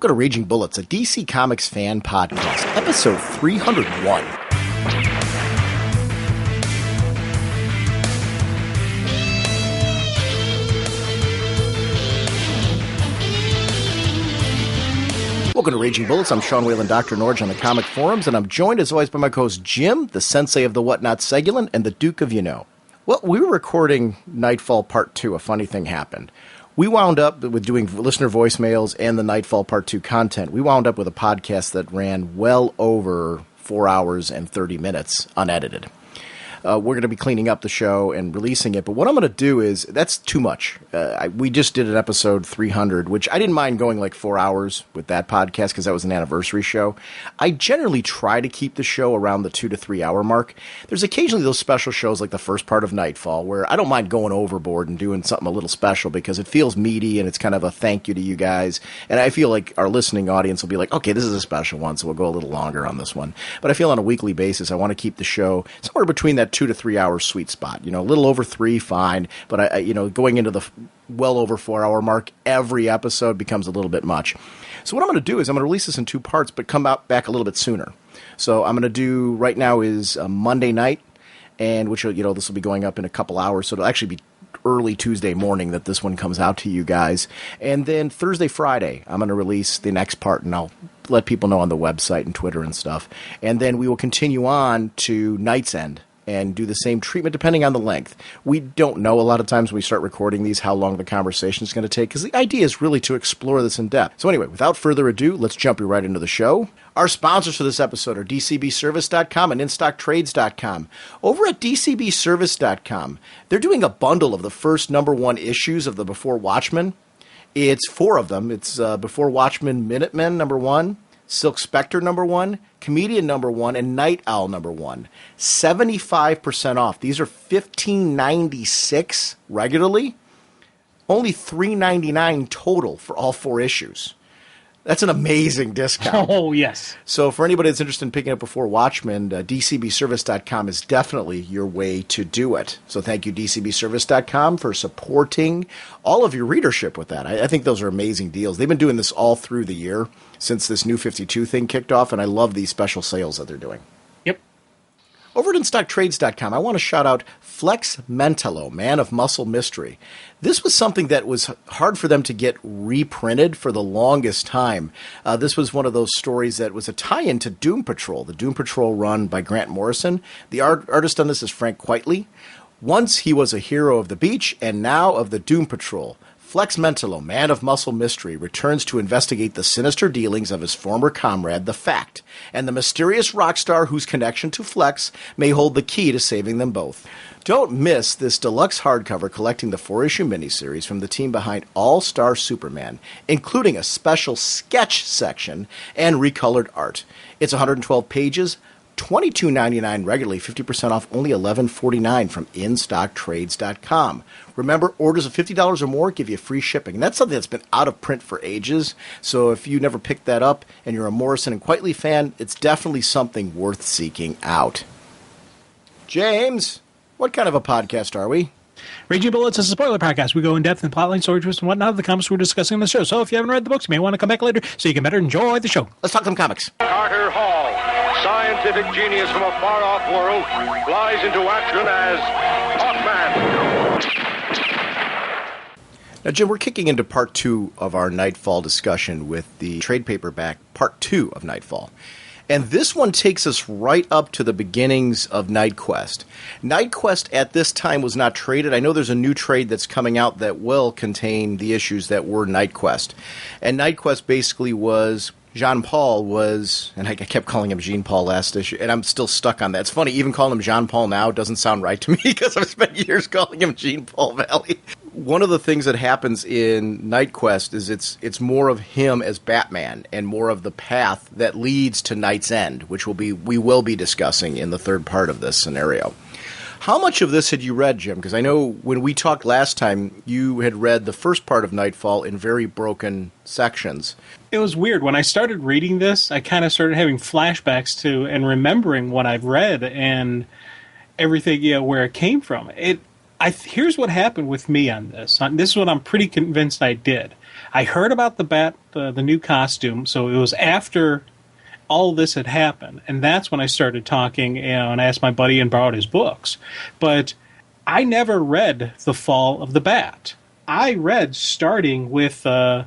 Welcome to Raging Bullets, a DC Comics fan podcast, episode 301. Welcome to Raging Bullets. I'm Sean Whalen, drnorge on the comic forums, and I'm joined as always by my co-host Jim, the sensei of the whatnot Segulin, and the Duke of You-Know. Well, we were recording Knightfall Part 2. A funny thing happened. We wound up with doing listener voicemails and the Knightfall Part 2 content. We wound up with a podcast that ran well over 4 hours and 30 minutes unedited. We're going to be cleaning up the show and releasing it, but what I'm going to do is, that's too much. We just did an episode 300, which I didn't mind going like 4 hours with that podcast because that was an anniversary show. I generally try to keep the show around the 2 to 3 hour mark. There's occasionally those special shows like the first part of Knightfall where I don't mind going overboard and doing something a little special because it feels meaty and it's kind of a thank you to you guys. And I feel like our listening audience will be like, okay, this is a special one, so we'll go a little longer on this one. But I feel on a weekly basis, I want to keep the show somewhere between that 2 to 3 hour sweet spot. You know, a little over 3, fine. But going into the well over 4 hour mark, every episode becomes a little bit much. So what I'm going to do is I'm going to release this in 2 parts, but come out back a little bit sooner. So I'm going to do right now is Monday night, and which this will be going up in a couple hours. So it'll actually be early Tuesday morning that this one comes out to you guys. And then Thursday, Friday, I'm going to release the next part, and I'll let people know on the website and Twitter and stuff. And then we will continue on to Night's End and do the same treatment depending on the length. We don't know a lot of times when we start recording these how long the conversation is going to take because the idea is really to explore this in depth. So anyway, without further ado, let's jump right into the show. Our sponsors for this episode are DCBService.com and InStockTrades.com. Over at DCBService.com, they're doing a bundle of the first #1 issues of the Before Watchmen. It's 4 of them. It's Before Watchmen Minutemen #1, Silk Spectre #1, Comedian #1, and Night Owl #1. 75% off. These are $15.96 regularly. Only $3.99 total for all 4 issues. That's an amazing discount. Oh, yes. So for anybody that's interested in picking up Before Watchmen, DCBService.com is definitely your way to do it. So thank you, DCBService.com, for supporting all of your readership with that. I think those are amazing deals. They've been doing this all through the year since this New 52 thing kicked off, and I love these special sales that they're doing. Yep. Over at InStockTrades.com, I want to shout out Flex Mentallo, Man of Muscle Mystery. This was something that was hard for them to get reprinted for the longest time. This was one of those stories that was a tie-in to Doom Patrol, the Doom Patrol run by Grant Morrison. The artist on this is Frank Quitely. Once he was a hero of the beach, and now of the Doom Patrol. Flex Mentallo, Man of Muscle Mystery, returns to investigate the sinister dealings of his former comrade, The Fact, and the mysterious rock star whose connection to Flex may hold the key to saving them both. Don't miss this deluxe hardcover collecting the 4-issue miniseries from the team behind All-Star Superman, including a special sketch section and recolored art. It's 112 pages, $22.99 regularly, 50% off, only $11.49 from InStockTrades.com. Remember, orders of $50 or more give you free shipping. And that's something that's been out of print for ages. So if you never picked that up and you're a Morrison and Quitely fan, it's definitely something worth seeking out. James, what kind of a podcast are we? Raging Bullets is a spoiler podcast. We go in depth in plotline, story twists, and whatnot of the comics we're discussing in the show. So if you haven't read the books, you may want to come back later so you can better enjoy the show. Let's talk some comics. Carter Hall, scientific genius from a far-off world, flies into action as Hawkman. Now, Jim, we're kicking into part 2 of our Knightfall discussion with the trade paperback part 2 of Knightfall. And this one takes us right up to the beginnings of NightQuest. NightQuest at this time was not traded. I know there's a new trade that's coming out that will contain the issues that were NightQuest. And NightQuest basically was, Jean-Paul was, and I kept calling him Jean-Paul last issue, and I'm still stuck on that. It's funny, even calling him Jean-Paul now doesn't sound right to me because I've spent years calling him Jean-Paul Valley. One of the things that happens in NightQuest is it's more of him as Batman and more of the path that leads to Night's End, which we will be discussing in the third part of this scenario. How much of this had you read, Jim? Because I know when we talked last time, you had read the first part of Knightfall in very broken sections. It was weird. When I started reading this, I kind of started having flashbacks to and remembering what I've read and everything, where it came from. Here's what happened with me on this. This is what I'm pretty convinced I did. I heard about the new costume, so it was after all this had happened, and that's when I started talking, and I asked my buddy and borrowed his books. But I never read The Fall of the Bat. I read starting with the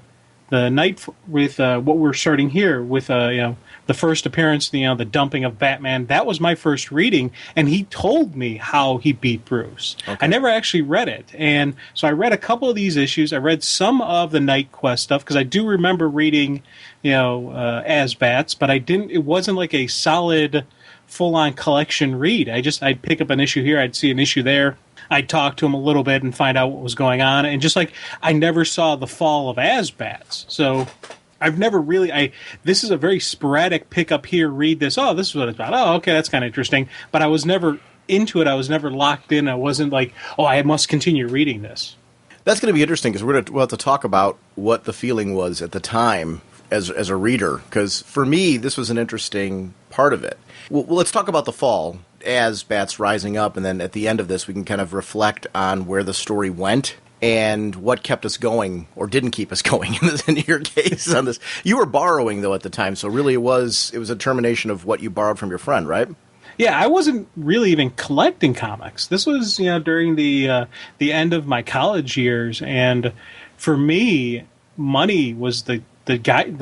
night with what we're starting here with the first appearance, the dumping of Batman. That was my first reading, and he told me how he beat Bruce. Okay. I never actually read it, and so I read a couple of these issues. I read some of the Night Quest stuff because I do remember reading, as Bats, but I didn't. It wasn't like a solid, full-on collection read. I'd pick up an issue here, I'd see an issue there. I'd talk to him a little bit and find out what was going on. And just like I never saw the fall of Asbats. So I've never really, this is a very sporadic pick up here, read this. Oh, this is what it's about. Oh, okay, that's kind of interesting. But I was never into it. I was never locked in. I wasn't like, oh, I must continue reading this. That's going to be interesting because we'll have to talk about what the feeling was at the time as a reader. Because for me, this was an interesting part of it. Well, let's talk about the fall. As Bats rising up, and then at the end of this, we can kind of reflect on where the story went and what kept us going or didn't keep us going in your case on this. You were borrowing, though, at the time, so really it was a termination of what you borrowed from your friend, right? Yeah, I wasn't really even collecting comics. This was, during the end of my college years, and for me, money was the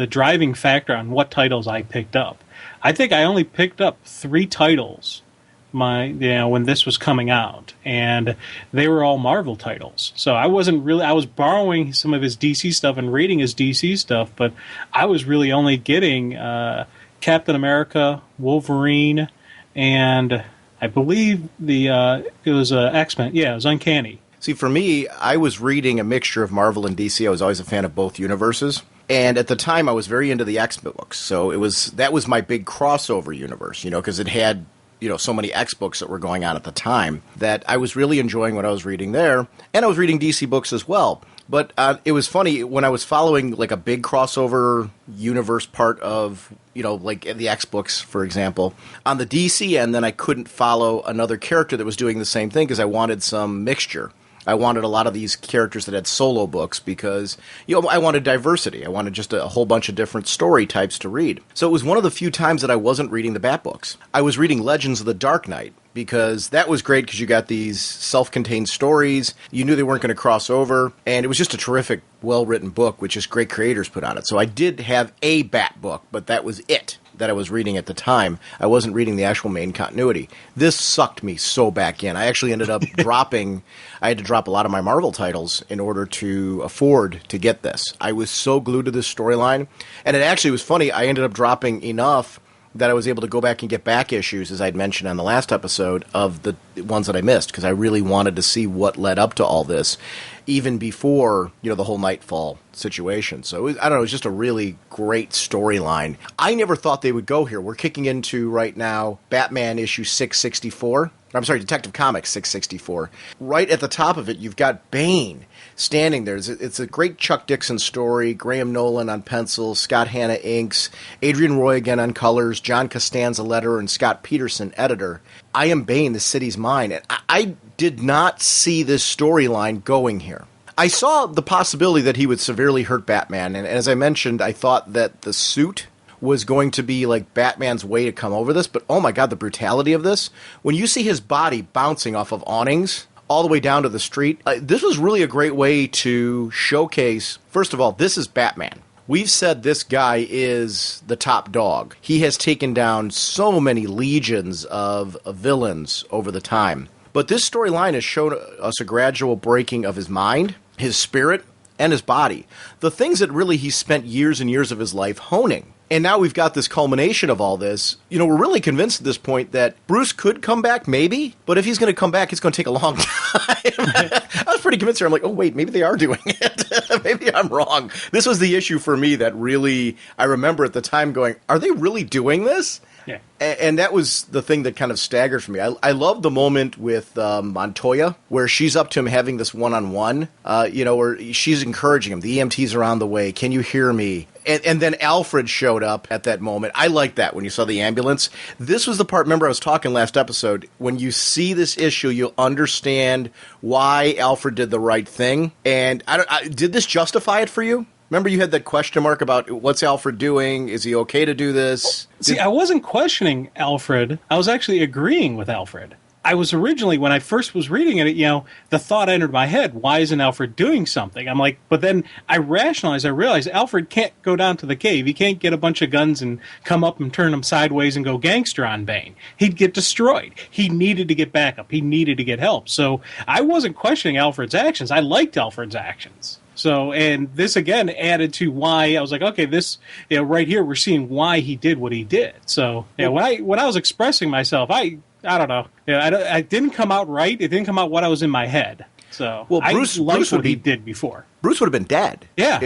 driving factor on what titles I picked up. I think I only picked up 3 titles when this was coming out, and they were all Marvel titles. So I was borrowing some of his DC stuff and reading his DC stuff, but I was really only getting Captain America, Wolverine, and I believe it was X-Men. Yeah, it was Uncanny. See, for me, I was reading a mixture of Marvel and DC. I was always a fan of both universes. And at the time, I was very into the X books. So that was my big crossover universe, because it had so many X books that were going on at the time that I was really enjoying what I was reading there. And I was reading DC books as well. But it was funny when I was following like a big crossover universe part of, like the X books, for example, on the DC end, then I couldn't follow another character that was doing the same thing because I wanted some mixture. I wanted a lot of these characters that had solo books because, I wanted diversity. I wanted just a whole bunch of different story types to read. So it was one of the few times that I wasn't reading the Bat books. I was reading Legends of the Dark Knight because that was great because you got these self-contained stories. You knew they weren't going to cross over, and it was just a terrific, well-written book with just great creators put on it. So I did have a Bat book, but that was it that I was reading at the time. I wasn't reading the actual main continuity. This sucked me so back in. I actually ended up I had to drop a lot of my Marvel titles in order to afford to get this. I was so glued to this storyline. And it actually was funny. I ended up dropping enough that I was able to go back and get back issues, as I'd mentioned on the last episode, of the ones that I missed, because I really wanted to see what led up to all this, even before, the whole Knightfall situation. So, I don't know, it was just a really great storyline. I never thought they would go here. We're kicking into, right now, Batman issue 664. I'm sorry, Detective Comics 664. Right at the top of it, you've got Bane standing there. It's a great Chuck Dixon story. Graham Nolan on pencil, Scott Hanna inks, Adrian Roy again on colors, John Costanza letterer, and Scott Peterson editor. I Am Bane, the city's mine. And I did not see this storyline going here. I saw the possibility that he would severely hurt Batman, and as I mentioned, I thought that the suit was going to be like Batman's way to come over this, but oh my god, the brutality of this. When you see his body bouncing off of awnings all the way down to the street, this was really a great way to showcase, first of all, this is Batman. We've said this guy is the top dog. He has taken down so many legions of villains over the time. But this storyline has shown us a gradual breaking of his mind, his spirit, and his body. The things that really he spent years and years of his life honing. And now we've got this culmination of all this. We're really convinced at this point that Bruce could come back, maybe. But if he's going to come back, it's going to take a long time. I was pretty convinced here. I'm like, oh, wait, maybe they are doing it. Maybe I'm wrong. This was the issue for me that really, I remember at the time going, are they really doing this? Yeah. And that was the thing that kind of staggered for me. I love the moment with Montoya where she's up to him having this one-on-one, where she's encouraging him. The EMTs are on the way. Can you hear me? And then Alfred showed up at that moment. I liked that when you saw the ambulance. This was the part, remember I was talking last episode, when you see this issue, you'll understand why Alfred did the right thing. And did this justify it for you? Remember you had that question mark about what's Alfred doing? Is he okay to do this? See, I wasn't questioning Alfred. I was actually agreeing with Alfred. I was originally, when I first was reading it, the thought entered my head, why isn't Alfred doing something? I'm like, but then I realized Alfred can't go down to the cave. He can't get a bunch of guns and come up and turn them sideways and go gangster on Bane. He'd get destroyed. He needed to get backup. He needed to get help. So I wasn't questioning Alfred's actions. I liked Alfred's actions. So, and this again added to why I was like, okay, this, right here, we're seeing why he did what he did. So, when I was expressing myself, I don't know. I didn't come out right. It didn't come out what I was in my head. So, Bruce liked what he did before. Bruce would have been dead. Yeah.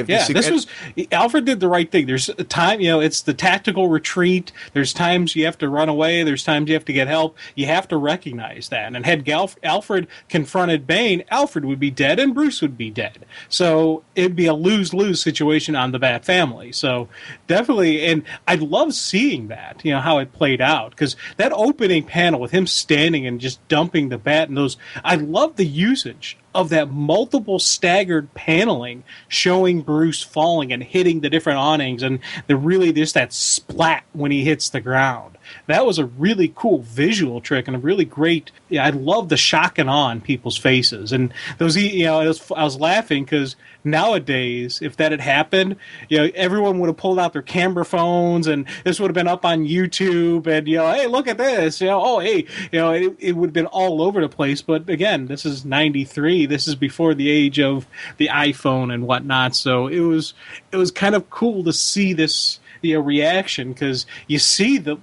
Alfred did the right thing. There's a time, it's the tactical retreat. There's times you have to run away. There's times you have to get help. You have to recognize that. And had Alfred confronted Bane, Alfred would be dead and Bruce would be dead. So it'd be a lose-lose situation on the Bat family. So definitely, and I love seeing that, how it played out. Because that opening panel with him standing and just dumping the Bat and those, I love the usage of that multiple staggered paneling showing Bruce falling and hitting the different awnings and just that splat when he hits the ground. That was a really cool visual trick and a really great. I love the shock and awe on people's faces. And those, I was laughing because nowadays, if that had happened, everyone would have pulled out their camera phones and this would have been up on YouTube and, hey, look at this, it would have been all over the place. But again, this is 93. This is before the age of the iPhone and whatnot. So it was kind of cool to see this, reaction because you see the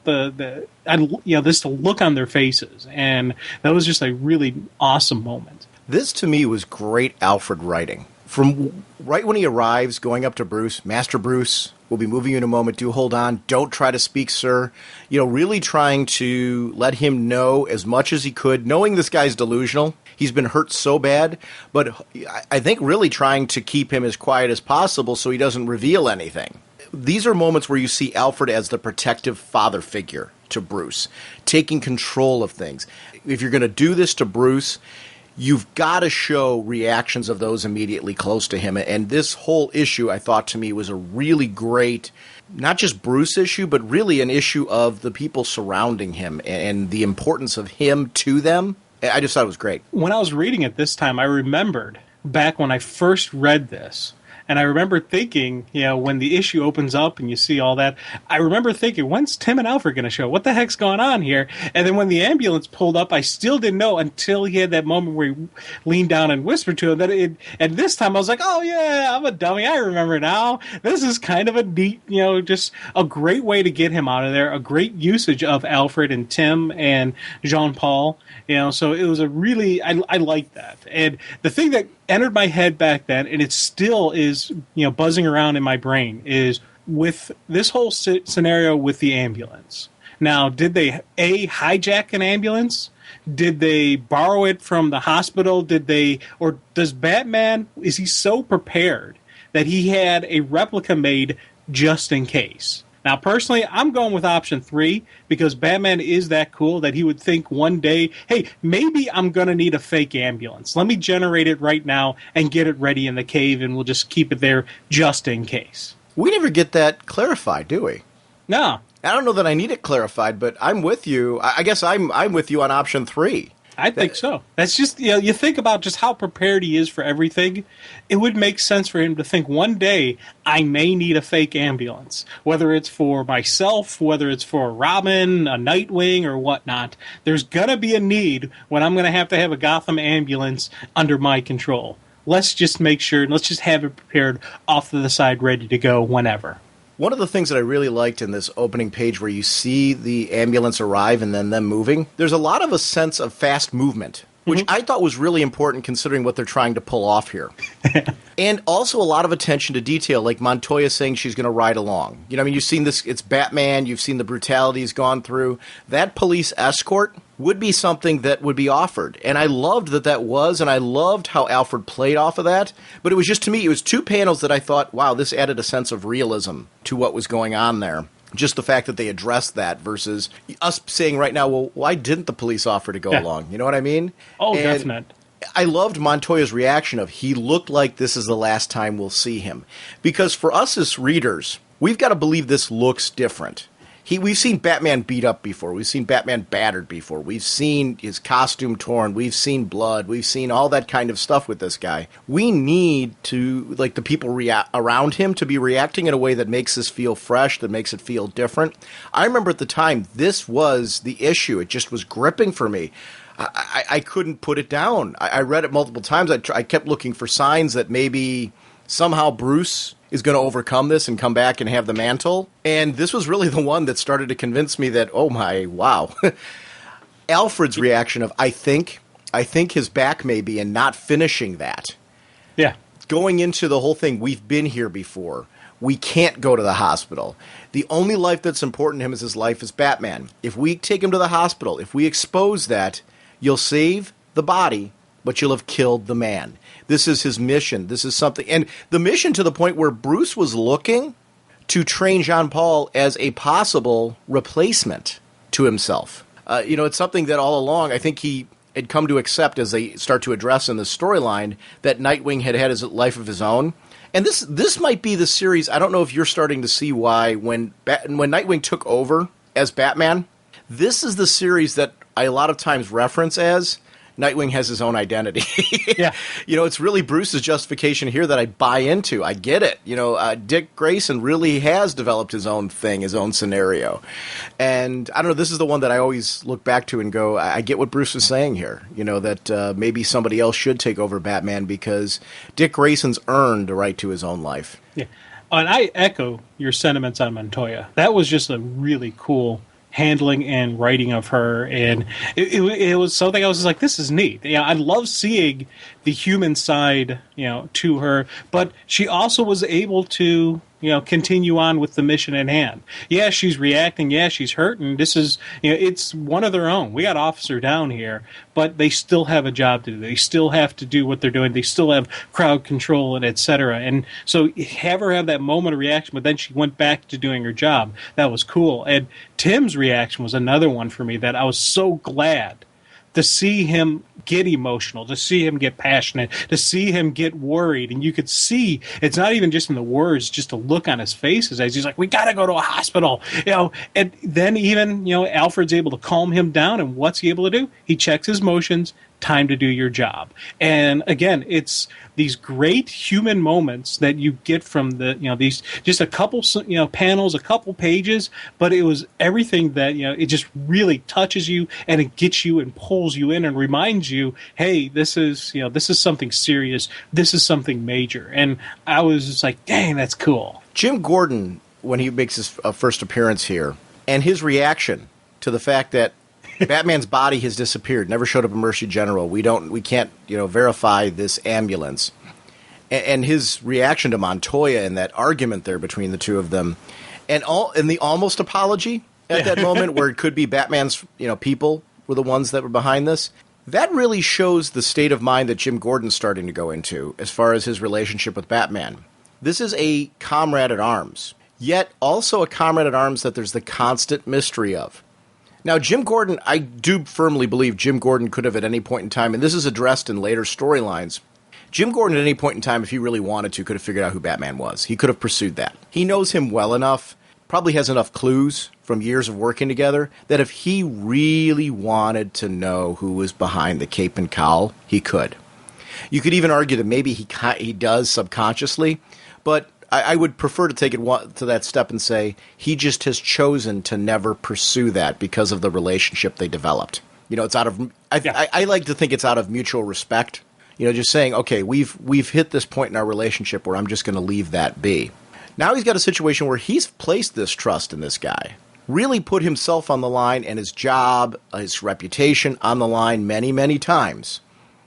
look on their faces, and that was just a really awesome moment. This to me was great Alfred writing. From right when he arrives, going up to Bruce, Master Bruce, we'll be moving you in a moment. Do hold on. Don't try to speak, sir. Really trying to let him know as much as he could, knowing this guy's delusional. He's been hurt so bad, but I think really trying to keep him as quiet as possible so he doesn't reveal anything. These are moments where you see Alfred as the protective father figure to Bruce, taking control of things. If you're going to do this to Bruce, you've got to show reactions of those immediately close to him. And this whole issue, I thought, to me, was a really great, not just Bruce issue, but really an issue of the people surrounding him and the importance of him to them. I just thought it was great. When I was reading it this time, I remembered back when I first read this, and I remember thinking, when the issue opens up and you see all that, I remember thinking, when's Tim and Alfred going to show? What the heck's going on here? And then when the ambulance pulled up, I still didn't know until he had that moment where he leaned down and whispered to him. And this time I was like, oh, yeah, I'm a dummy. I remember now. This is kind of a neat, just a great way to get him out of there. A great usage of Alfred and Tim and Jean-Paul. So it was a really, I like that. And the thing that entered my head back then, and it still is, buzzing around in my brain, is with this whole scenario with the ambulance. Now, did they, hijack an ambulance? Did they borrow it from the hospital? Or does Batman, is he so prepared that he had a replica made just in case? Now, personally, I'm going with option 3 because Batman is that cool that he would think one day, hey, maybe I'm going to need a fake ambulance. Let me generate it right now and get it ready in the cave, and we'll just keep it there just in case. We never get that clarified, do we? No. I don't know that I need it clarified, but I'm with you. I guess I'm with you on option 3. I think so. That's just, you think about just how prepared he is for everything. It would make sense for him to think one day I may need a fake ambulance, whether it's for myself, whether it's for Robin, a Nightwing, or whatnot. There's going to be a need when I'm going to have a Gotham ambulance under my control. Let's just make sure, let's just have it prepared off to the side, ready to go whenever. One of the things that I really liked in this opening page where you see the ambulance arrive and then them moving, there's a lot of a sense of fast movement. which I thought was really important considering what they're trying to pull off here. And also a lot of attention to detail, like Montoya saying she's going to ride along. You know, I mean, you've seen this, it's Batman, you've seen the brutality he's gone through. That police escort would be something that would be offered. And I loved that was, and I loved how Alfred played off of that. But it was just, to me, it was two panels that I thought, wow, this added a sense of realism to what was going on there. Just the fact that they addressed that versus us saying right now, well, why didn't the police offer to go along? You know what I mean? Oh, and definite. I loved Montoya's reaction of, he looked like this is the last time we'll see him. Because for us as readers, we've got to believe this looks different. We've seen Batman beat up before. We've seen Batman battered before. We've seen his costume torn. We've seen blood. We've seen all that kind of stuff with this guy. We need to, like, the people around him to be reacting in a way that makes this feel fresh, that makes it feel different. I remember at the time, this was the issue. It just was gripping for me. I couldn't put it down. I read it multiple times. I kept looking for signs that maybe somehow Bruce is going to overcome this and come back and have the mantle. And this was really the one that started to convince me that, oh my, wow. Alfred's reaction of, I think his back may be, and not finishing that. Yeah. Going into the whole thing, we've been here before. We can't go to the hospital. The only life that's important to him is his life as Batman. If we take him to the hospital, if we expose that, you'll save the body, but you'll have killed the man. This is his mission. This is something. And the mission to the point where Bruce was looking to train Jean-Paul as a possible replacement to himself. It's something that all along I think he had come to accept as they start to address in the storyline that Nightwing had his life of his own. And this might be the series, I don't know if you're starting to see why, when Nightwing took over as Batman, this is the series that I a lot of times reference as Nightwing has his own identity. Yeah. It's really Bruce's justification here that I buy into. I get it. Dick Grayson really has developed his own thing, his own scenario. And I don't know, this is the one that I always look back to and go, I get what Bruce is saying here. That maybe somebody else should take over Batman because Dick Grayson's earned a right to his own life. Yeah. And I echo your sentiments on Montoya. That was just a really cool handling and writing of her, and it was something I was just like, this is neat. I love seeing the human side, to her, but she also was able to, continue on with the mission at hand. Yeah, she's reacting. Yeah, she's hurting. This is, it's one of their own. We got Officer Down here, but they still have a job to do. They still have to do what they're doing. They still have crowd control and et cetera. And so have her have that moment of reaction, but then she went back to doing her job. That was cool. And Tim's reaction was another one for me that I was so glad to see him get emotional, to see him get passionate, to see him get worried. And you could see, it's not even just in the words, just a look on his face as he's like, we got to go to a hospital. And then even, Alfred's able to calm him down. And what's he able to do? He checks his motions. Time to do your job. And again, it's these great human moments that you get from these just a couple panels, a couple pages, but it was everything that it just really touches you and it gets you and pulls you in and reminds you, hey, this is something serious, this is something major. And I was just like, dang, that's cool. Jim Gordon, when he makes his first appearance here, and his reaction to the fact that Batman's body has disappeared, never showed up in Mercy General. We can't, verify this ambulance. And his reaction to Montoya and that argument there between the two of them, and the almost apology at that moment where it could be Batman's, people were the ones that were behind this. That really shows the state of mind that Jim Gordon's starting to go into as far as his relationship with Batman. This is a comrade at arms, yet also a comrade at arms that there's the constant mystery of. Now, Jim Gordon, I do firmly believe Jim Gordon could have at any point in time, and this is addressed in later storylines, Jim Gordon at any point in time, if he really wanted to, could have figured out who Batman was. He could have pursued that. He knows him well enough, probably has enough clues from years of working together, that if he really wanted to know who was behind the cape and cowl, he could. You could even argue that maybe he does subconsciously, but I would prefer to take it to that step and say he just has chosen to never pursue that because of the relationship they developed. It's out of I like to think it's out of mutual respect. Just saying, okay, we've hit this point in our relationship where I'm just going to leave that be. Now he's got a situation where he's placed this trust in this guy. really put himself on the line and his job, his reputation on the line many, many times.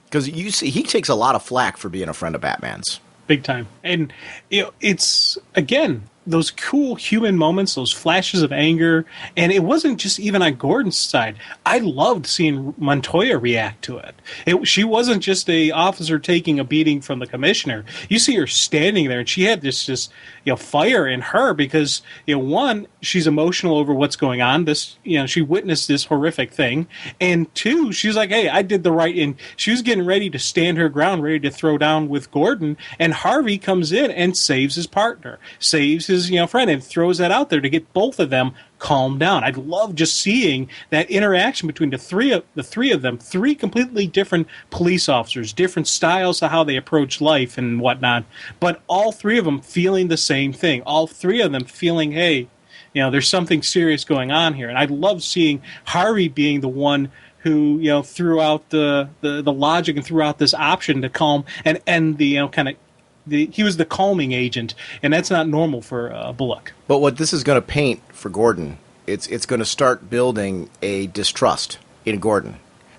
Because you see, he takes a lot of flack for being a friend of Batman's. Big time. And it's, again, those cool human moments, those flashes of anger. And it wasn't just even on Gordon's side. I loved seeing Montoya react to it. She wasn't just a officer taking a beating from the commissioner. You see her standing there, and she had this fire in her because, one, she's emotional over what's going on. She witnessed this horrific thing. And two, she's like, hey, I did the right. And she was getting ready to stand her ground, ready to throw down with Gordon. And Harvey comes in and saves his partner, saves his friend, and throws that out there to get both of them calmed down. I love just seeing that interaction between the three of them, three completely different police officers, different styles of how they approach life and whatnot, but all three of them feeling the same thing. All three of them feeling, hey, there's something serious going on here. And I love seeing Harvey being the one who threw out the logic and threw out this option to calm and end the he was the calming agent, and that's not normal for Bullock. But what this is going to paint for Gordon, it's going to start building a distrust in Gordon,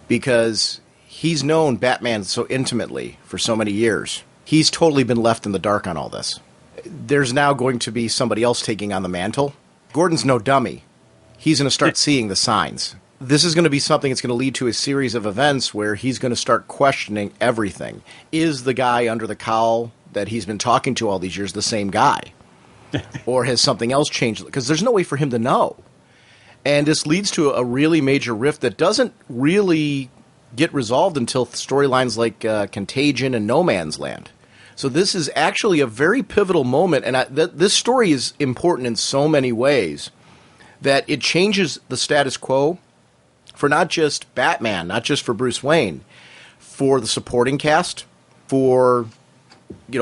because he's known Batman so intimately for so many years. He's totally been left in the dark on all this. There's now going to be somebody else taking on the mantle. Gordon's no dummy. He's going to start seeing the signs. This is going to be something that's going to lead to a series of events where he's going to start questioning everything. Is the guy under the cowl that he's been talking to all these years the same guy? Or has something else changed? Because there's no way for him to know. And this leads to a really major rift that doesn't really get resolved until storylines like Contagion and No Man's Land. So this is actually a very pivotal moment, and this story is important in so many ways that it changes the status quo for not just Batman, not just for Bruce Wayne, for the supporting cast, for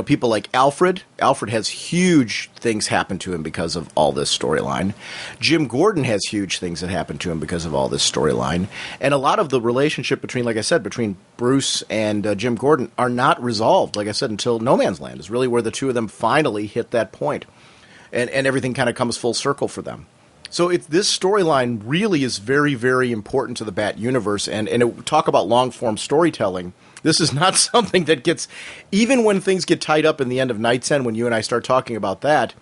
people like Alfred. Alfred has huge things happen to him because of all this storyline. Jim Gordon has huge things that happen to him because of all this storyline. And a lot of the relationship between Bruce and Jim Gordon are not resolved, like I said, until No Man's Land is really where the two of them finally hit that point. And everything kind of comes full circle for them. So this storyline really is very, very important to the Bat universe. And talk about long-form storytelling. This is not something that gets, even when things get tied up in the end of Night's End, when you and I start talking about that,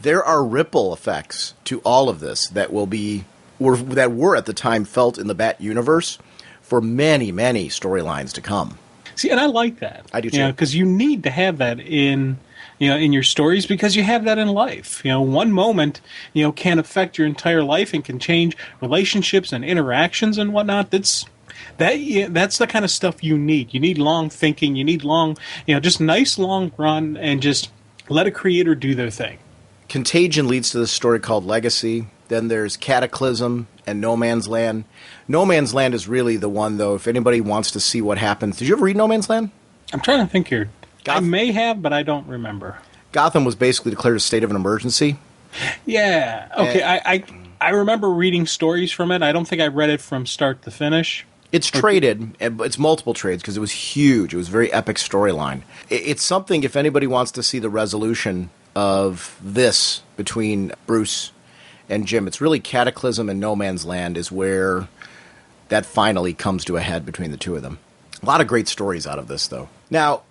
there are ripple effects to all of this that were at the time felt in the Bat universe for many, many storylines to come. See, and I like that. I do too. Because you need to have that in your stories, because you have that in life. One moment, can affect your entire life and can change relationships and interactions and whatnot. That's the kind of stuff you need. You need long thinking. You need long, just nice long run, and just let a creator do their thing. Contagion leads to this story called Legacy. Then there's Cataclysm and No Man's Land. No Man's Land is really the one, though, if anybody wants to see what happens. Did you ever read No Man's Land? I'm trying to think here. I may have, but I don't remember. Gotham was basically declared a state of an emergency. Yeah. Okay. I remember reading stories from it. I don't think I read it from start to finish. It's traded, it's multiple trades because it was huge. It was a very epic storyline. It's something, if anybody wants to see the resolution of this between Bruce and Jim, it's really Cataclysm and No Man's Land is where that finally comes to a head between the two of them. A lot of great stories out of this, though. Now,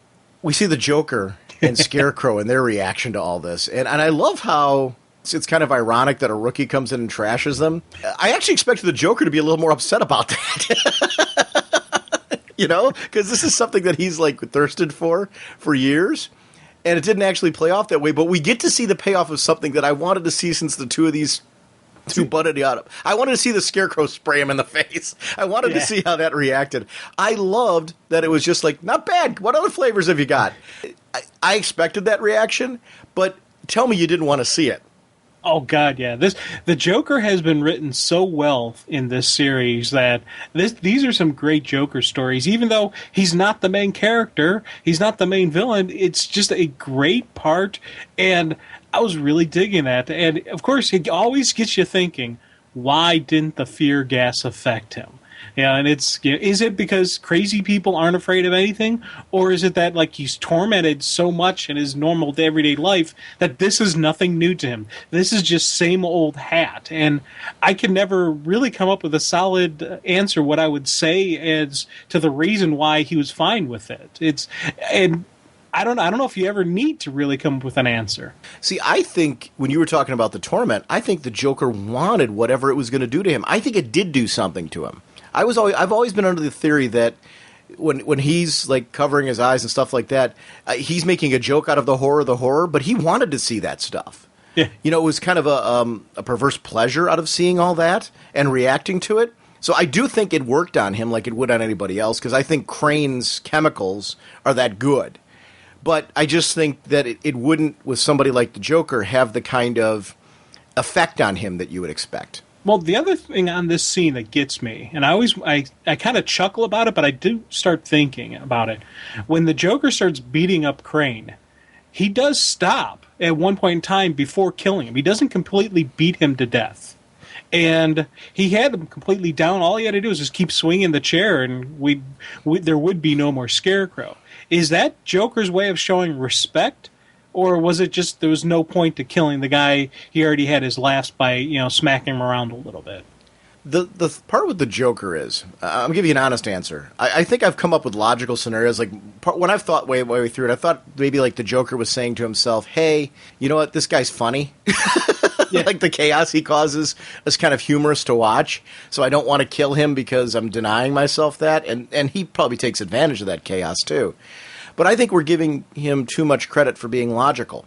we see the Joker and Scarecrow and their reaction to all this. And I love how it's kind of ironic that a rookie comes in and trashes them. I actually expected the Joker to be a little more upset about that. Because this is something that he's thirsted for years. And it didn't actually play off that way. But we get to see the payoff of something that I wanted to see since the two of these two butted out. I wanted to see the Scarecrow spray him in the face. I wanted to see how that reacted. I loved that it was just not bad. What other flavors have you got? I expected that reaction, but tell me you didn't want to see it. Oh, God, yeah. The Joker has been written so well in this series that these are some great Joker stories. Even though he's not the main character, he's not the main villain, it's just a great part, and I was really digging that. And, of course, it always gets you thinking, why didn't the fear gas affect him? Yeah, and is it because crazy people aren't afraid of anything, or is it that like he's tormented so much in his normal everyday life that this is nothing new to him? This is just same old hat, and I can never really come up with a solid answer what I would say as to the reason why he was fine with it. I don't know if you ever need to really come up with an answer. See, I think when you were talking about the torment, I think the Joker wanted whatever it was going to do to him. I think it did do something to him. I've always been under the theory that when he's like covering his eyes and stuff like that, he's making a joke out of the horror, but he wanted to see that stuff. Yeah. You know, it was kind of a perverse pleasure out of seeing all that and reacting to it. So I do think it worked on him like it would on anybody else, because I think Crane's chemicals are that good. But I just think that it wouldn't, with somebody like the Joker, have the kind of effect on him that you would expect. Well, the other thing on this scene that gets me, and I kind of chuckle about it, but I do start thinking about it. When the Joker starts beating up Crane, he does stop at one point in time before killing him. He doesn't completely beat him to death. And he had him completely down. All he had to do was just keep swinging the chair, and there would be no more Scarecrow. Is that Joker's way of showing respect, or was it just there was no point to killing the guy? He already had his laughs by smacking him around a little bit. The part with the Joker is, I'm giving you an honest answer. I think I've come up with logical scenarios. Like when I've thought way through it, I thought maybe like the Joker was saying to himself, "Hey, you know what? This guy's funny." Yeah. Like the chaos he causes is kind of humorous to watch. So I don't want to kill him because I'm denying myself that. And he probably takes advantage of that chaos too. But I think we're giving him too much credit for being logical.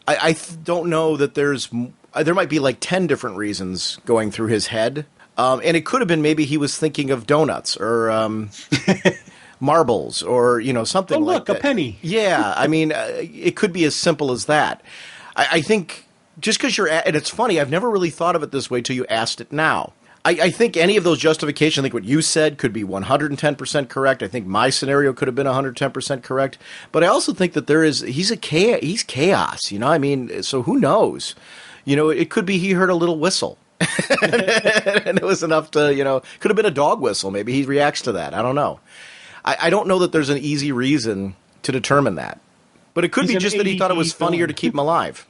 I don't know that there might be like 10 different reasons going through his head. And it could have been maybe he was thinking of donuts or marbles or, something like that. Oh, look, a penny. Yeah, I mean, it could be as simple as that. I think just because and it's funny, I've never really thought of it this way till you asked it now. I think any of those justifications, I think what you said could be 110% correct. I think my scenario could have been 110% correct. But I also think that he's chaos, I mean, so who knows? It could be he heard a little whistle. And it was enough to, could have been a dog whistle. Maybe he reacts to that. I don't know. I don't know that there's an easy reason to determine that. But it could be just that he thought it was funnier to keep him alive.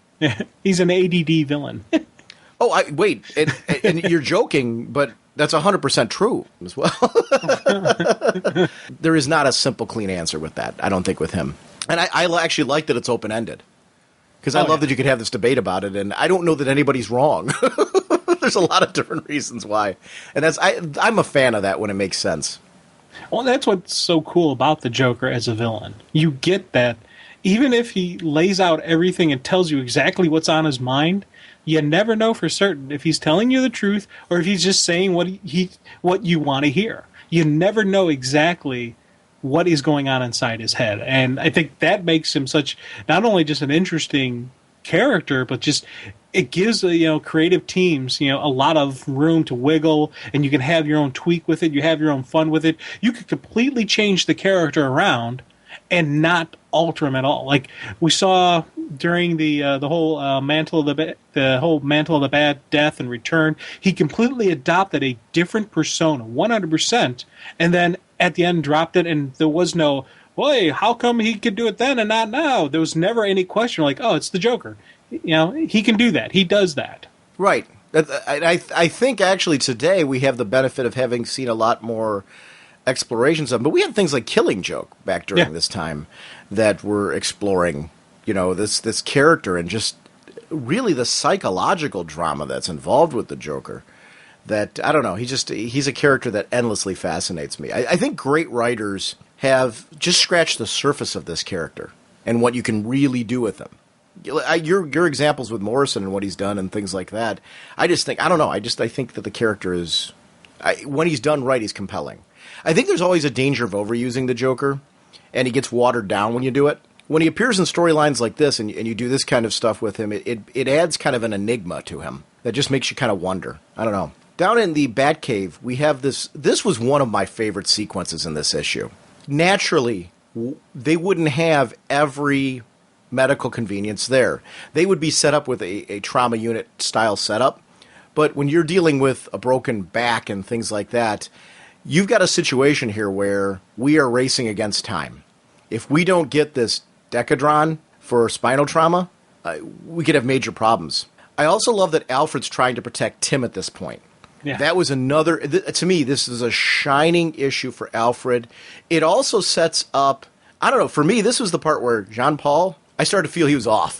He's an ADD villain. Oh, wait, and you're joking, but that's 100% true as well. There is not a simple, clean answer with that, I don't think, with him. And I actually like that it's open-ended, because I love that you could have this debate about it, and I don't know that anybody's wrong. There's a lot of different reasons why. And I'm a fan of that when it makes sense. Well, that's what's so cool about the Joker as a villain. You get that even if he lays out everything and tells you exactly what's on his mind, you never know for certain if he's telling you the truth or if he's just saying what you want to hear. You never know exactly what is going on inside his head. And I think that makes him such not only just an interesting character, but just it gives creative teams a lot of room to wiggle, and you can have your own tweak with it. You have your own fun with it. You could completely change the character around and not alter him at all. Like we saw during the whole mantle of the bad death and return, he completely adopted a different persona, 100%, and then at the end dropped it, and there was no, boy, how come he could do it then and not now? There was never any question like, oh, it's the Joker. He can do that. He does that. Right. I think actually today we have the benefit of having seen a lot more explorations of him. But we had things like Killing Joke back during this time that were exploring, this character and just really the psychological drama that's involved with the Joker. That, I don't know, he's a character that endlessly fascinates me. I think great writers have just scratched the surface of this character and what you can really do with him. Your examples with Morrison and what he's done and things like that, I just think, I don't know, I think that the character is, when he's done right, he's compelling. I think there's always a danger of overusing the Joker, and he gets watered down when you do it. When he appears in storylines like this and you do this kind of stuff with him, it adds kind of an enigma to him that just makes you kind of wonder. I don't know. Down in the Batcave, we have this was one of my favorite sequences in this issue. Naturally, they wouldn't have every medical convenience there. They would be set up with a trauma unit style setup. But when you're dealing with a broken back and things like that, you've got a situation here where we are racing against time. If we don't get this Decadron for spinal trauma, we could have major problems. I also love that Alfred's trying to protect Tim at this point. Yeah. That was another, to me, this is a shining issue for Alfred. It also sets up, I don't know, for me, this was the part where Jean-Paul, I started to feel he was off.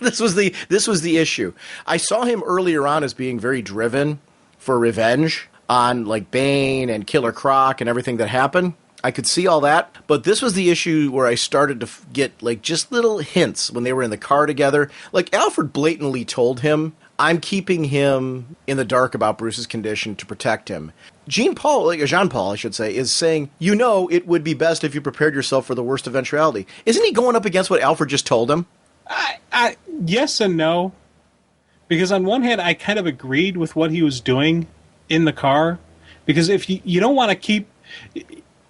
This was the issue. I saw him earlier on as being very driven for revenge on like Bane and Killer Croc and everything that happened. I could see all that, but this was the issue where I started to get like just little hints when they were in the car together. Like Alfred blatantly told him, I'm keeping him in the dark about Bruce's condition to protect him. Jean-Paul, I should say, is saying, it would be best if you prepared yourself for the worst eventuality. Isn't he going up against what Alfred just told him? Yes and no. Because on one hand, I kind of agreed with what he was doing in the car. Because if you don't want to keep...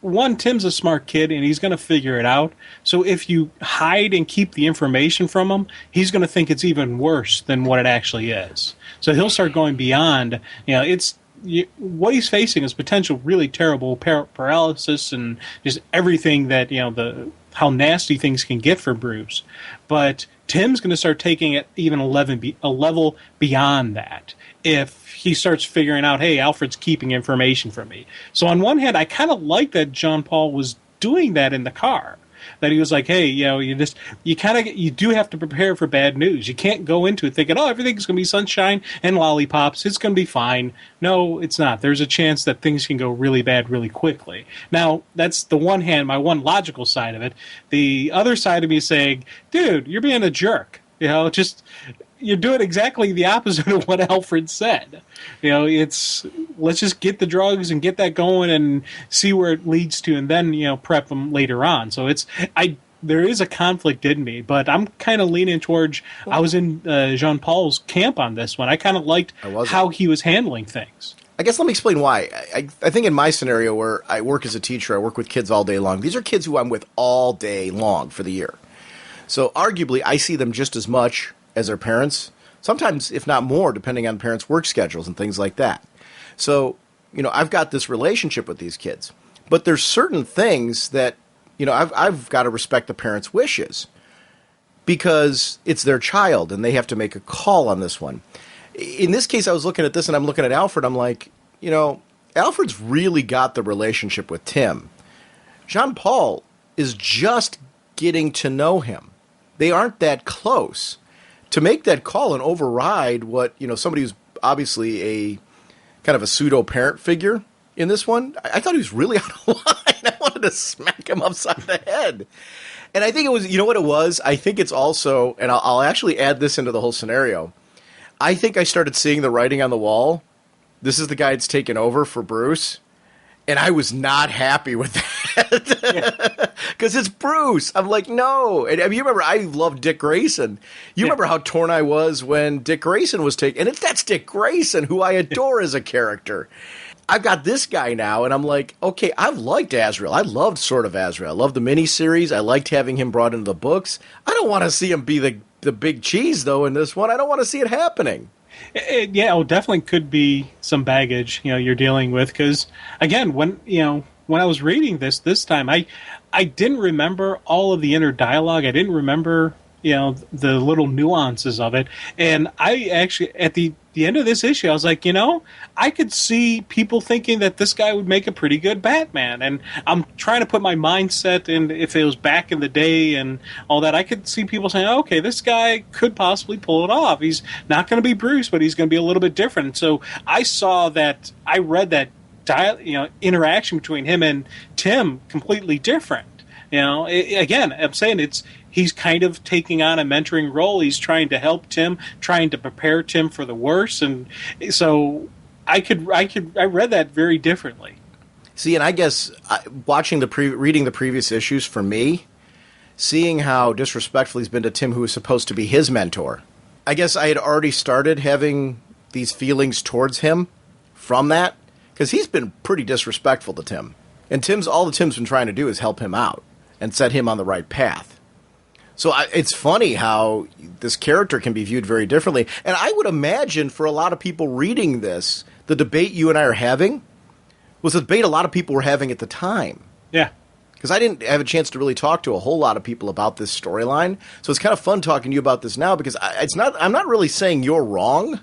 One, Tim's a smart kid, and he's going to figure it out. So if you hide and keep the information from him, he's going to think it's even worse than what it actually is. So he'll start going beyond, what he's facing is potential really terrible paralysis and just everything that, how nasty things can get for Bruce. But Tim's going to start taking it even a level beyond that if he starts figuring out, hey, Alfred's keeping information from me. So on one hand, I kind of like that Jean-Paul was doing that in the car. That he was like, hey, you do have to prepare for bad news. You can't go into it thinking, everything's going to be sunshine and lollipops. It's going to be fine. No, it's not. There's a chance that things can go really bad really quickly. Now, that's the one hand, my one logical side of it. The other side of me is saying, dude, you're being a jerk. You're doing exactly the opposite of what Alfred said. It's let's just get the drugs and get that going and see where it leads to, and then prep them later on. So there is a conflict in me, but I'm kind of leaning towards. I was in Jean-Paul's camp on this one. I kind of liked how he was handling things. I guess let me explain why. I think in my scenario where I work as a teacher, I work with kids all day long. These are kids who I'm with all day long for the year. So arguably, I see them just as much as their parents, sometimes if not more, depending on parents' work schedules and things like that. So, I've got this relationship with these kids, but there's certain things that, I've got to respect the parents' wishes because it's their child and they have to make a call on this one. In this case, I was looking at this and I'm looking at Alfred. I'm like, Alfred's really got the relationship with Tim. Jean-Paul is just getting to know him. They aren't that close. To make that call and override what, somebody who's obviously a kind of a pseudo-parent figure in this one, I thought he was really out of line. I wanted to smack him upside the head. And I think it was, what it was? I think it's also, and I'll actually add this into the whole sscenario. I think I started seeing the writing on the wall. This is the guy that's taken over for Bruce. And I was not happy with that because it's Bruce. I'm like, no. And you remember, I loved Dick Grayson. You remember how torn I was when Dick Grayson was taken. And that's Dick Grayson, who I adore as a character. I've got this guy now, and I'm like, okay, I've liked Azrael. I loved Sword of Azrael. I loved the miniseries. I liked having him brought into the books. I don't want to see him be the big cheese, though, in this one. I don't want to see it happening. It definitely could be some baggage, you're dealing with. Because, again, when I was reading this time, I didn't remember all of the inner dialogue. I didn't remember, the little nuances of it. And I actually, at the end of this issue, I was like, I could see people thinking that this guy would make a pretty good Batman. And I'm trying to put my mindset in, if it was back in the day and all that, I could see people saying, okay, this guy could possibly pull it off. He's not going to be Bruce, but he's going to be a little bit different. So I read that interaction between him and Tim completely different. Again, I'm saying he's kind of taking on a mentoring role. He's trying to help Tim, trying to prepare Tim for the worst, and so I read that very differently. See, and I guess reading the previous issues for me, seeing how disrespectful he's been to Tim, who was supposed to be his mentor, I guess I had already started having these feelings towards him from that, because he's been pretty disrespectful to Tim, and all that Tim's been trying to do is help him out and set him on the right path. So it's funny how this character can be viewed very differently. And I would imagine for a lot of people reading this, the debate you and I are having was a debate a lot of people were having at the time. Yeah. Because I didn't have a chance to really talk to a whole lot of people about this storyline. So it's kind of fun talking to you about this now because I'm not really saying you're wrong.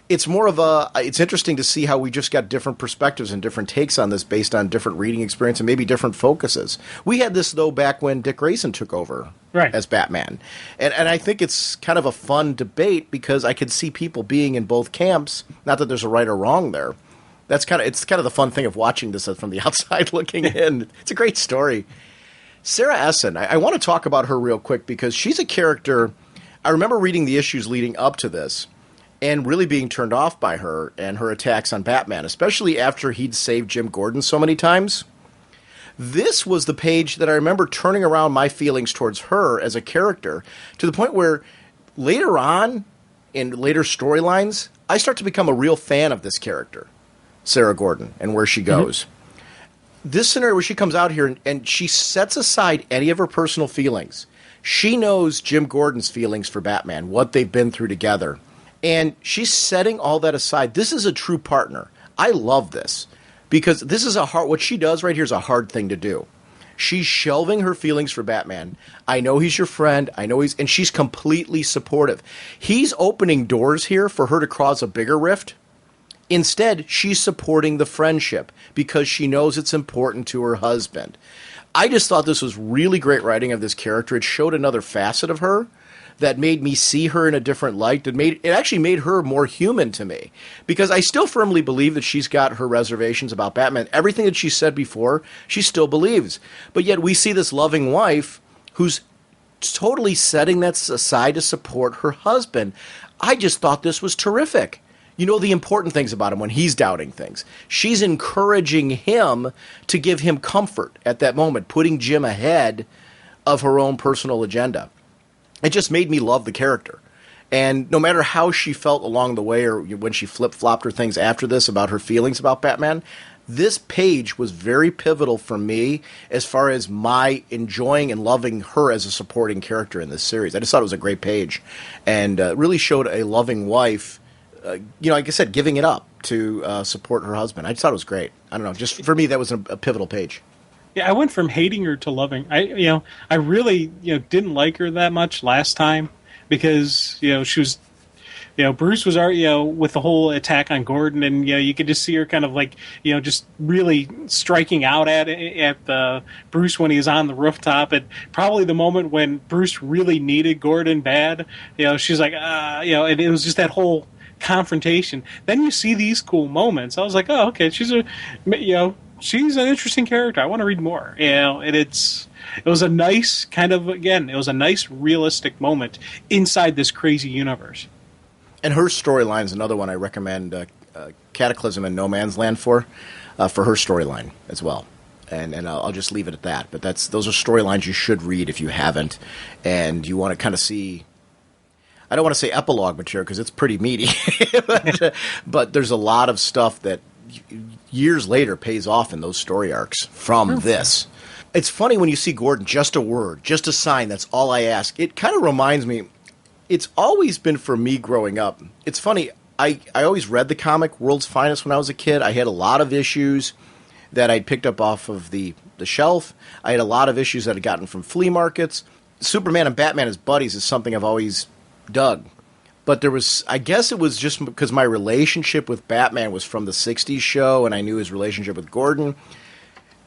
It's more of it's interesting to see how we just got different perspectives and different takes on this based on different reading experience and maybe different focuses. We had this, though, back when Dick Grayson took over as Batman. And I think it's kind of a fun debate because I could see people being in both camps. Not that there's a right or wrong there. It's kind of the fun thing of watching this from the outside looking in. It's a great story. Sarah Essen, I want to talk about her real quick because she's a character. I remember reading the issues leading up to this and really being turned off by her and her attacks on Batman, especially after he'd saved Jim Gordon so many times. This was the page that I remember turning around my feelings towards her as a character to the point where later on, in later storylines, I start to become a real fan of this character, Sarah Gordon, and where she goes. Mm-hmm. This scenario where she comes out here and she sets aside any of her personal feelings. She knows Jim Gordon's feelings for Batman, what they've been through together. And she's setting all that aside. This is a true partner. I love this because this is what she does right here is a hard thing to do. She's shelving her feelings for Batman. I know he's your friend. And she's completely supportive. He's opening doors here for her to cause a bigger rift. Instead, she's supporting the friendship because she knows it's important to her husband. I just thought this was really great writing of this character. It showed another facet of her that made me see her in a different light. It actually made her more human to me because I still firmly believe that she's got her reservations about Batman. Everything that she said before, she still believes. But yet we see this loving wife who's totally setting that aside to support her husband. I just thought this was terrific. You know the important things about him when he's doubting things. She's encouraging him to give him comfort at that moment, putting Jim ahead of her own personal agenda. It just made me love the character. And no matter how she felt along the way or when she flip-flopped her things after this about her feelings about Batman, this page was very pivotal for me as far as my enjoying and loving her as a supporting character in this series. I just thought it was a great page and really showed a loving wife, like I said, giving it up to support her husband. I just thought it was great. I don't know. Just for me, that was a pivotal page. Yeah, I went from hating her to loving. I really didn't like her that much last time because she was, Bruce was already with the whole attack on Gordon, and you could just see her kind of like just really striking out at Bruce when he was on the rooftop. At probably the moment when Bruce really needed Gordon bad, she's like and it was just that whole confrontation. Then you see these cool moments. I was like, oh, okay, she's she's an interesting character. I want to read more. And it was a nice realistic moment inside this crazy universe. And her storyline is another one I recommend Cataclysm and No Man's Land for her storyline as well. And I'll just leave it at that. But those are storylines you should read if you haven't, and you want to kind of see. I don't want to say epilogue material because it's pretty meaty, but there's a lot of stuff that years later pays off in those story arcs from this. It's funny when you see Gordon, just a word, just a sign, that's all I ask. It kind of reminds me, it's always been for me growing up. It's funny, I always read the comic World's Finest when I was a kid. I had a lot of issues that I'd picked up off of the shelf. I had a lot of issues that I'd gotten from flea markets. Superman and Batman as buddies is something I've always dug. But I guess it was just because my relationship with Batman was from the 60s show and I knew his relationship with Gordon.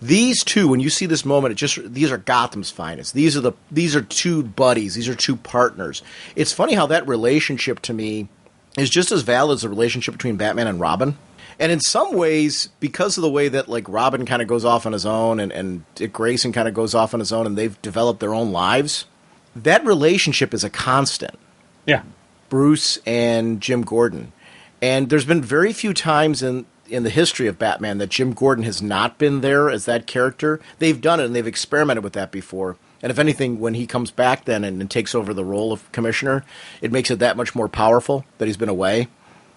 These two, when you see this moment, these are Gotham's finest. These are two buddies. These are two partners. It's funny how that relationship to me is just as valid as the relationship between Batman and Robin. And in some ways, because of the way that like Robin kind of goes off on his own and Dick Grayson kind of goes off on his own and they've developed their own lives, that relationship is a constant. Yeah. Bruce and Jim Gordon. And there's been very few times in the history of Batman that Jim Gordon has not been there as that character. They've done it and they've experimented with that before. And if anything, when he comes back then and takes over the role of commissioner, it makes it that much more powerful that he's been away.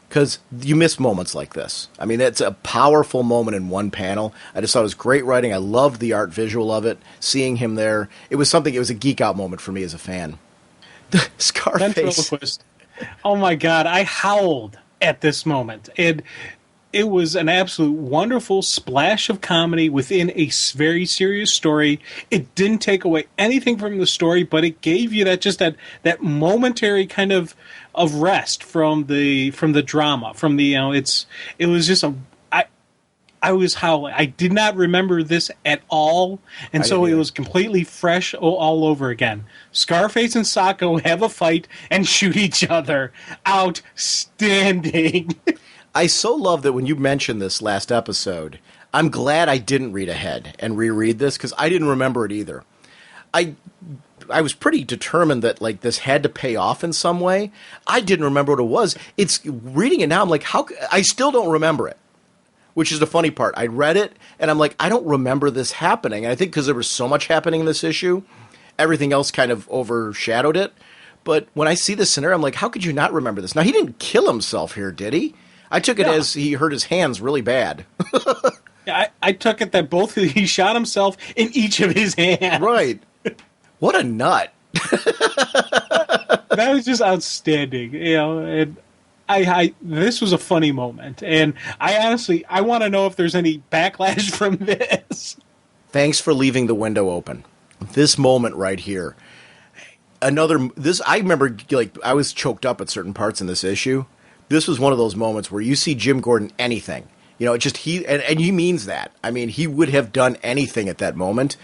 Because you miss moments like this. I mean, it's a powerful moment in one panel. I just thought it was great writing. I loved the art visual of it, seeing him there. It was a geek out moment for me as a fan. Scarface. Oh my God, I howled at this moment. And it was an absolute wonderful splash of comedy within a very serious story. It didn't take away anything from the story, but it gave you that momentary kind of rest from the drama, from the it was just I was howling. I did not remember this at all, and so it was completely fresh all over again. Scarface and Sacco have a fight and shoot each other. Outstanding. I so love that when you mentioned this last episode, I'm glad I didn't read ahead and reread this because I didn't remember it either. I was pretty determined that like this had to pay off in some way. I didn't remember what it was. It's reading it now. I'm like, I still don't remember it. Which is the funny part. I read it, and I'm like, I don't remember this happening. And I think because there was so much happening in this issue, everything else kind of overshadowed it. But when I see this scenario, I'm like, how could you not remember this? Now, he didn't kill himself here, did he? I took it as he hurt his hands really bad. Yeah, I took it that he shot himself in each of his hands. Right. What a nut. That was just outstanding. And this was a funny moment, and I want to know if there's any backlash from this. Thanks for leaving the window open. This moment right here. I remember, like, I was choked up at certain parts in this issue. This was one of those moments where you see Jim Gordon anything. And he means that. I mean, he would have done anything at that moment.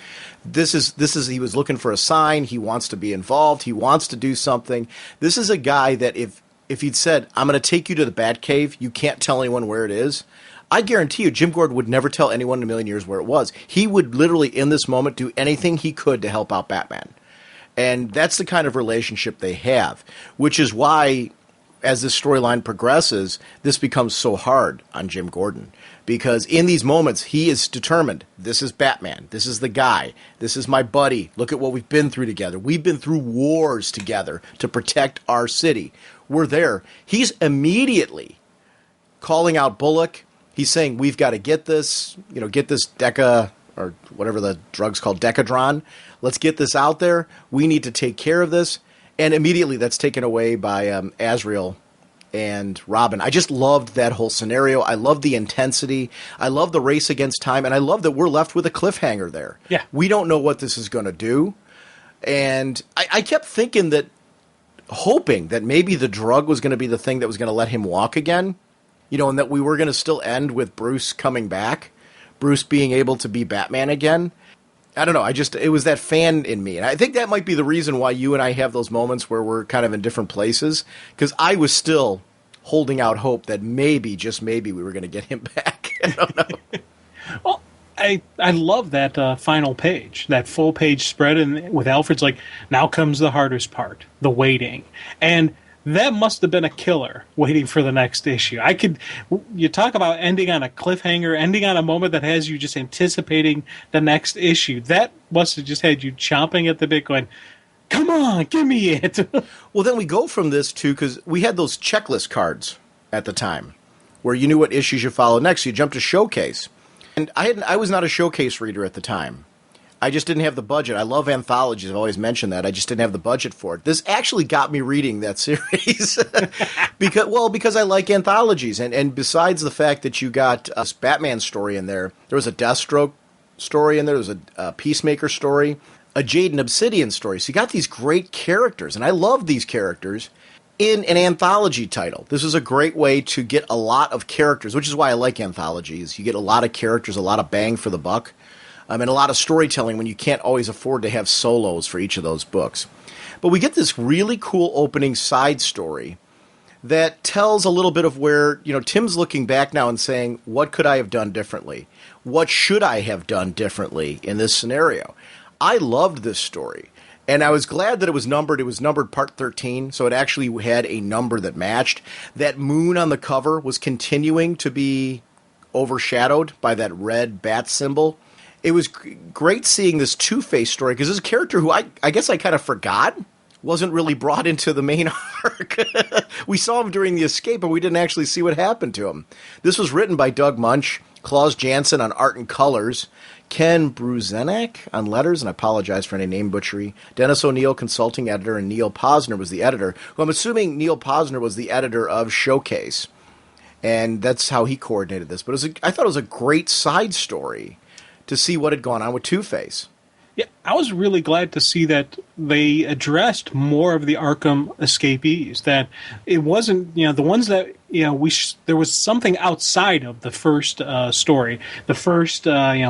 This is he was looking for a sign. He wants to be involved. He wants to do something. This is a guy that if he'd said, I'm going to take you to the Batcave, you can't tell anyone where it is, I guarantee you Jim Gordon would never tell anyone in a million years where it was. He would literally, in this moment, do anything he could to help out Batman. And that's the kind of relationship they have, which is why, as this storyline progresses, this becomes so hard on Jim Gordon. Because in these moments, he is determined, this is Batman, this is the guy, this is my buddy, look at what we've been through together. We've been through wars together to protect our city. We're there. He's immediately calling out Bullock. He's saying, we've got to get this, get this Deca, or whatever the drug's called, Decadron. Let's get this out there. We need to take care of this. And immediately that's taken away by Azrael and Robin. I just loved that whole scenario. I love the intensity. I love the race against time. And I love that we're left with a cliffhanger there. Yeah. We don't know what this is going to do. And I kept thinking hoping that maybe the drug was going to be the thing that was going to let him walk again, and that we were going to still end with Bruce coming back, Bruce being able to be Batman again. I don't know. It was that fan in me. And I think that might be the reason why you and I have those moments where we're kind of in different places, because I was still holding out hope that maybe, just maybe, we were going to get him back. I don't know. Well, I love that final page, that full page spread, and with Alfred's like, now comes the hardest part, the waiting. And that must have been a killer, waiting for the next issue. You talk about ending on a cliffhanger, ending on a moment that has you just anticipating the next issue. That must have just had you chomping at the bit going, come on, give me it. Well, then we go from this to, because we had those checklist cards at the time where you knew what issues you follow next. You jumped to Showcase. And I was not a Showcase reader at the time. I just didn't have the budget. I love anthologies. I've always mentioned that. I just didn't have the budget for it. This actually got me reading that series because I like anthologies. And besides the fact that you got a Batman story in there was a Deathstroke story in there. There was a Peacemaker story, a Jade and Obsidian story. So you got these great characters. And I love these characters in an anthology title. This is a great way to get a lot of characters, which is why I like anthologies. You get a lot of characters, a lot of bang for the buck. And a lot of storytelling when you can't always afford to have solos for each of those books. But we get this really cool opening side story that tells a little bit of where, Tim's looking back now and saying, what could I have done differently? What should I have done differently in this scenario? I loved this story. And I was glad that it was numbered. It was numbered part 13, so it actually had a number that matched. That moon on the cover was continuing to be overshadowed by that red bat symbol. It was great seeing this Two-Face story, because this is a character who I guess I kind of forgot wasn't really brought into the main arc. We saw him during the escape, but we didn't actually see what happened to him. This was written by Doug Munch, Klaus Janson on art and colors, Ken Bruzenak on letters, and I apologize for any name butchery, Dennis O'Neill, consulting editor, and Neil Posner was the editor, who I'm assuming Neil Posner was the editor of Showcase. And that's how he coordinated this. But I thought it was a great side story to see what had gone on with Two-Face. Yeah, I was really glad to see that they addressed more of the Arkham escapees. That it wasn't, the ones that, there was something outside of the first story, the first,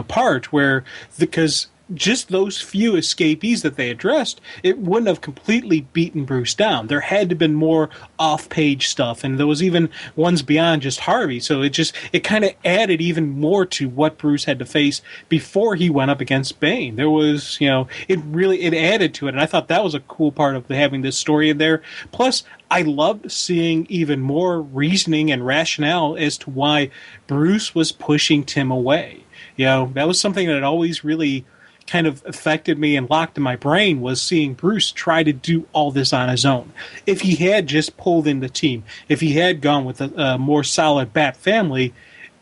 part where, because just those few escapees that they addressed, it wouldn't have completely beaten Bruce down. There had to have been more off-page stuff, and there was even ones beyond just Harvey. So it kind of added even more to what Bruce had to face before he went up against Bane. There was, it added to it, and I thought that was a cool part of having this story in there. Plus, I loved seeing even more reasoning and rationale as to why Bruce was pushing Tim away. That was something that always really kind of affected me and locked in my brain, was seeing Bruce try to do all this on his own. If he had just pulled in the team, if he had gone with a more solid Bat family,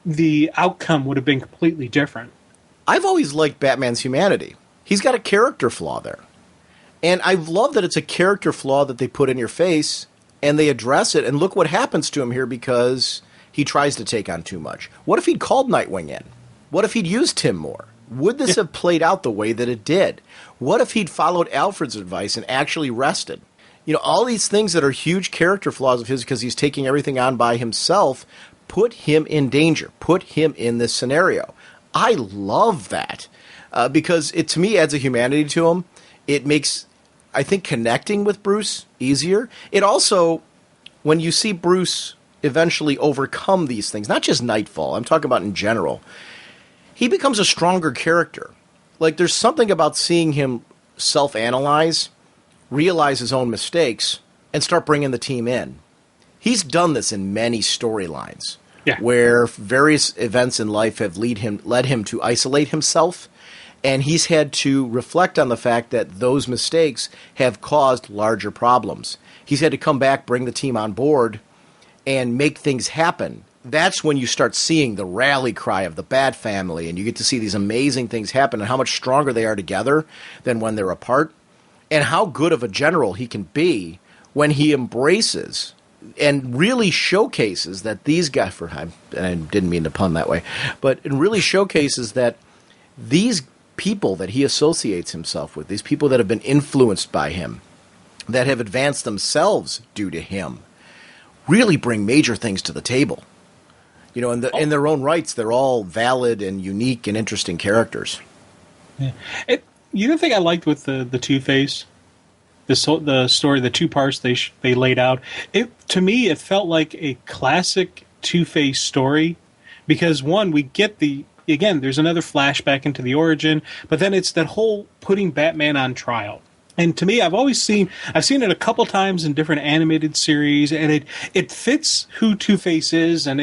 the outcome would have been completely different. I've always liked Batman's humanity. He's got a character flaw there. And I love that it's a character flaw that they put in your face and they address it. And look what happens to him here because he tries to take on too much. What if he'd called Nightwing in? What if he'd used Tim more? Would this have played out the way that it did? What if he'd followed Alfred's advice and actually rested? All these things that are huge character flaws of his because he's taking everything on by himself put him in danger, put him in this scenario. I love that because it, to me, adds a humanity to him. It makes, I think, connecting with Bruce easier. It also, when you see Bruce eventually overcome these things, not just Knightfall, I'm talking about in general, he becomes a stronger character. Like, there's something about seeing him self-analyze, realize his own mistakes, and start bringing the team in. He's done this in many storylines, where various events in life have led him to isolate himself, and he's had to reflect on the fact that those mistakes have caused larger problems. He's had to come back, bring the team on board, and make things happen. That's when you start seeing the rally cry of the Bat family, and you get to see these amazing things happen and how much stronger they are together than when they're apart, and how good of a general he can be when he embraces and really showcases that these guys, and I didn't mean to pun that way, but it really showcases that these people that he associates himself with, these people that have been influenced by him, that have advanced themselves due to him, really bring major things to the table. In their own rights, they're all valid and unique and interesting characters. Yeah. The thing I liked with the Two-Face, the story, the two parts they laid out, to me, it felt like a classic Two-Face story. Because, one, we get there's another flashback into the origin, but then it's that whole putting Batman on trial. And to me, I've seen it a couple times in different animated series, and it fits who Two-Face is, and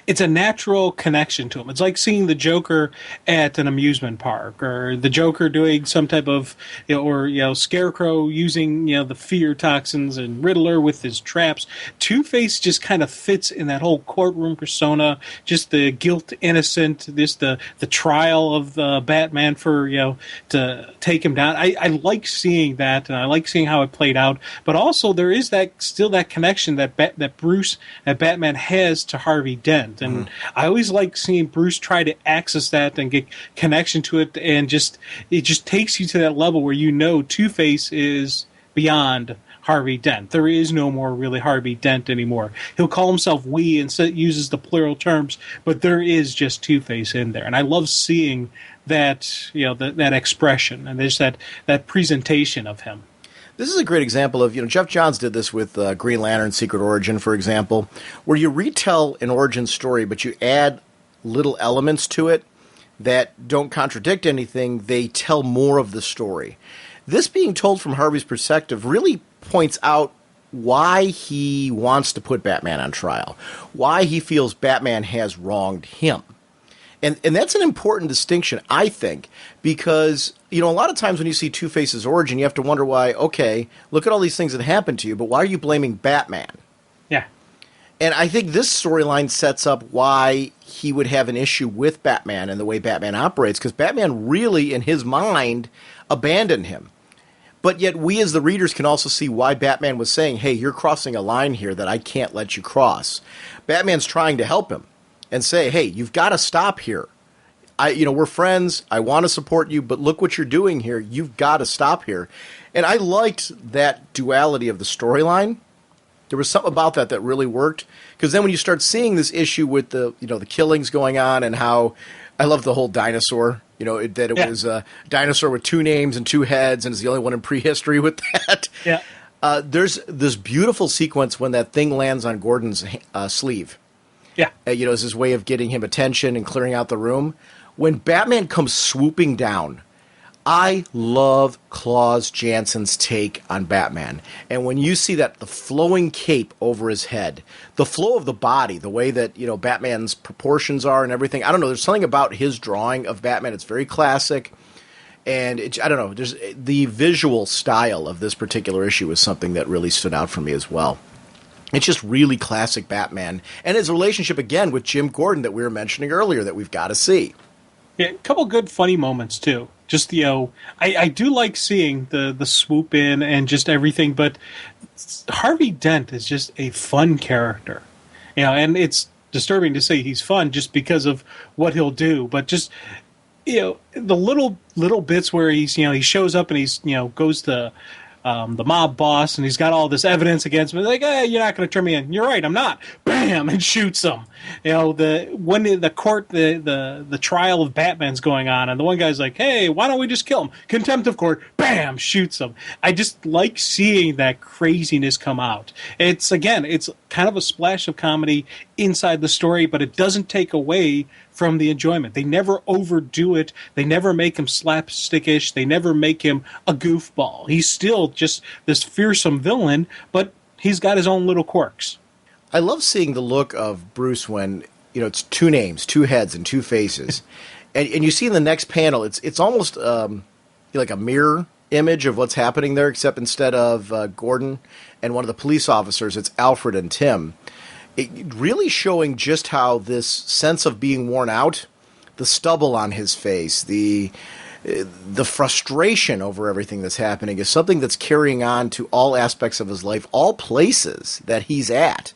it's a natural connection to him. It's like seeing the Joker at an amusement park, or the Joker doing some type of, Scarecrow using, the fear toxins, and Riddler with his traps. Two-Face just kind of fits in that whole courtroom persona, just the guilt innocent, the trial of the Batman for, to take him down. I like seeing that, and I like seeing how it played out. But also there is still that connection that Batman has to Harvey Dent. And I always like seeing Bruce try to access that and get connection to it, and it just takes you to that level where Two-Face is beyond Harvey Dent. There is no more really Harvey Dent anymore. He'll call himself we and uses the plural terms, but there is just Two-Face in there. And I love seeing that, that expression and there's that presentation of him. This is a great example of, Jeff Johns did this with Green Lantern Secret Origin, for example, where you retell an origin story, but you add little elements to it that don't contradict anything. They tell more of the story. This being told from Harvey's perspective really points out why he wants to put Batman on trial, why he feels Batman has wronged him. And that's an important distinction, I think, because, a lot of times when you see Two-Face's origin, you have to wonder why, okay, look at all these things that happened to you, but why are you blaming Batman? Yeah. And I think this storyline sets up why he would have an issue with Batman and the way Batman operates, because Batman really, in his mind, abandoned him. But yet we as the readers can also see why Batman was saying, hey, you're crossing a line here that I can't let you cross. Batman's trying to help him and say, hey, you've got to stop here. We're friends. I want to support you, but look what you're doing here. You've got to stop here. And I liked that duality of the storyline. There was something about that really worked. Because then when you start seeing this issue with the killings going on and how I love the whole dinosaur, it was a dinosaur with 2 names and 2 heads and is the only one in prehistory with that. Yeah. There's this beautiful sequence when that thing lands on Gordon's sleeve. Yeah. As his way of getting him attention and clearing out the room. When Batman comes swooping down, I love Klaus Jansen's take on Batman. And when you see that, the flowing cape over his head, the flow of the body, the way that, Batman's proportions are and everything, I don't know, there's something about his drawing of Batman. It's very classic. And I don't know, there's the visual style of this particular issue is something that really stood out for me as well. It's just really classic Batman. And his relationship, again, with Jim Gordon that we were mentioning earlier that we've got to see. Yeah, a couple good funny moments, too. Just, I do like seeing the swoop in and just everything, but Harvey Dent is just a fun character. And it's disturbing to say he's fun just because of what he'll do, but just, the little bits where he's, he shows up and he's, goes to the mob boss and he's got all this evidence against him. Like, hey, you're not going to turn me in. You're right, I'm not. Bam, and shoots him. When the court, the trial of Batman's going on, and the one guy's like, hey, why don't we just kill him? Contempt of court. Bam, shoots him. I just like seeing that craziness come out. It's kind of a splash of comedy inside the story, but it doesn't take away from the enjoyment. They never overdo it. They never make him slapstickish. They never make him a goofball. He's still just this fearsome villain, but he's got his own little quirks. I love seeing the look of Bruce when, it's 2 names, 2 heads, and 2 faces. and you see in the next panel, it's almost like a mirror image of what's happening there, except instead of Gordon and one of the police officers, it's Alfred and Tim. It really showing just how this sense of being worn out, the stubble on his face, the frustration over everything that's happening is something that's carrying on to all aspects of his life, all places that he's at.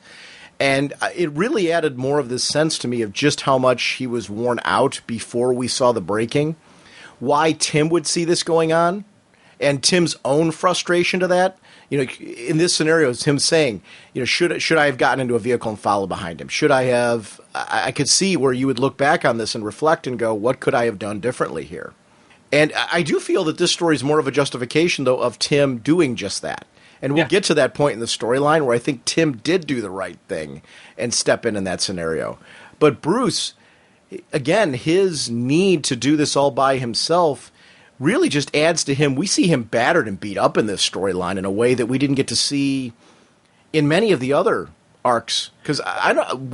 And it really added more of this sense to me of just how much he was worn out before we saw the breaking, why Tim would see this going on, and Tim's own frustration to that. In this scenario, it's him saying, should I have gotten into a vehicle and followed behind him? Should I have? I could see where you would look back on this and reflect and go, what could I have done differently here? And I do feel that this story is more of a justification, though, of Tim doing just that. And we'll get to that point in the storyline where I think Tim did do the right thing and step in that scenario. But Bruce, again, his need to do this all by himself really just adds to him. We see him battered and beat up in this storyline in a way that we didn't get to see in many of the other arcs. Because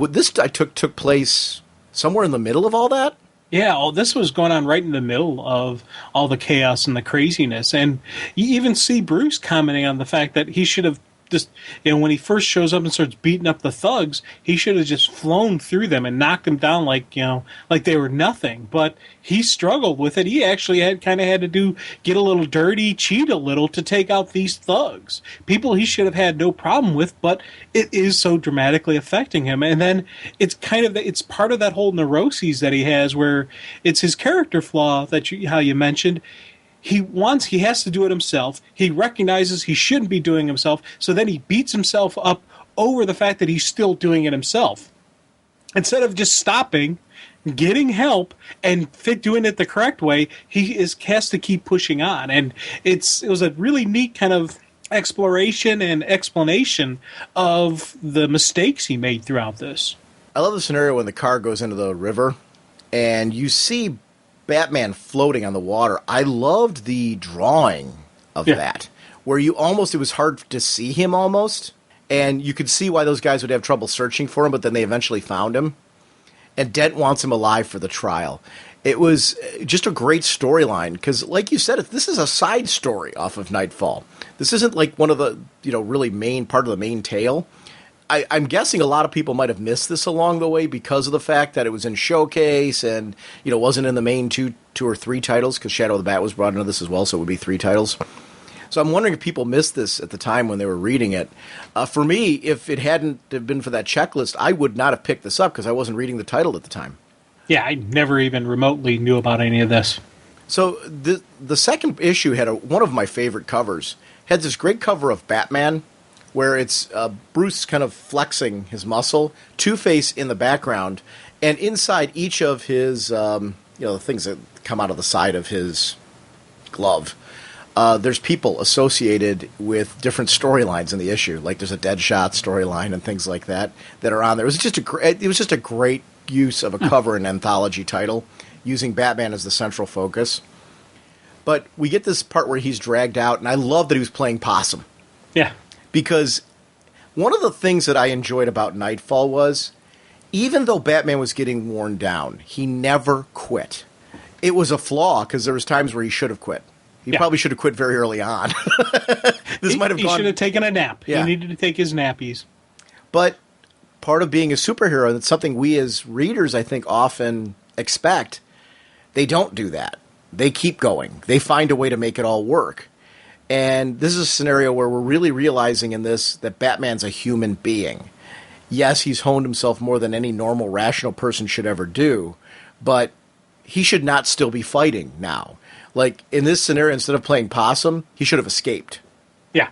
this took place somewhere in the middle of all that. Yeah, this was going on right in the middle of all the chaos and the craziness. And you even see Bruce commenting on the fact that he should have just, when he first shows up and starts beating up the thugs, he should have just flown through them and knocked them down like they were nothing. But he struggled with it. He actually had to get a little dirty, cheat a little to take out these thugs. People he should have had no problem with, but it is so dramatically affecting him. And then it's it's part of that whole neuroses that he has, where it's his character flaw that how you mentioned. He has to do it himself. He recognizes he shouldn't be doing it himself, so then he beats himself up over the fact that he's still doing it himself. Instead of just stopping, getting help, and doing it the correct way, he has to keep pushing on. And it was a really neat kind of exploration and explanation of the mistakes he made throughout this. I love the scenario when the car goes into the river, and you see Batman floating on the water. I loved the drawing of that, where it was hard to see him almost, and you could see why those guys would have trouble searching for him, but then they eventually found him. And Dent wants him alive for the trial. It was just a great storyline, because like you said, this is a side story off of Knightfall. This isn't like one of the really main part of the main tale. I'm guessing a lot of people might have missed this along the way because of the fact that it was in Showcase and wasn't in the main two or three titles, because Shadow of the Bat was brought into this as well, so it would be 3 titles. So I'm wondering if people missed this at the time when they were reading it. For me, if it hadn't have been for that checklist, I would not have picked this up because I wasn't reading the title at the time. Yeah, I never even remotely knew about any of this. So the second issue had one of my favorite covers. It had this great cover of Batman where it's Bruce kind of flexing his muscle, Two-Face in the background, and inside each of his, the things that come out of the side of his glove, there's people associated with different storylines in the issue. Like there's a Deadshot storyline and things like that are on there. It was just a great use of a cover and anthology title, using Batman as the central focus. But we get this part where he's dragged out, and I love that he was playing possum. Yeah. Because one of the things that I enjoyed about Knightfall was, even though Batman was getting worn down, he never quit. It was a flaw, because there was times where he should have quit. He probably should have quit very early on. He should have taken a nap. Yeah. He needed to take his nappies. But part of being a superhero, and it's something we as readers, I think, often expect, they don't do that. They keep going. They find a way to make it all work. And this is a scenario where we're really realizing in this that Batman's a human being. Yes, he's honed himself more than any normal, rational person should ever do, but he should not still be fighting now. Like, in this scenario, instead of playing possum, he should have escaped. Yeah.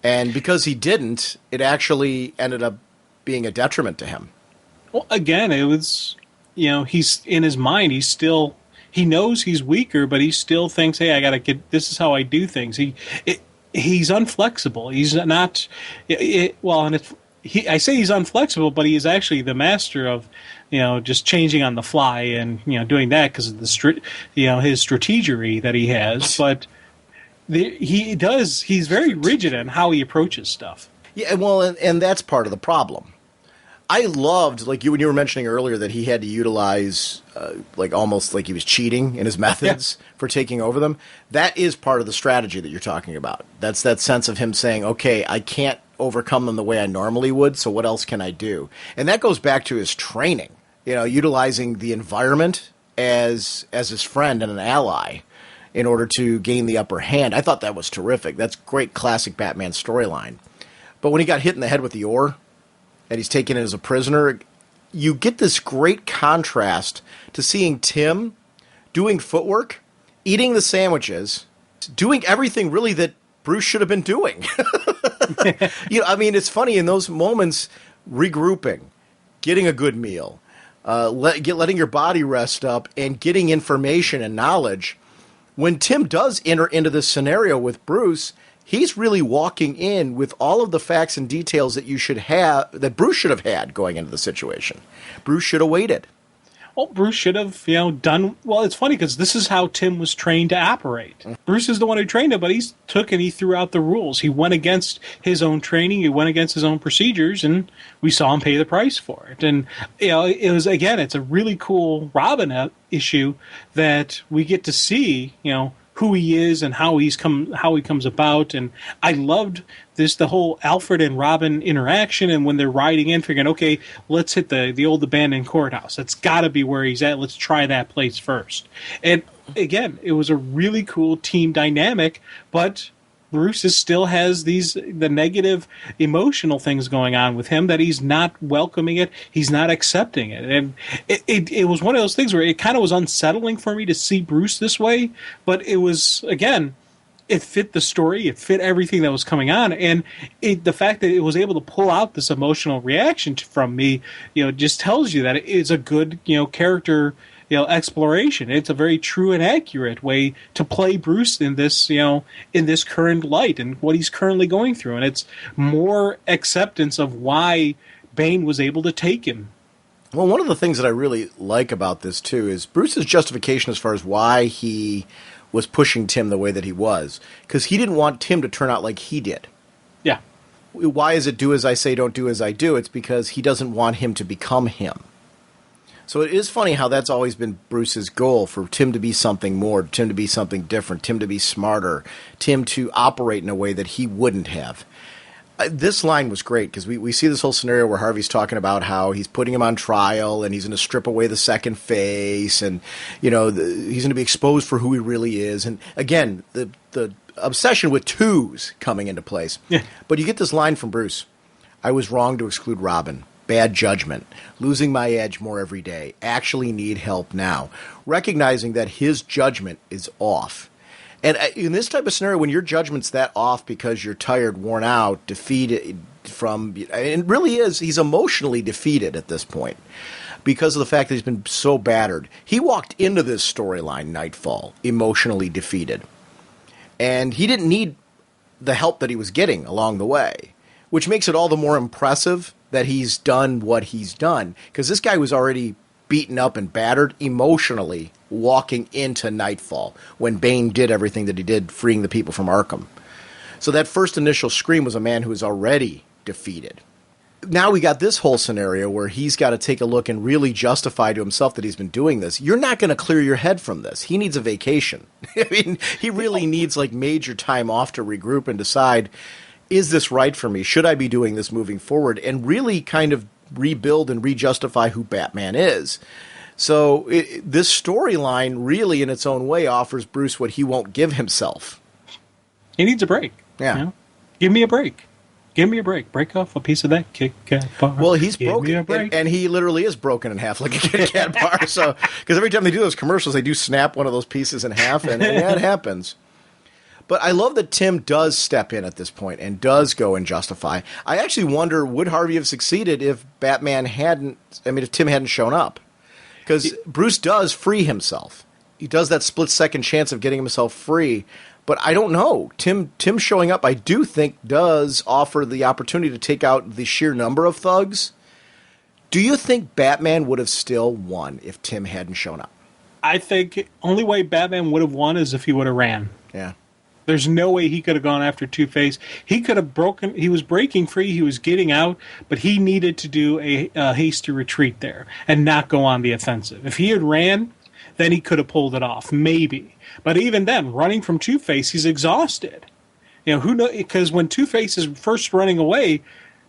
And because he didn't, it actually ended up being a detriment to him. Well, again, it was, he's in his mind, he knows he's weaker, but he still thinks, hey, this is how I do things. He's unflexible. He's not, I say he's unflexible, but he is actually the master of, just changing on the fly and, doing that because of his strategery that he has. But he's very rigid in how he approaches stuff. Yeah, well, and that's part of the problem. I loved, when you were mentioning earlier, that he had to utilize, almost like he was cheating in his methods for taking over them. That is part of the strategy that you're talking about. That's that sense of him saying, okay, I can't overcome them the way I normally would, so what else can I do? And that goes back to his training, utilizing the environment as his friend and an ally in order to gain the upper hand. I thought that was terrific. That's great classic Batman storyline. But when he got hit in the head with the oar, and he's taken as a prisoner, you get this great contrast to seeing Tim doing footwork, eating the sandwiches, doing everything really that Bruce should have been doing. It's funny in those moments, regrouping, getting a good meal, letting your body rest up, and getting information and knowledge. When Tim does enter into this scenario with Bruce, he's really walking in with all of the facts and details that Bruce should have had going into the situation. Bruce should have waited. Well, Bruce should have, done. Well, it's funny because this is how Tim was trained to operate. Bruce is the one who trained him, but he threw out the rules. He went against his own training. He went against his own procedures, and we saw him pay the price for it. And it's a really cool Robin issue that we get to see, who he is and how he comes about. And I loved the whole Alfred and Robin interaction, and when they're riding in, figuring, okay, let's hit the old abandoned courthouse. That's got to be where he's at. Let's try that place first. And again, it was a really cool team dynamic, but Bruce still has the negative emotional things going on with him that he's not welcoming it. He's not accepting it. And it was one of those things where it kind of was unsettling for me to see Bruce this way. But it was, again, it fit the story. It fit everything that was coming on. And the fact that it was able to pull out this emotional reaction from me, just tells you that it's a good, character exploration. It's a very true and accurate way to play Bruce in this, in this current light and what he's currently going through. And it's more acceptance of why Bane was able to take him. Well, one of the things that I really like about this, too, is Bruce's justification as far as why he was pushing Tim the way that he was. Because he didn't want Tim to turn out like he did. Yeah. Why is it do as I say, don't do as I do? It's because he doesn't want him to become him. So it is funny how that's always been Bruce's goal, for Tim to be something more, Tim to be something different, Tim to be smarter, Tim to operate in a way that he wouldn't have. This line was great because we see this whole scenario where Harvey's talking about how he's putting him on trial and he's going to strip away the second face and, he's going to be exposed for who he really is. And again, the obsession with twos coming into place. Yeah. But you get this line from Bruce. I was wrong to exclude Robin. Bad judgment. Losing my edge more every day. Actually need help now. Recognizing that his judgment is off. And in this type of scenario, when your judgment's that off because you're tired, worn out, defeated from... And it really is. He's emotionally defeated at this point because of the fact that he's been so battered. He walked into this storyline, Knightfall, emotionally defeated. And he didn't need the help that he was getting along the way, which makes it all the more impressive that he's done what he's done. Because this guy was already beaten up and battered emotionally walking into Knightfall when Bane did everything that he did, freeing the people from Arkham. So that first initial scream was a man who was already defeated. Now we got this whole scenario where he's got to take a look and really justify to himself that he's been doing this. You're not going to clear your head from this. He needs a vacation. I mean, he really needs like major time off to regroup and decide, is this right for me? Should I be doing this moving forward? And really kind of rebuild and re-justify who Batman is. So this storyline really in its own way offers Bruce what he won't give himself. He needs a break. Yeah. You know? Give me a break. Give me a break. Break off a piece of that Kit Kat bar. Well, he's Give me a broken, break. and he literally is broken in half like a Kit Kat bar. So, because every time they do those commercials, they do snap one of those pieces in half, and yeah, it happens. But I love that Tim does step in at this point and does go and justify. I actually wonder, would Harvey have succeeded if if Tim hadn't shown up? Because Bruce does free himself. He does that split-second chance of getting himself free. But I don't know. Tim showing up, I do think, does offer the opportunity to take out the sheer number of thugs. Do you think Batman would have still won if Tim hadn't shown up? I think only way Batman would have won is if he would have ran. Yeah. There's no way he could have gone after Two-Face. He could have broken. He was breaking free. He was getting out, but he needed to do a hasty retreat there and not go on the offensive. If he had ran, then he could have pulled it off, maybe. But even then, running from Two-Face, he's exhausted. You know, who knows? Because when Two-Face is first running away,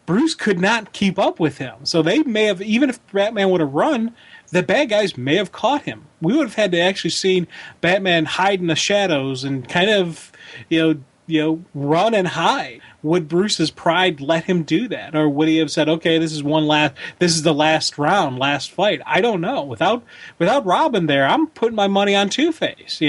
Bruce could not keep up with him. So they may have, even if Batman would have run, the bad guys may have caught him. We would have had to actually seen Batman hide in the shadows and kind of, run and hide. Would Bruce's pride let him do that, or would he have said, "Okay, this is the last round, last fight"? I don't know. Without Robin there, I'm putting my money on Two-Face.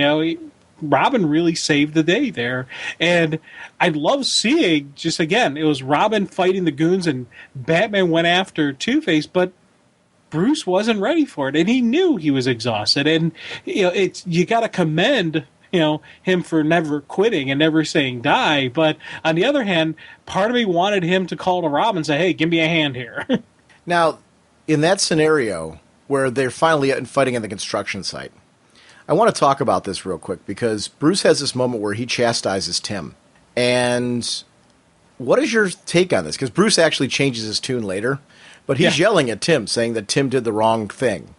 Robin really saved the day there, and I love seeing just again. It was Robin fighting the goons, and Batman went after Two-Face, but Bruce wasn't ready for it, and he knew he was exhausted. And you got to commend him for never quitting and never saying die. But on the other hand, part of me wanted him to call to Robin and say, "Hey, give me a hand here." Now, in that scenario where they're finally fighting in the construction site, I want to talk about this real quick because Bruce has this moment where he chastises Tim. And what is your take on this? Because Bruce actually changes his tune later. But he's yelling at Tim, saying that Tim did the wrong thing.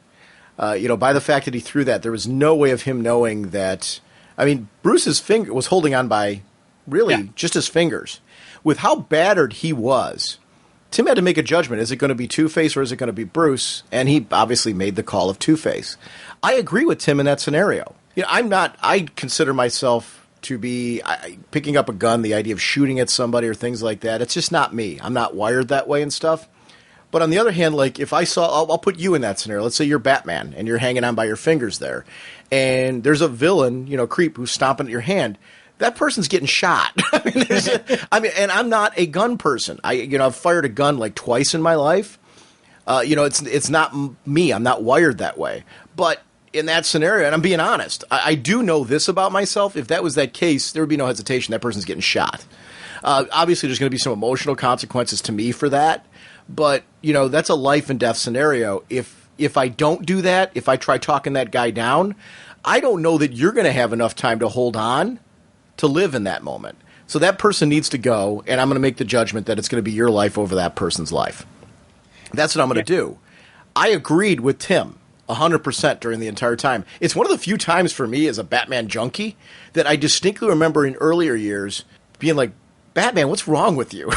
By the fact that he threw that, there was no way of him knowing that. I mean, Bruce's finger was holding on by really just his fingers. With how battered he was, Tim had to make a judgment. Is it going to be Two-Face or is it going to be Bruce? And he obviously made the call of Two-Face. I agree with Tim in that scenario. I consider myself to be picking up a gun, the idea of shooting at somebody or things like that. It's just not me. I'm not wired that way and stuff. But on the other hand, like if I saw, I'll put you in that scenario. Let's say you're Batman and you're hanging on by your fingers there, and there's a villain, creep who's stomping at your hand. That person's getting shot. And I'm not a gun person. I've fired a gun like twice in my life. It's not me. I'm not wired that way. But in that scenario, and I'm being honest, I do know this about myself. If that was that case, there would be no hesitation. That person's getting shot. Obviously, there's going to be some emotional consequences to me for that. But, that's a life and death scenario. If I don't do that, if I try talking that guy down, I don't know that you're going to have enough time to hold on to live in that moment. So that person needs to go, and I'm going to make the judgment that it's going to be your life over that person's life. That's what I'm going to do. I agreed with Tim 100% during the entire time. It's one of the few times for me as a Batman junkie that I distinctly remember in earlier years being like, Batman, what's wrong with you?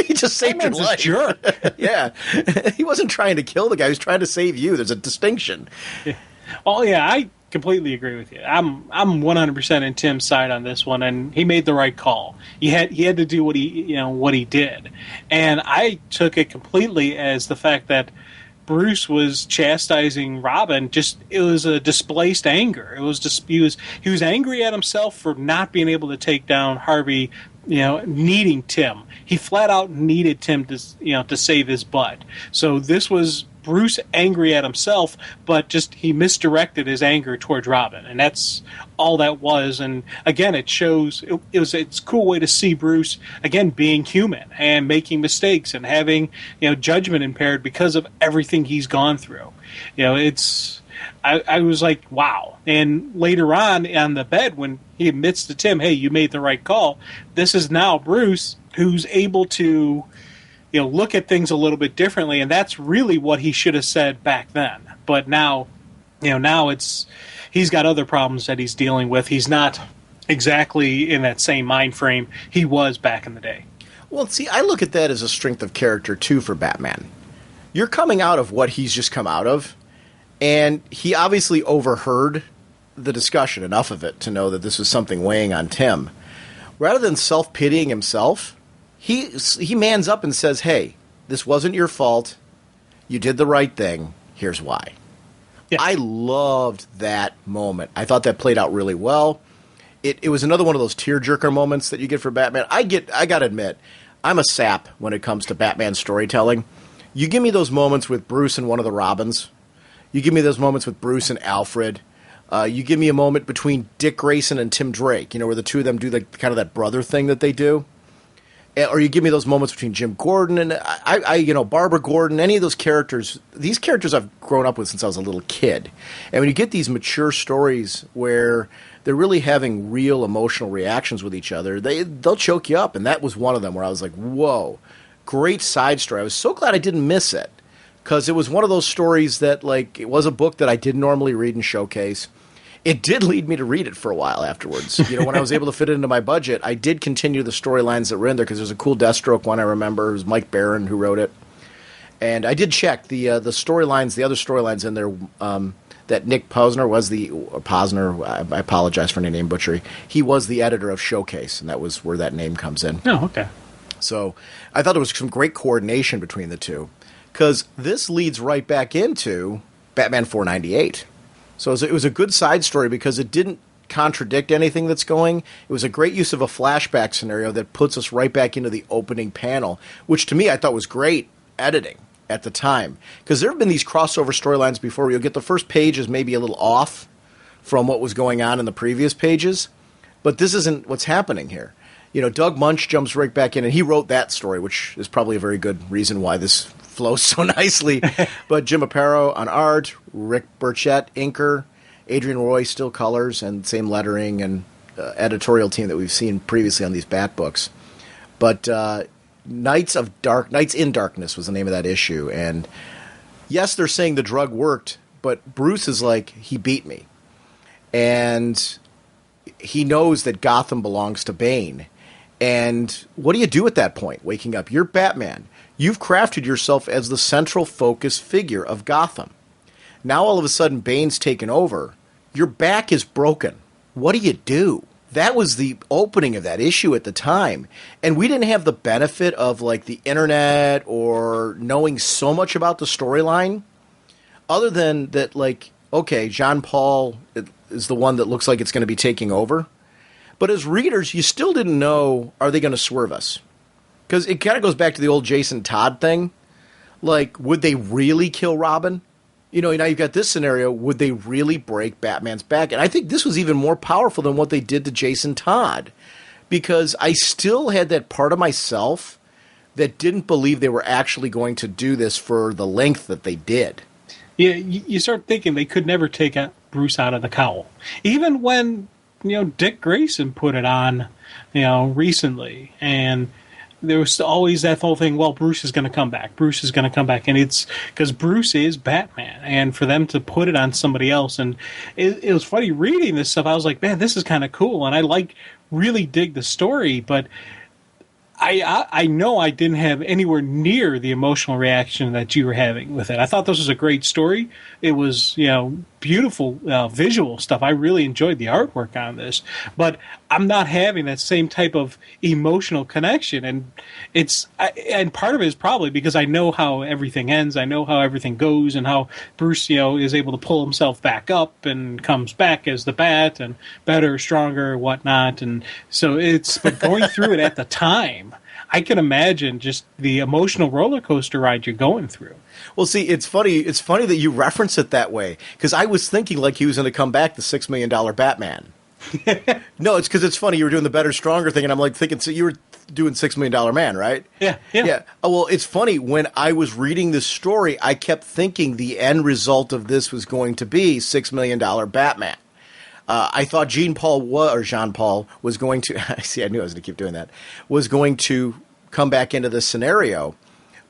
He just saved your life. Sure. Yeah. He wasn't trying to kill the guy. He was trying to save you. There's a distinction. Oh, yeah. completely agree with you. I'm 100% in Tim's side on this one, and he made the right call. He had to do what he did, and I took it completely as the fact that Bruce was chastising Robin. Just it was a displaced anger. It was just he was angry at himself for not being able to take down Harvey. Needing Tim. He flat out needed Tim to save his butt. So this was Bruce angry at himself, but just he misdirected his anger towards Robin, and that's all that was. And again, it shows it's a cool way to see Bruce again being human and making mistakes and having judgment impaired because of everything he's gone through. I was like, wow. And later on the bed, when he admits to Tim, hey, you made the right call, this is now Bruce who's able to look at things a little bit differently, and that's really what he should have said back then. But now, now he's got other problems that he's dealing with. He's not exactly in that same mind frame he was back in the day. Well, see, I look at that as a strength of character, too, for Batman. You're coming out of what he's just come out of, and he obviously overheard the discussion, enough of it, to know that this was something weighing on Tim. Rather than self-pitying himself, he mans up and says, hey, this wasn't your fault. You did the right thing. Here's why. Yeah. I loved that moment. I thought that played out really well. It was another one of those tearjerker moments that you get for Batman. I got to admit, I'm a sap when it comes to Batman storytelling. You give me those moments with Bruce and one of the Robins. You give me those moments with Bruce and Alfred. You give me a moment between Dick Grayson and Tim Drake, where the two of them do the kind of that brother thing that they do. Or you give me those moments between Jim Gordon and Barbara Gordon, any of those characters. These characters I've grown up with since I was a little kid. And when you get these mature stories where they're really having real emotional reactions with each other, they'll choke you up. And that was one of them where I was like, whoa, great side story. I was so glad I didn't miss it, because it was one of those stories that, it was a book that I didn't normally read and showcase. It did lead me to read it for a while afterwards. When I was able to fit it into my budget, I did continue the storylines that were in there, because there's a cool Deathstroke one I remember. It was Mike Barron who wrote it. And I did check the storylines, the other storylines in there, that Nick Posner was I apologize for any name butchery. He was the editor of Showcase, and that was where that name comes in. Oh, okay. So I thought there was some great coordination between the two, because this leads right back into Batman 498. So it was a good side story because it didn't contradict anything that's going. It was a great use of a flashback scenario that puts us right back into the opening panel, which to me I thought was great editing at the time. Because there have been these crossover storylines before where you'll get the first page is maybe a little off from what was going on in the previous pages, but this isn't what's happening here. Doug Munch jumps right back in, and he wrote that story, which is probably a very good reason why this flows so nicely. But Jim Aparo on art, Rick Burchett, inker, Adrian Roy still colors, and same lettering and editorial team that we've seen previously on these Bat books. But Knights in Darkness was the name of that issue. And yes, they're saying the drug worked, but Bruce is like, he beat me. And he knows that Gotham belongs to Bane. And what do you do at that point, waking up? You're Batman. You've crafted yourself as the central focus figure of Gotham. Now all of a sudden Bane's taken over. Your back is broken. What do? That was the opening of that issue at the time. And we didn't have the benefit of the internet or knowing so much about the storyline, other than that, okay, Jean Paul is the one that looks like it's going to be taking over. But as readers, you still didn't know, are they going to swerve us? Because it kind of goes back to the old Jason Todd thing. Would they really kill Robin? Now you've got this scenario. Would they really break Batman's back? And I think this was even more powerful than what they did to Jason Todd. Because I still had that part of myself that didn't believe they were actually going to do this for the length that they did. Yeah, you start thinking they could never take Bruce out of the cowl. Even when, Dick Grayson put it on, recently. And there was always that whole thing, well, Bruce is going to come back. Bruce is going to come back. And it's because Bruce is Batman. And for them to put it on somebody else. And it was funny reading this stuff. I was like, man, this is kind of cool. And I really dig the story. But I know I didn't have anywhere near the emotional reaction that you were having with it. I thought this was a great story. It was, beautiful visual stuff. I really enjoyed the artwork on this, but I'm not having that same type of emotional connection, and part of it is probably because I know how everything ends, I know how everything goes, and how Bruce, is able to pull himself back up and comes back as the Bat and better, stronger, whatnot, and so but going through it at the time, I can imagine just the emotional roller coaster ride you're going through. Well, see, it's funny. It's funny that you reference it that way, because I was thinking like he was going to come back, the $6 Million Batman. No, it's because it's funny. You were doing the better, stronger thing, and I'm like thinking, so you were doing $6 Million Man, right? Yeah. Oh, well, it's funny. When I was reading this story, I kept thinking the end result of this was going to be $6 Million Batman. I thought Jean Paul was going to. See, I knew I was going to keep doing that. Was going to come back into this scenario,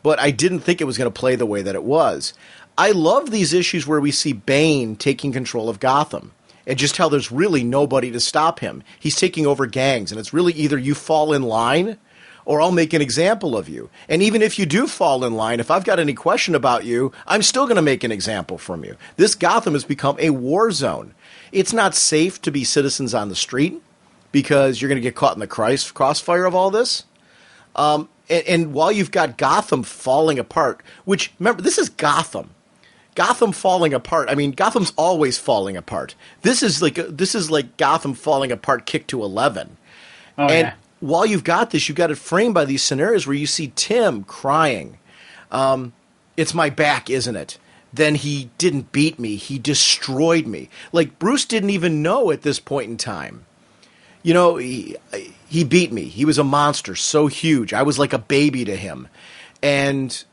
but I didn't think it was going to play the way that it was. I love these issues where we see Bane taking control of Gotham, and just how there's really nobody to stop him. He's taking over gangs, and it's really either you fall in line or I'll make an example of you. And even if you do fall in line, if I've got any question about you, I'm still going to make an example from you. This Gotham has become a war zone. It's not safe to be citizens on the street because you're going to get caught in the crossfire of all this. And while you've got Gotham falling apart, which, remember, this is Gotham. Gotham falling apart. I mean, Gotham's always falling apart. This is like Gotham falling apart kicked to 11. Oh, and yeah. While you've got this, you've got it framed by these scenarios where you see Tim crying. It's my back, isn't it? Then he didn't beat me. He destroyed me. Like, Bruce didn't even know at this point in time. He beat me. He was a monster, so huge. I was like a baby to him. And,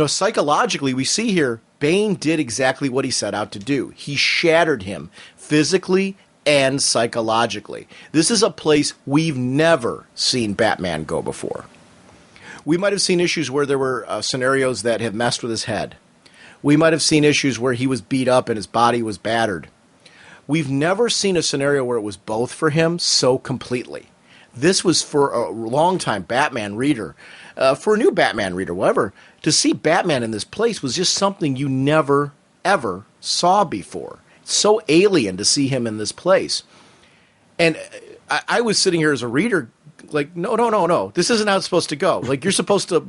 psychologically, we see here, Bane did exactly what he set out to do. He shattered him physically and psychologically. This is a place we've never seen Batman go before. We might have seen issues where there were scenarios that have messed with his head. We might have seen issues where he was beat up and his body was battered. We've never seen a scenario where it was both for him so completely. This was, for a long time Batman reader, for a new Batman reader, whatever, to see Batman in this place was just something you never, ever saw before. It's so alien to see him in this place. And I was sitting here as a reader like, no, this isn't how it's supposed to go. Like, you're supposed to,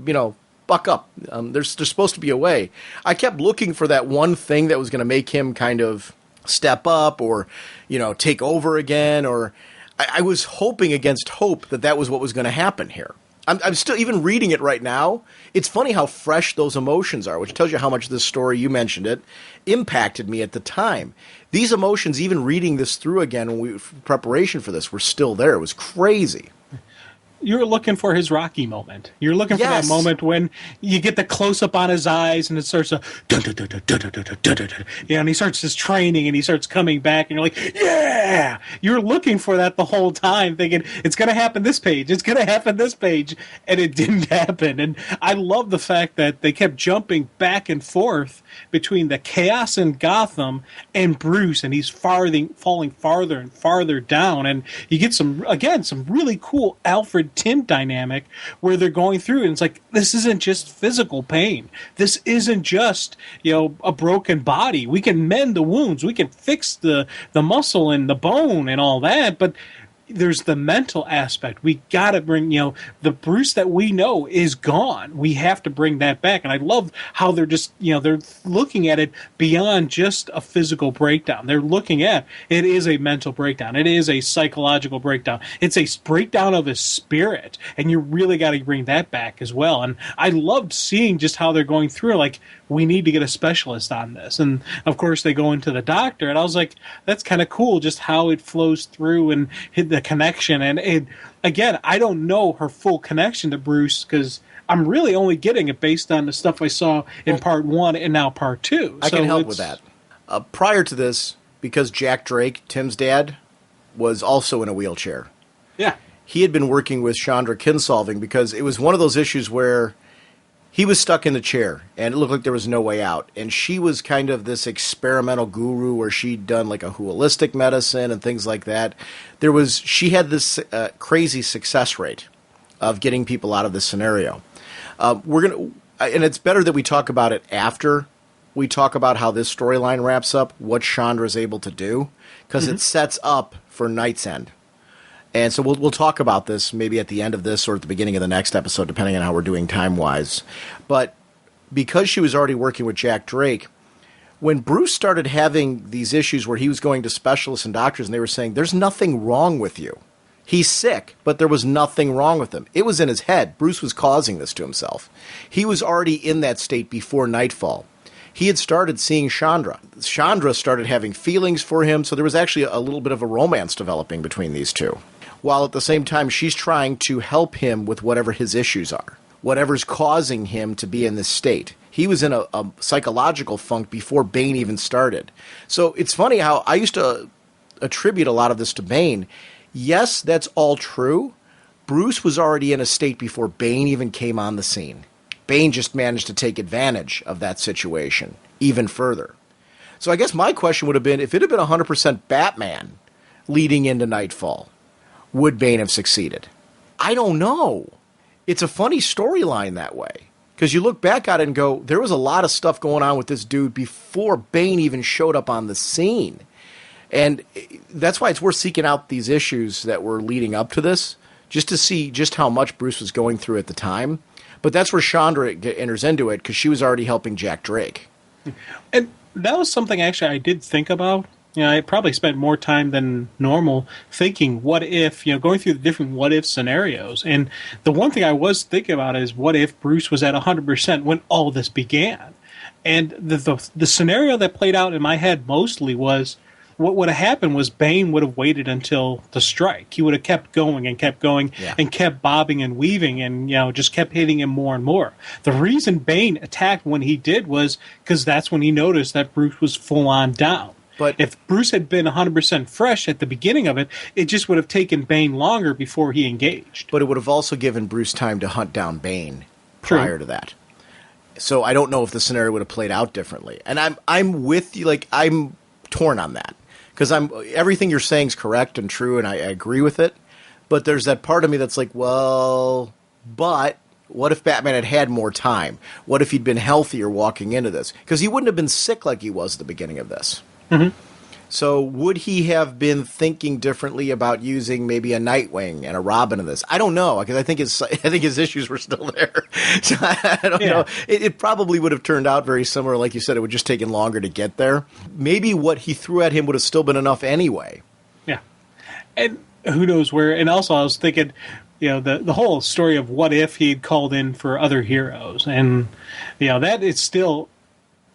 buck up. There's supposed to be a way. I kept looking for that one thing that was going to make him kind of step up or, take over again. Or I was hoping against hope that was what was going to happen here. I'm still, even reading it right now, it's funny how fresh those emotions are, which tells you how much this story, you mentioned it, impacted me at the time. These emotions, even reading this through again when preparation for this, were still there. It was crazy. You're looking for his Rocky moment. You're looking for that moment when you get the close-up on his eyes and it starts to and he starts his training and he starts coming back and you're like, yeah! You're looking for that the whole time thinking, it's going to happen this page, it's going to happen this page, and it didn't happen. And I love the fact that they kept jumping back and forth between the chaos in Gotham and Bruce, and he's falling farther and farther down, and you get some really cool Alfred Tim dynamic where they're going through and it's like, this isn't just physical pain, this isn't just a broken body. We can mend the wounds, we can fix the muscle and the bone and all that, but there's the mental aspect. We got to bring, the Bruce that we know is gone. We have to bring that back. And I love how they're just, they're looking at it beyond just a physical breakdown. They're looking at it is a mental breakdown. It is a psychological breakdown. It's a breakdown of his spirit. And you really got to bring that back as well. And I loved seeing just how they're going through, like, we need to get a specialist on this. And of course they go into the doctor and I was like, that's kind of cool just how it flows through and hit the connection. And again, I don't know her full connection to Bruce because I'm really only getting it based on the stuff I saw in part 1 and now part 2. I can help with that. Prior to this, because Jack Drake, Tim's dad, was also in a wheelchair. Yeah. He had been working with Chandra Kinsolving because it was one of those issues where he was stuck in the chair, and it looked like there was no way out. And she was kind of this experimental guru where she'd done like a holistic medicine and things like that. She had this crazy success rate of getting people out of this scenario. And it's better that we talk about it after we talk about how this storyline wraps up, what Chandra's able to do, because it sets up for Night's End. And so we'll talk about this maybe at the end of this or at the beginning of the next episode, depending on how we're doing time-wise. But because she was already working with Jack Drake, when Bruce started having these issues where he was going to specialists and doctors and they were saying, there's nothing wrong with you. He's sick, but there was nothing wrong with him. It was in his head. Bruce was causing this to himself. He was already in that state before Nightfall. He had started seeing Chandra. Chandra started having feelings for him, so there was actually a little bit of a romance developing between these two. While at the same time, she's trying to help him with whatever his issues are, whatever's causing him to be in this state. He was in a psychological funk before Bane even started. So it's funny how I used to attribute a lot of this to Bane. Yes, that's all true. Bruce was already in a state before Bane even came on the scene. Bane just managed to take advantage of that situation even further. So I guess my question would have been, if it had been 100% Batman leading into Nightfall, would Bane have succeeded? I don't know. It's a funny storyline that way. Because you look back at it and go, there was a lot of stuff going on with this dude before Bane even showed up on the scene. And that's why it's worth seeking out these issues that were leading up to this, just to see just how much Bruce was going through at the time. But that's where Chandra enters into it, because she was already helping Jack Drake. And that was something actually I did think about. You know, I probably spent more time than normal thinking, what if, going through the different what if scenarios. And the one thing I was thinking about is, what if Bruce was at 100% when all this began? And the scenario that played out in my head mostly was, what would have happened was Bane would have waited until the strike. He would have kept going and kept bobbing and weaving and, just kept hitting him more and more. The reason Bane attacked when he did was because that's when he noticed that Bruce was full on down. But if Bruce had been 100% fresh at the beginning of it, it just would have taken Bane longer before he engaged. But it would have also given Bruce time to hunt down Bane prior to that. So I don't know if the scenario would have played out differently. And I'm with you, I'm torn on that. Because everything you're saying is correct and true, and I agree with it. But there's that part of me that's like, well, but what if Batman had had more time? What if he'd been healthier walking into this? Because he wouldn't have been sick like he was at the beginning of this. Mm-hmm. So would he have been thinking differently about using maybe a Nightwing and a Robin in this? I don't know, because I think his issues were still there. So I don't know. It probably would have turned out very similar. Like you said, it would just taken longer to get there. Maybe what he threw at him would have still been enough anyway. Yeah. And who knows where. And also I was thinking, the whole story of what if he'd called in for other heroes. And, that is still...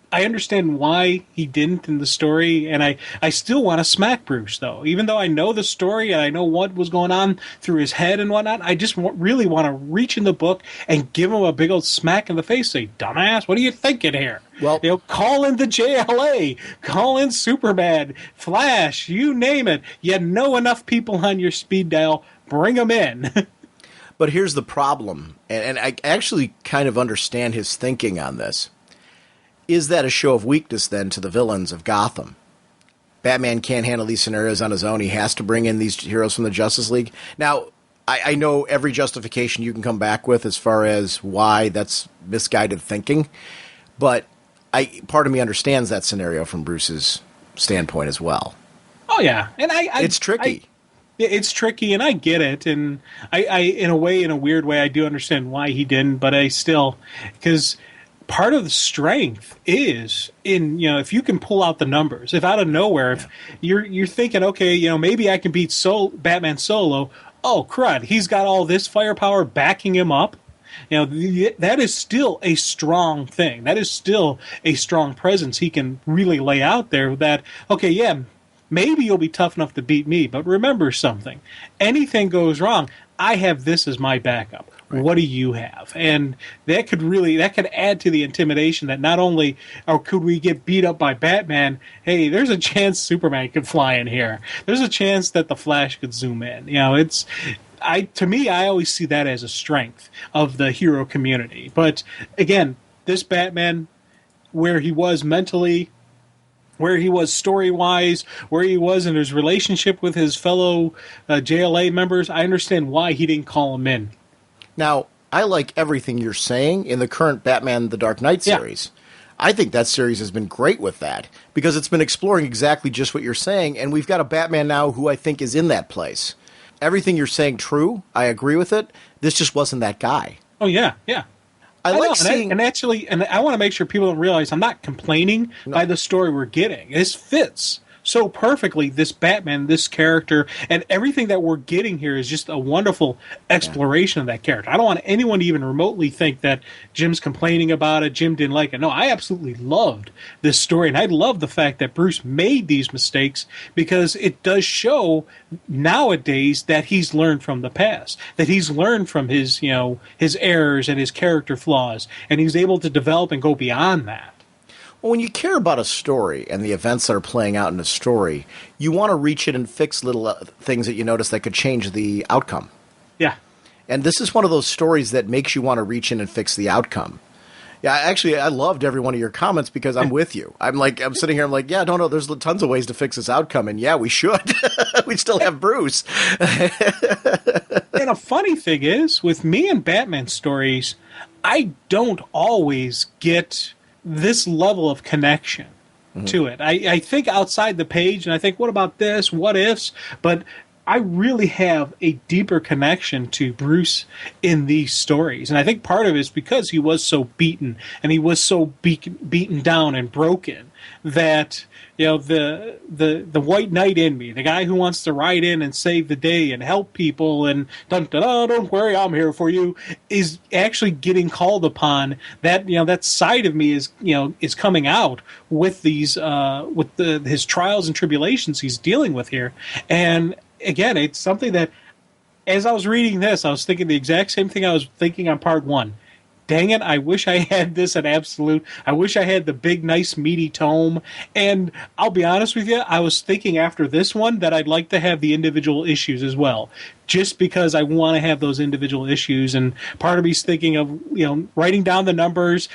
I understand why he didn't in the story, and I still want to smack Bruce, though. Even though I know the story and I know what was going on through his head and whatnot, I just really want to reach in the book and give him a big old smack in the face, say, dumbass, what are you thinking here? Well, call in the JLA, call in Superman, Flash, you name it. You know enough people on your speed dial, bring them in. But here's the problem, and I actually kind of understand his thinking on this. Is that a show of weakness, then, to the villains of Gotham? Batman can't handle these scenarios on his own. He has to bring in these heroes from the Justice League. Now, I know every justification you can come back with as far as why that's misguided thinking, but part of me understands that scenario from Bruce's standpoint as well. Oh, yeah. And it's tricky. It's tricky, and I get it. And I in a weird way, I do understand why he didn't, but I still... because... part of the strength is in, if you can pull out the numbers. If out of nowhere, if you're thinking, okay, maybe I can beat Batman solo. Oh, crud, he's got all this firepower backing him up. That is still a strong thing. That is still a strong presence he can really lay out there that, okay, yeah, maybe you'll be tough enough to beat me, but remember something. Anything goes wrong, I have this as my backup. Right. What do you have? And that could add to the intimidation that not only could we get beat up by Batman, hey, there's a chance Superman could fly in here. There's a chance that the Flash could zoom in. To me, I always see that as a strength of the hero community. But again, this Batman, where he was mentally, where he was story-wise, where he was in his relationship with his fellow JLA members, I understand why he didn't call him in. Now, I like everything you're saying in the current Batman The Dark Knight series. I think that series has been great with that because it's been exploring exactly just what you're saying, and we've got a Batman now who I think is in that place. Everything you're saying true. I agree with it. This just wasn't that guy. Oh, yeah, yeah. I like seeing... And I want to make sure people don't realize I'm not complaining by the story we're getting. This fits so perfectly, this Batman, this character, and everything that we're getting here is just a wonderful exploration of that character. I don't want anyone to even remotely think that Jim's complaining about it, Jim didn't like it. No, I absolutely loved this story, and I love the fact that Bruce made these mistakes because it does show nowadays that he's learned from the past, that he's learned from his errors and his character flaws, and he's able to develop and go beyond that. Well, when you care about a story and the events that are playing out in a story, you want to reach in and fix little things that you notice that could change the outcome. Yeah. And this is one of those stories that makes you want to reach in and fix the outcome. Yeah, actually, I loved every one of your comments because I'm with you. I'm sitting here, I'm like, yeah, no, there's tons of ways to fix this outcome, and yeah, we should. We still have Bruce. And a funny thing is, with me and Batman stories, I don't always get this level of connection to it. I think outside the page, and I think, what about this? What ifs? But I really have a deeper connection to Bruce in these stories. And I think part of it is because he was so beaten, and he was so beaten down and broken that, the white knight in me, the guy who wants to ride in and save the day and help people and don't worry, I'm here for you, is actually getting called upon. That side of me is coming out with these his trials and tribulations he's dealing with here. And again, it's something that, as I was reading this, I was thinking the exact same thing I was thinking on part 1. Dang it, I wish I had this at Absolute. I wish I had the big, nice, meaty tome. And I'll be honest with you, I was thinking after this one that I'd like to have the individual issues as well, just because I want to have those individual issues. And part of me's thinking of, writing down the numbers,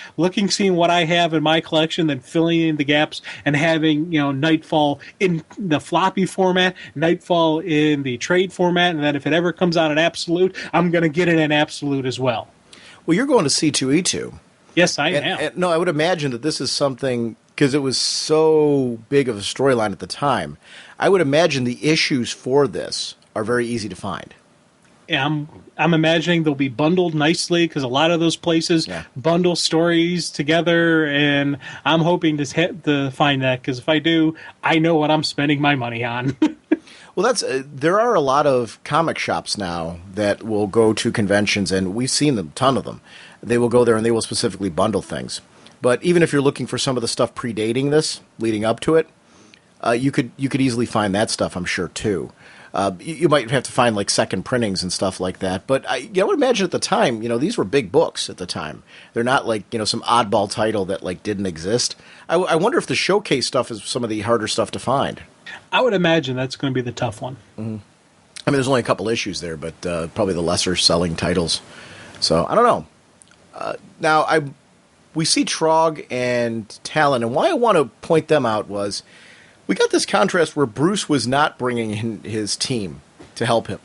seeing what I have in my collection, then filling in the gaps and having, Knightfall in the floppy format, Knightfall in the trade format, and then if it ever comes out in Absolute, I'm going to get it in Absolute as well. Well, you're going to C2E2. Yes, I am. And, no, I would imagine that this is something, because it was so big of a storyline at the time, I would imagine the issues for this are very easy to find. Yeah, I'm imagining they'll be bundled nicely, because a lot of those places bundle stories together, and I'm hoping to find that, because if I do, I know what I'm spending my money on. Well, there are a lot of comic shops now that will go to conventions, and we've seen a ton of them. They will go there and they will specifically bundle things. But even if you're looking for some of the stuff predating this, leading up to it, you could easily find that stuff, I'm sure, too. You might have to find second printings and stuff like that. But I would imagine at the time, these were big books at the time. They're not some oddball title that didn't exist. I wonder if the showcase stuff is some of the harder stuff to find. I would imagine that's going to be the tough one. Mm-hmm. I mean, there's only a couple issues there, but probably the lesser selling titles. So I don't know. Now we see Trog and Talon, and why I want to point them out was we got this contrast where Bruce was not bringing in his team to help him,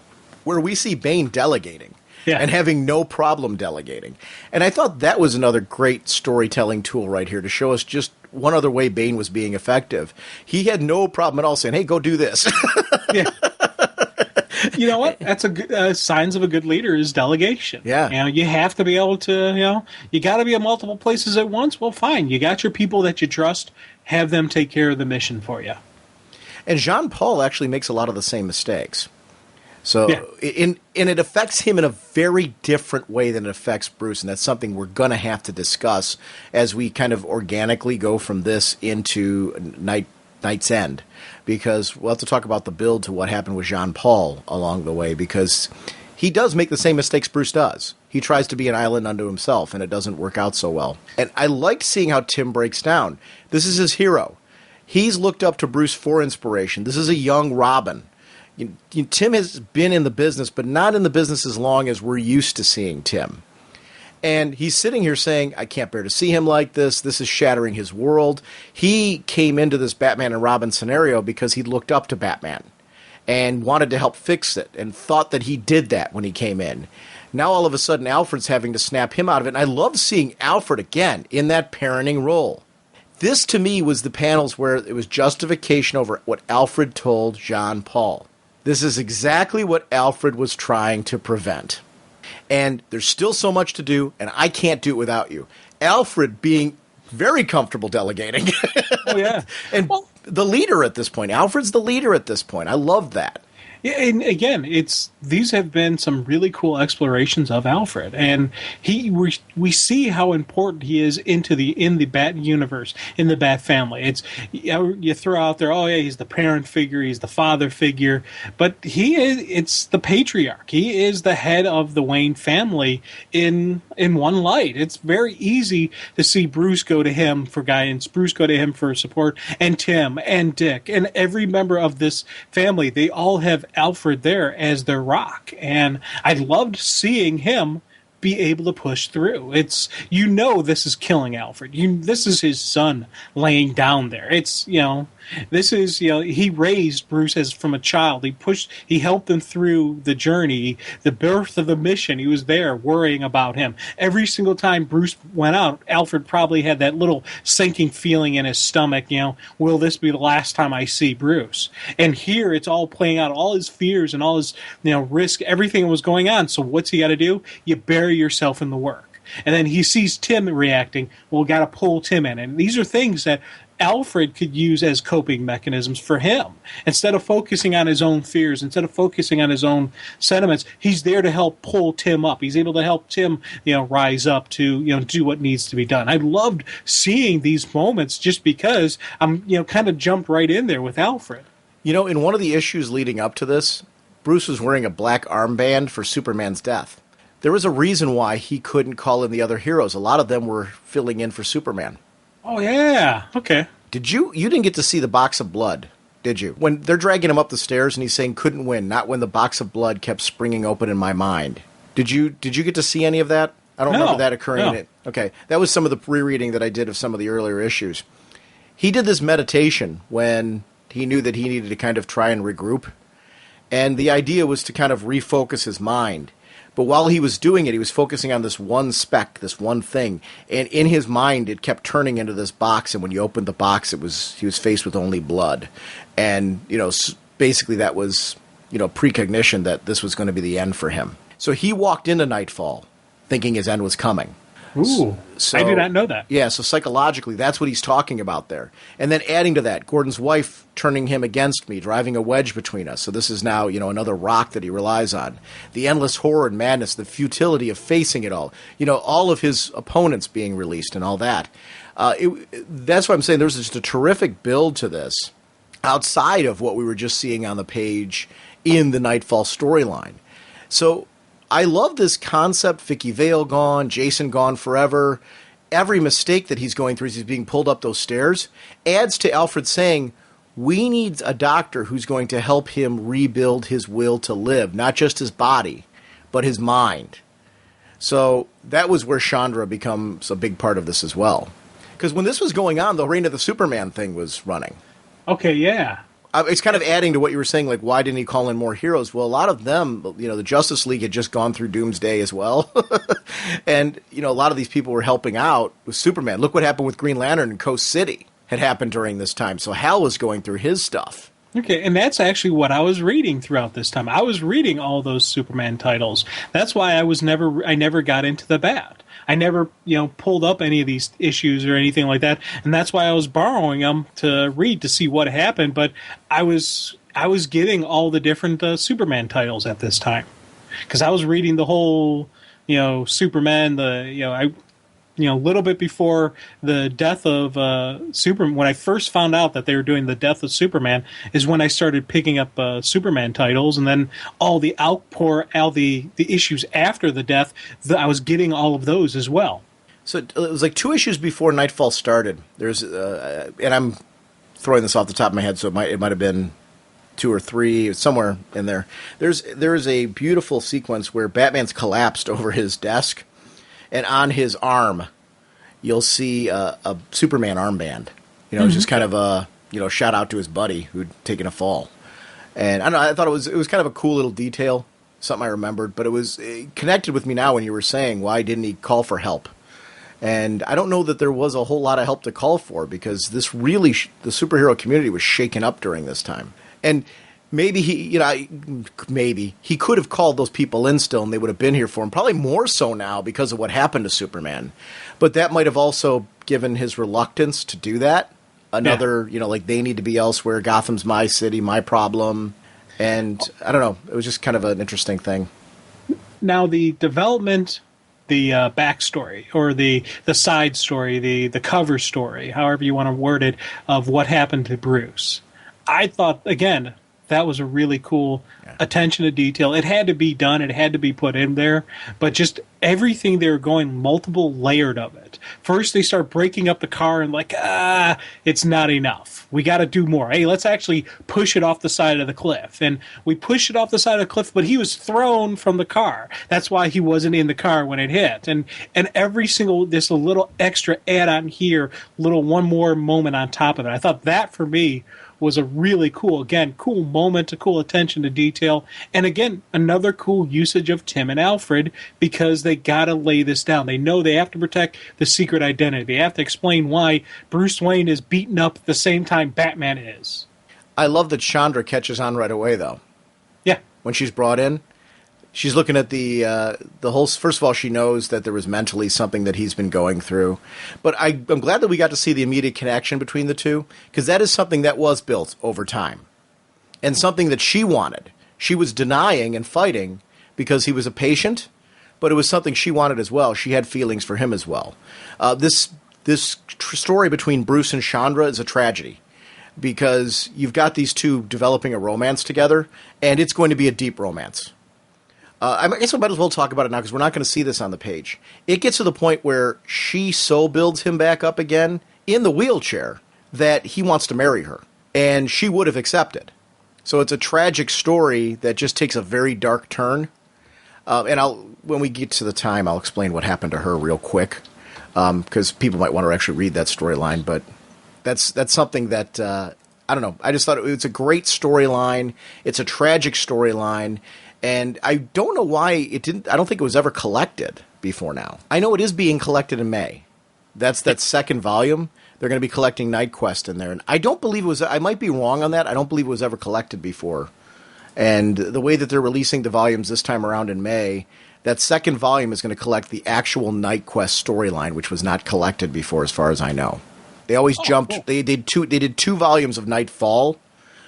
where we see Bane delegating. Yeah. And having no problem delegating. And I thought that was another great storytelling tool right here to show us just one other way Bane was being effective. He had no problem at all saying, hey, go do this. Yeah. You know what? That's signs of a good leader is delegation. Yeah. You have to be able to, you got to be at multiple places at once. Well, fine. You got your people that you trust. Have them take care of the mission for you. And Jean-Paul actually makes a lot of the same mistakes. So, and it affects him in a very different way than it affects Bruce, and that's something we're going to have to discuss as we kind of organically go from this into Night's End, because we'll have to talk about the build to what happened with Jean-Paul along the way, because he does make the same mistakes Bruce does. He tries to be an island unto himself, and it doesn't work out so well. And I liked seeing how Tim breaks down. This is his hero. He's looked up to Bruce for inspiration. This is a young Robin. Tim has been in the business, but not in the business as long as we're used to seeing Tim. And he's sitting here saying, I can't bear to see him like this. This is shattering his world. He came into this Batman and Robin scenario because he looked up to Batman and wanted to help fix it and thought that he did that when he came in. Now all of a sudden Alfred's having to snap him out of it. And I love seeing Alfred again in that parenting role. This, to me, was the panels where it was justification over what Alfred told Jean-Paul. This is exactly what Alfred was trying to prevent. And there's still so much to do, and I can't do it without you. Alfred being very comfortable delegating. Oh, yeah. And the leader at this point. Alfred's the leader at this point. I love that. Yeah, and again, these have been some really cool explorations of Alfred, and we see how important he is in the Bat universe, in the Bat family. It's you throw out there, oh yeah, he's the parent figure, he's the father figure, but it's the patriarch. He is the head of the Wayne family in one light. It's very easy to see Bruce go to him for guidance, Bruce go to him for support, and Tim and Dick and every member of this family. They all have Alfred there as their rock, and I loved seeing him be able to push through. It's this is killing Alfred. This is his son laying down there. It's this is he raised Bruce as from a child. He helped them through the journey, the birth of the mission. He was there worrying about him every single time Bruce went out. Alfred probably had that little sinking feeling in his stomach. Will this be the last time I see Bruce? And here it's all playing out, all his fears and all his risk, everything that was going on. So what's he got to do? You bury yourself in the work. And then he sees Tim reacting. Well, got to pull Tim in. And these are things that Alfred could use as coping mechanisms for him. Instead of focusing on his own fears, instead of focusing on his own sentiments, he's there to help pull Tim up. He's able to help Tim, rise up to, do what needs to be done. I loved seeing these moments just because I'm, kind of jumped right in there with Alfred. In one of the issues leading up to this, Bruce was wearing a black armband for Superman's death. There was a reason why he couldn't call in the other heroes. A lot of them were filling in for Superman. Oh, yeah. Okay. You didn't get to see the box of blood, did you? When they're dragging him up the stairs and he's saying couldn't win, not when the box of blood kept springing open in my mind. Did you get to see any of that? I don't remember that occurring. No. Okay. That was some of the rereading that I did of some of the earlier issues. He did this meditation when he knew that he needed to kind of try and regroup. And the idea was to kind of refocus his mind. But while he was doing it, he was focusing on this one speck, this one thing. And in his mind, it kept turning into this box. And when you opened the box, he was faced with only blood. And, basically that was, precognition that this was going to be the end for him. So he walked into Knightfall thinking his end was coming. Ooh, I did not know that. Yeah, so psychologically, that's what he's talking about there. And then adding to that, Gordon's wife turning him against me, driving a wedge between us. So this is now, another rock that he relies on. The endless horror and madness, the futility of facing it all. All of his opponents being released and all that. That's why I'm saying there's just a terrific build to this outside of what we were just seeing on the page in the Knightfall storyline. So I love this concept, Vicky Vale gone, Jason gone forever. Every mistake that he's going through as he's being pulled up those stairs adds to Alfred saying, we need a doctor who's going to help him rebuild his will to live, not just his body, but his mind. So that was where Chandra becomes a big part of this as well. Because when this was going on, the Reign of the Superman thing was running. Okay, yeah. It's kind of adding to what you were saying, like, why didn't he call in more heroes? Well, a lot of them, the Justice League had just gone through Doomsday as well. And, a lot of these people were helping out with Superman. Look what happened with Green Lantern in Coast City had happened during this time. So Hal was going through his stuff. Okay, and that's actually what I was reading throughout this time. I was reading all those Superman titles. That's why I never got into the Bat. I never, pulled up any of these issues or anything like that, and that's why I was borrowing them to read to see what happened. But I was getting all the different Superman titles at this time because I was reading the whole, Superman. A little bit before the death of Superman. When I first found out that they were doing the death of Superman, is when I started picking up Superman titles, and then all the outpour, all the issues after the death, I was getting all of those as well. So it was like 2 issues before Knightfall started. There's, and I'm throwing this off the top of my head, so it might have been 2 or 3, somewhere in there. There is a beautiful sequence where Batman's collapsed over his desk. And on his arm, you'll see a Superman armband. It's just kind of a shout out to his buddy who'd taken a fall. And I don't know, I thought it was kind of a cool little detail, something I remembered. But it connected with me now when you were saying why didn't he call for help? And I don't know that there was a whole lot of help to call for, because this really, the superhero community was shaken up during this time. And maybe maybe he could have called those people in still, and they would have been here for him. Probably more so now because of what happened to Superman. But that might have also given his reluctance to do that. Another, like, they need to be elsewhere. Gotham's my city, my problem. And I don't know. It was just kind of an interesting thing. Now, the development, the backstory, or the side story, the cover story, however you want to word it, of what happened to Bruce. I thought, again, that was a really cool attention to detail. It had to be done. It had to be put in there. But just everything, they were going multiple layered of it. First, they start breaking up the car and it's not enough. We got to do more. Hey, let's actually push it off the side of the cliff. And we pushed it off the side of the cliff, but he was thrown from the car. That's why he wasn't in the car when it hit. And every single, this a little extra add-on here, little one more moment on top of it. I thought that, for me, was a really cool moment, a cool attention to detail, and again, another cool usage of Tim and Alfred, because they gotta lay this down. They know they have to protect the secret identity. They have to explain why Bruce Wayne is beaten up at the same time Batman is. I love that Chandra catches on right away, though. Yeah. When she's brought in, she's looking at the whole. First of all, she knows that there was mentally something that he's been going through. But I'm glad that we got to see the immediate connection between the two, because that is something that was built over time, and something that she wanted. She was denying and fighting because he was a patient, but it was something she wanted as well. She had feelings for him as well. This story between Bruce and Chandra is a tragedy, because you've got these two developing a romance together, and it's going to be a deep romance. I guess I might as well talk about it now, because we're not going to see this on the page. It gets to the point where she so builds him back up again in the wheelchair that he wants to marry her, and she would have accepted. So it's a tragic story that just takes a very dark turn. And when we get to the time, I'll explain what happened to her real quick, because people might want to actually read that storyline. But that's something that I don't know. I just thought it's a great storyline. It's a tragic storyline. And I don't know why it didn't. I don't think it was ever collected before now. I know it is being collected in May. That's that second volume. They're going to be collecting NightQuest in there. And I don't believe it was. I might be wrong on that. I don't believe it was ever collected before. And the way that they're releasing the volumes this time around in May, that second volume is going to collect the actual NightQuest storyline, which was not collected before, as far as I know. They always jumped. Cool. They did two volumes of Nightfall,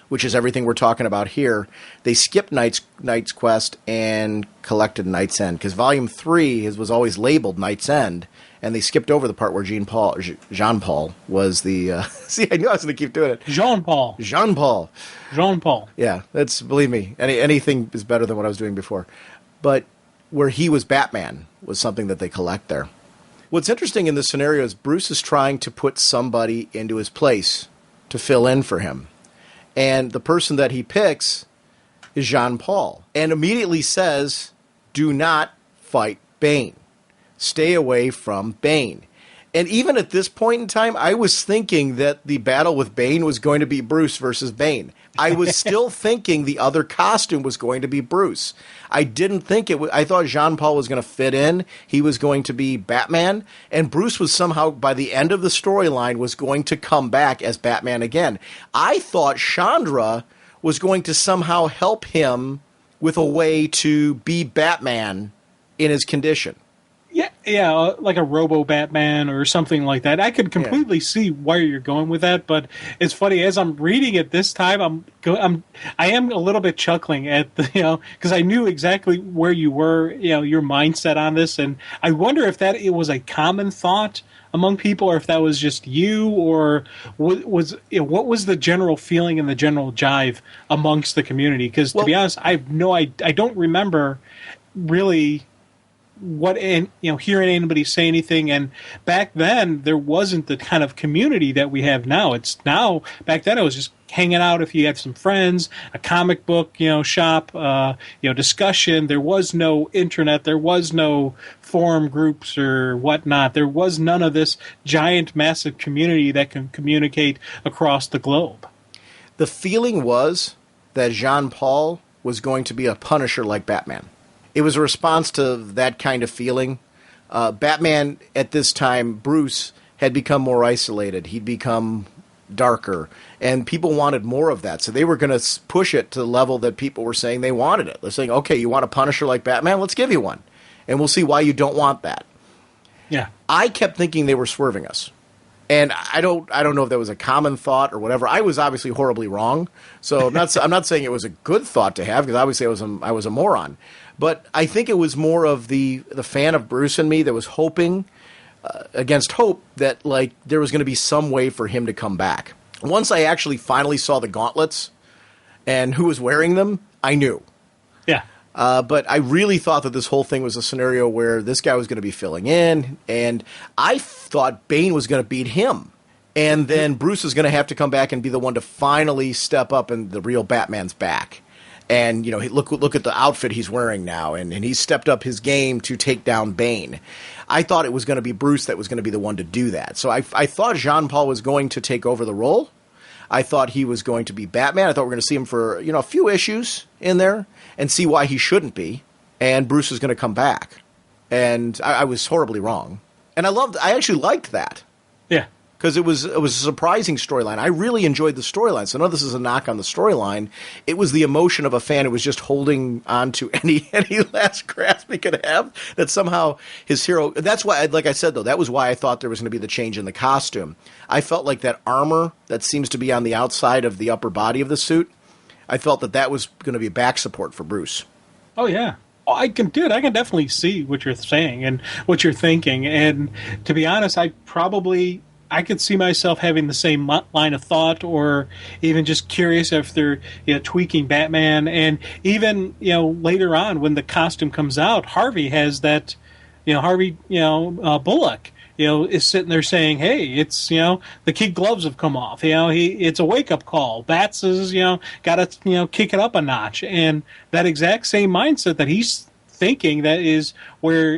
which is everything we're talking about here. They skipped Knight's Quest and collected Knight's End, because Volume 3 was always labeled Knight's End, and they skipped over the part where Jean Paul was the... see, I knew I was going to keep doing it. Jean Paul. Yeah, believe me, anything is better than what I was doing before. But where he was Batman was something that they collect there. What's interesting in this scenario is Bruce is trying to put somebody into his place to fill in for him. And the person that he picks is Jean Paul, and immediately says, do not fight Bane. Stay away from Bane. And even at this point in time, I was thinking that the battle with Bane was going to be Bruce versus Bane. I was still thinking the other costume was going to be Bruce. I didn't think it was. I thought Jean Paul was going to fit in. He was going to be Batman. And Bruce was somehow, by the end of the storyline, was going to come back as Batman again. I thought Chandra was going to somehow help him with a way to be Batman in his condition. Yeah, like a Robo-Batman or something like that. I could completely see where you're going with that, but it's funny, as I'm reading it this time, I am a little bit chuckling at the, because I knew exactly where you were, your mindset on this, and I wonder if it was a common thought among people, or if that was just you, or what was the general feeling and the general jive amongst the community? Because to be honest, I don't remember really hearing anybody say anything. And back then there wasn't the kind of community that we have now. Back then it was just hanging out if you had some friends, a comic book shop, discussion. There was no internet, there was no forum groups or whatnot. There was none of this giant massive community that can communicate across the globe. The feeling was that Jean Paul was going to be a Punisher like Batman. It was a response to that kind of feeling Batman at this time, Bruce, had become more isolated. He'd become darker, and people wanted more of that. So they were going to push it to the level that people were saying they wanted it. They're saying, okay, you want a Punisher like Batman? Let's give you one. And we'll see why you don't want that. Yeah. I kept thinking they were swerving us. And I don't know if that was a common thought or whatever. I was obviously horribly wrong. So I'm not saying it was a good thought to have, because obviously I was a moron. But I think it was more of the fan of Bruce and me that was hoping against hope that like there was going to be some way for him to come back. Once I actually finally saw the gauntlets and who was wearing them, I knew. Yeah. But I really thought that this whole thing was a scenario where this guy was going to be filling in, and I thought Bane was going to beat him. And then Bruce is going to have to come back and be the one to finally step up, and the real Batman's back. And, you know, look at the outfit he's wearing now, and he's stepped up his game to take down Bane. I thought it was going to be Bruce that was going to be the one to do that. So I thought Jean-Paul was going to take over the role. I thought he was going to be Batman. I thought we were going to see him for, you know, a few issues in there and see why he shouldn't be. And Bruce is going to come back. And I was horribly wrong. And I actually liked that. Yeah. Because it was a surprising storyline. I really enjoyed the storyline. So I know this is a knock on the storyline. It was the emotion of a fan who was just holding on to any last grasp he could have. That somehow his hero. That's why, like I said, though, that was why I thought there was going to be the change in the costume. I felt like that armor that seems to be on the outside of the upper body of the suit, I felt that was going to be back support for Bruce. Oh, yeah. Oh, I can definitely see what you're saying and what you're thinking. And to be honest, I could see myself having the same line of thought, or even just curious if they're tweaking Batman. And even later on when the costume comes out, Harvey has that Bullock is sitting there saying, hey, it's the kid gloves have come off, it's a wake up call. Bats is gotta kick it up a notch. And that exact same mindset that he's thinking, that is where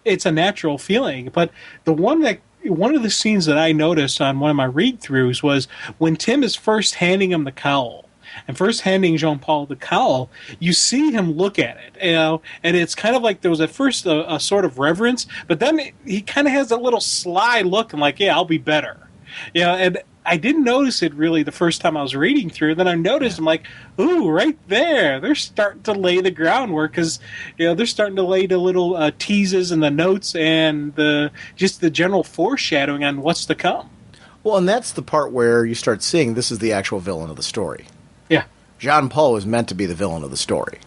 it's a natural feeling. But one of the scenes that I noticed on one of my read-throughs was when Tim is first handing him the cowl, and first handing Jean-Paul the cowl, you see him look at it, and it's kind of like there was at first a sort of reverence, but then he kind of has that little sly look and like, yeah, I'll be better. And I didn't notice it really the first time I was reading through. Then I noticed, I'm like, ooh, right there. They're starting to lay the groundwork, because they're starting to lay the little teases and the notes and just the general foreshadowing on what's to come. Well, and that's the part where you start seeing this is the actual villain of the story. Yeah. Jean-Paul is meant to be the villain of the story.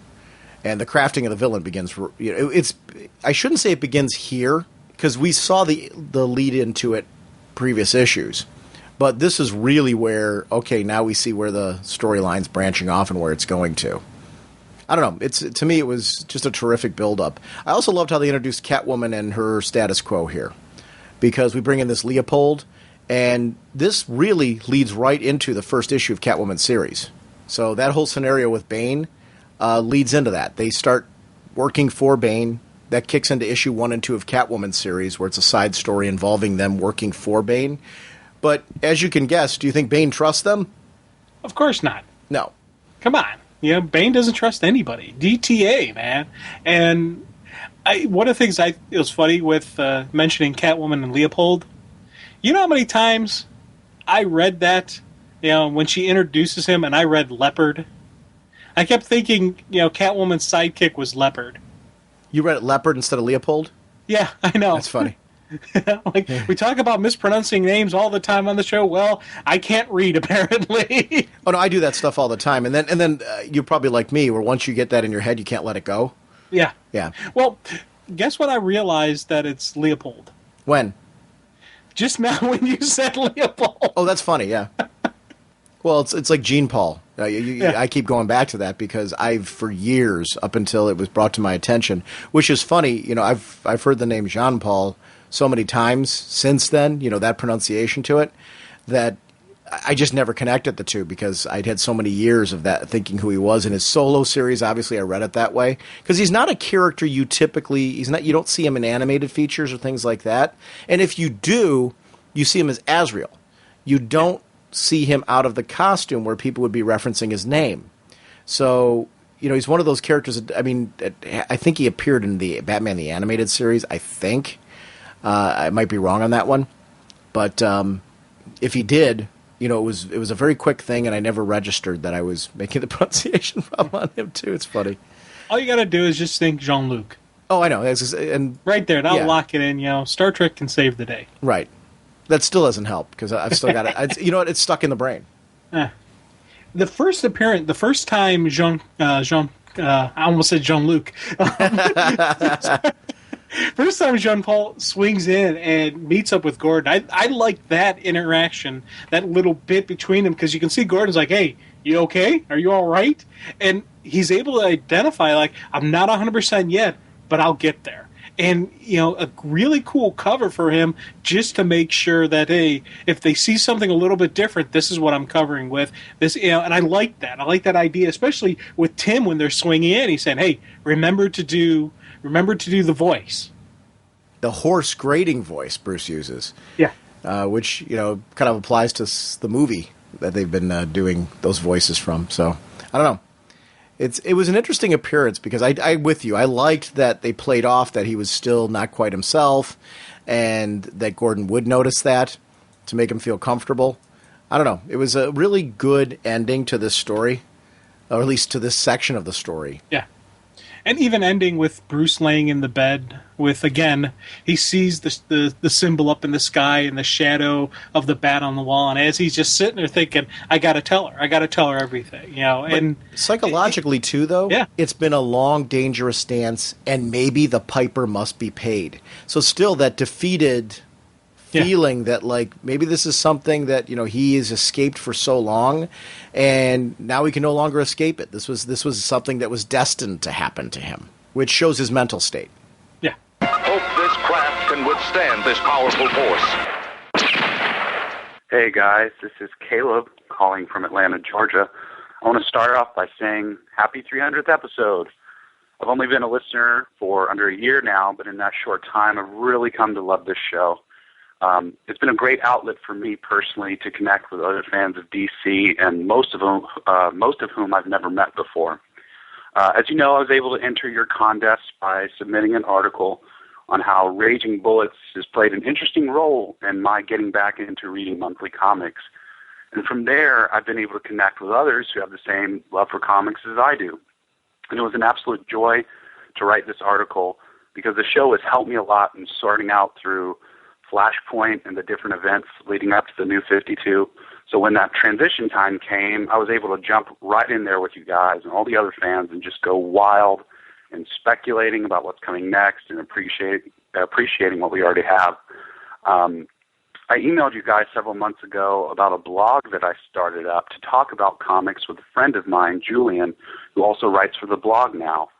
And the crafting of the villain begins, I shouldn't say it begins here, because we saw the lead into it previous issues. But this is really where, okay, now we see where the storyline's branching off and where it's going to. I don't know. To me, it was just a terrific build-up. I also loved how they introduced Catwoman and her status quo here, because we bring in this Leopold, and this really leads right into the first issue of Catwoman series. So that whole scenario with Bane leads into that. They start working for Bane. That kicks into issue 1 and 2 of Catwoman series, where it's a side story involving them working for Bane. But as you can guess, do you think Bane trusts them? Of course not. No. Come on. Bane doesn't trust anybody. DTA, man. And one of the things it was funny with mentioning Catwoman and Leopold. You know how many times I read that, when she introduces him, and I read Leopard? I kept thinking, Catwoman's sidekick was Leopard. You read it Leopard instead of Leopold? Yeah, I know. That's funny. We talk about mispronouncing names all the time on the show. Well, I can't read, apparently. Oh no, I do that stuff all the time, and then you're probably like me, where once you get that in your head, you can't let it go. Yeah. Well, guess what? I realized that it's Leopold. When? Just now, when you said Leopold. Oh, that's funny. Yeah. Well, it's like Jean Paul. I keep going back to that because for years, up until it was brought to my attention, which is funny. I've heard the name Jean Paul so many times since then, that pronunciation to it, that I just never connected the two, because I'd had so many years of that thinking who he was. In his solo series, obviously I read it that way, because he's not a character you don't see him in animated features or things like that. And if you do, you see him as Azrael. You don't see him out of the costume where people would be referencing his name. So he's one of those characters. I mean, I think he appeared in the Batman the Animated Series. I think I might be wrong on that one, but if he did, it was a very quick thing, and I never registered that I was making the pronunciation problem on him too. It's funny. All you got to do is just think Jean-Luc. Oh, I know, and right there, that'll lock it in. Star Trek can save the day. Right. That still doesn't help because I've still got it. You know what? It's stuck in the brain. The first appearance, the first time I almost said Jean-Luc. First time Jean-Paul swings in and meets up with Gordon, I like that interaction, that little bit between them, because you can see Gordon's like, hey, you okay? Are you all right? And he's able to identify, like, I'm not 100% yet, but I'll get there. And, a really cool cover for him just to make sure that, hey, if they see something a little bit different, this is what I'm covering with. This, and I like that. I like that idea, especially with Tim when they're swinging in. He said, hey, remember to do the voice. The hoarse grating voice Bruce uses. Yeah. Which, kind of applies to the movie that they've been doing those voices from. So, I don't know. It was an interesting appearance because I'm with you. I liked that they played off that he was still not quite himself and that Gordon would notice that to make him feel comfortable. I don't know. It was a really good ending to this story, or at least to this section of the story. Yeah. And even ending with Bruce laying in the bed with, again, he sees the symbol up in the sky and the shadow of the bat on the wall. And as he's just sitting there thinking, I got to tell her everything, And psychologically, too, though, it's been a long, dangerous dance, and maybe the piper must be paid. So still that defeated feeling that, like, maybe this is something that, he has escaped for so long, and now he can no longer escape it. This was something that was destined to happen to him, which shows his mental state. Yeah. Hope this craft can withstand this powerful force. Hey, guys. This is Caleb calling from Atlanta, Georgia. I want to start off by saying happy 300th episode. I've only been a listener for under a year now, but in that short time, I've really come to love this show. It's been a great outlet for me personally to connect with other fans of DC, and most of whom I've never met before. As you know, I was able to enter your contest by submitting an article on how Raging Bullets has played an interesting role in my getting back into reading monthly comics. And from there, I've been able to connect with others who have the same love for comics as I do. And it was an absolute joy to write this article because the show has helped me a lot in sorting out through Flashpoint and the different events leading up to the New 52. So when that transition time came, I was able to jump right in there with you guys and all the other fans and just go wild and speculating about what's coming next and appreciating what we already have. I emailed you guys several months ago about a blog that I started up to talk about comics with a friend of mine, Julian, who also writes for the blog now.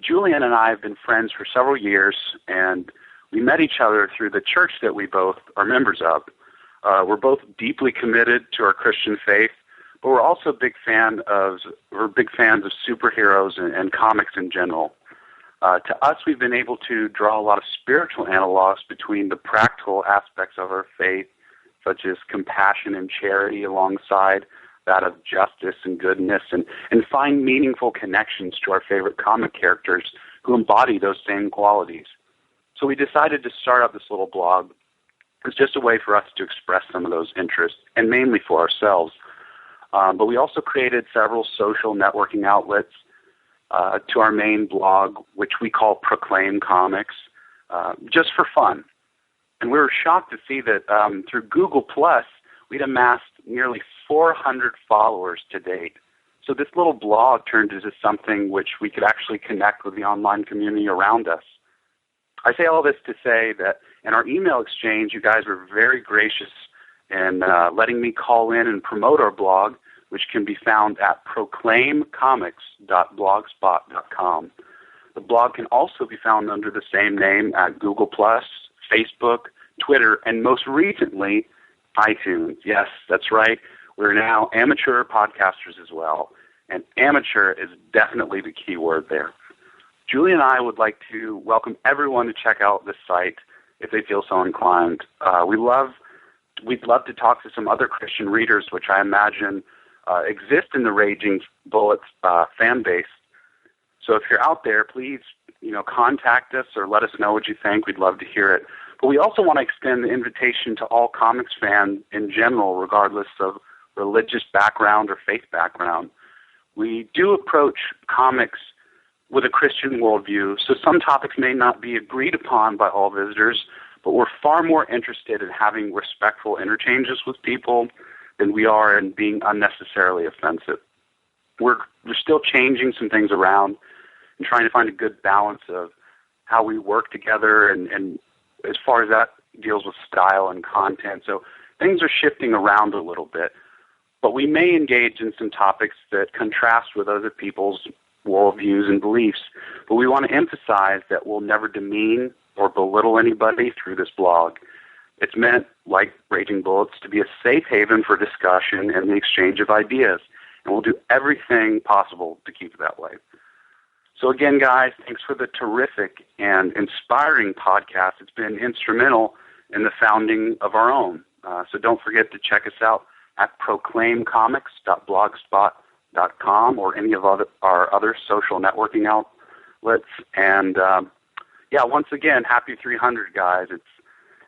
Julian and I have been friends for several years, and we met each other through the church that we both are members of. We're both deeply committed to our Christian faith, but we're also big fans of superheroes and comics in general. To us, we've been able to draw a lot of spiritual analogs between the practical aspects of our faith, such as compassion and charity, alongside that of justice and goodness, and find meaningful connections to our favorite comic characters who embody those same qualities. So we decided to start up this little blog. It's just a way for us to express some of those interests, and mainly for ourselves. But we also created several social networking outlets to our main blog, which we call Proclaim Comics, just for fun. And we were shocked to see that through Google+, we'd amassed nearly 400 followers to date. So this little blog turned into something which we could actually connect with the online community around us. I say all this to say that in our email exchange, you guys were very gracious in letting me call in and promote our blog, which can be found at proclaimcomics.blogspot.com. The blog can also be found under the same name at Google+, Facebook, Twitter, and most recently, iTunes. Yes, that's right. We're now amateur podcasters as well, and amateur is definitely the key word there. Julie and I would like to welcome everyone to check out this site if they feel so inclined. We'd love to talk to some other Christian readers, which I imagine exist in the Raging Bullets fan base. So if you're out there, please, contact us or let us know what you think. We'd love to hear it. But we also want to extend the invitation to all comics fans in general, regardless of religious background or faith background. We do approach comics with a Christian worldview, so some topics may not be agreed upon by all visitors, but we're far more interested in having respectful interchanges with people than we are in being unnecessarily offensive. We're still changing some things around and trying to find a good balance of how we work together and as far as that deals with style and content. So things are shifting around a little bit, but we may engage in some topics that contrast with other people's worldviews and beliefs. But we want to emphasize that we'll never demean or belittle anybody through this blog. It's meant, like Raging Bullets, to be a safe haven for discussion and the exchange of ideas, and we'll do everything possible to keep it that way. So again, guys, thanks for the terrific and inspiring podcast. It's been instrumental in the founding of our own. So don't forget to check us out at proclaimcomics.blogspot.com or any of our other social networking outlets. And once again, happy 300, guys.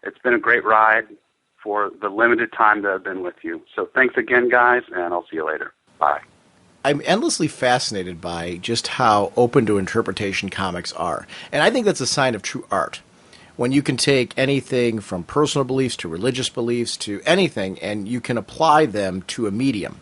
It's been a great ride for the limited time that I've been with you. So thanks again, guys, and I'll see you later. Bye. I'm endlessly fascinated by just how open to interpretation comics are. And I think that's a sign of true art. When you can take anything from personal beliefs to religious beliefs to anything, and you can apply them to a medium.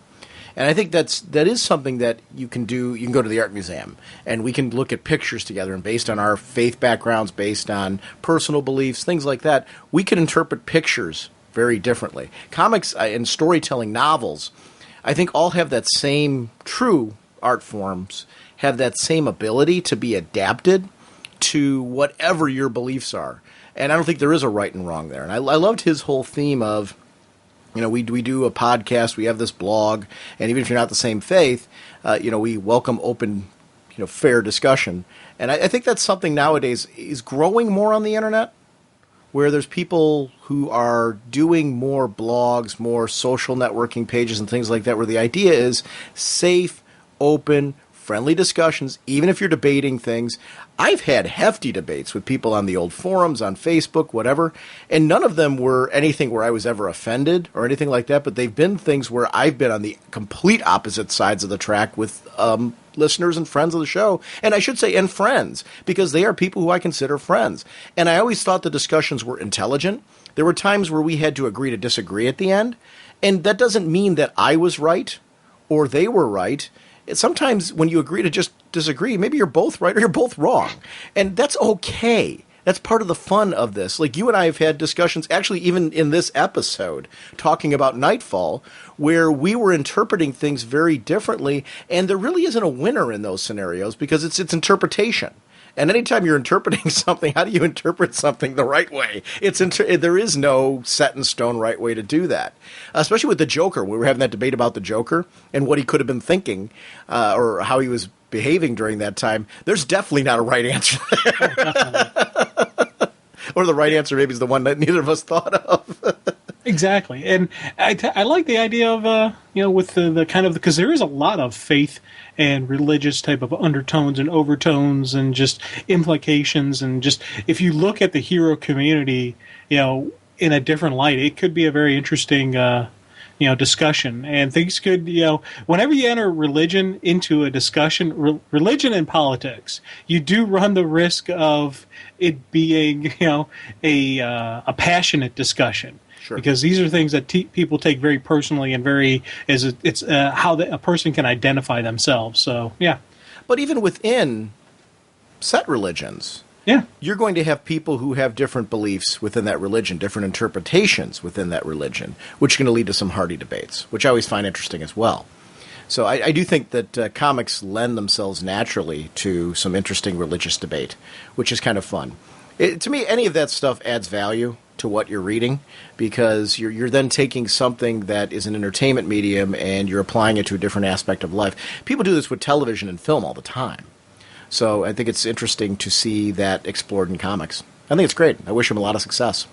And I think that is something that you can do. You can go to the art museum, and we can look at pictures together, and based on our faith backgrounds, based on personal beliefs, things like that, we can interpret pictures very differently. Comics and storytelling novels, I think, all have that same true art forms, have that same ability to be adapted to whatever your beliefs are. And I don't think there is a right and wrong there. And I loved his whole theme of, we do a podcast, we have this blog, and even if you're not the same faith, we welcome open, fair discussion. And I think that's something nowadays is growing more on the internet, where there's people who are doing more blogs, more social networking pages and things like that, where the idea is safe, open, friendly discussions, even if you're debating things. I've had hefty debates with people on the old forums, on Facebook, whatever, and none of them were anything where I was ever offended or anything like that, but they've been things where I've been on the complete opposite sides of the track with listeners and friends of the show, and I should say, and friends, because they are people who I consider friends. And I always thought the discussions were intelligent. There were times where we had to agree to disagree at the end, and that doesn't mean that I was right or they were right. Sometimes when you agree to just disagree, maybe you're both right or you're both wrong. And that's okay. That's part of the fun of this. Like, you and I have had discussions, actually even in this episode, talking about Knightfall, where we were interpreting things very differently, and there really isn't a winner in those scenarios because it's interpretation. And anytime you're interpreting something, how do you interpret something the right way? There is no set in stone right way to do that. Especially with the Joker. We were having that debate about the Joker and what he could have been thinking or how he was behaving during that time. There's definitely not a right answer there. Or the right answer maybe is the one that neither of us thought of. Exactly. And I like the idea of, with the kind of, because there is a lot of faith and religious type of undertones and overtones and just implications. And just, if you look at the hero community, in a different light, it could be a very interesting, discussion. And things could, whenever you enter religion into a discussion, religion and politics, you do run the risk of it being, a passionate discussion. Sure. Because these are things that people take very personally and it's how a person can identify themselves. So, yeah. But even within set religions, you're going to have people who have different beliefs within that religion, different interpretations within that religion, which is going to lead to some hearty debates, which I always find interesting as well. So I do think that comics lend themselves naturally to some interesting religious debate, which is kind of fun. To me, any of that stuff adds value to what you're reading, because you're then taking something that is an entertainment medium and you're applying it to a different aspect of life. People do this with television and film all the time. So I think it's interesting to see that explored in comics. I think it's great. I wish him a lot of success.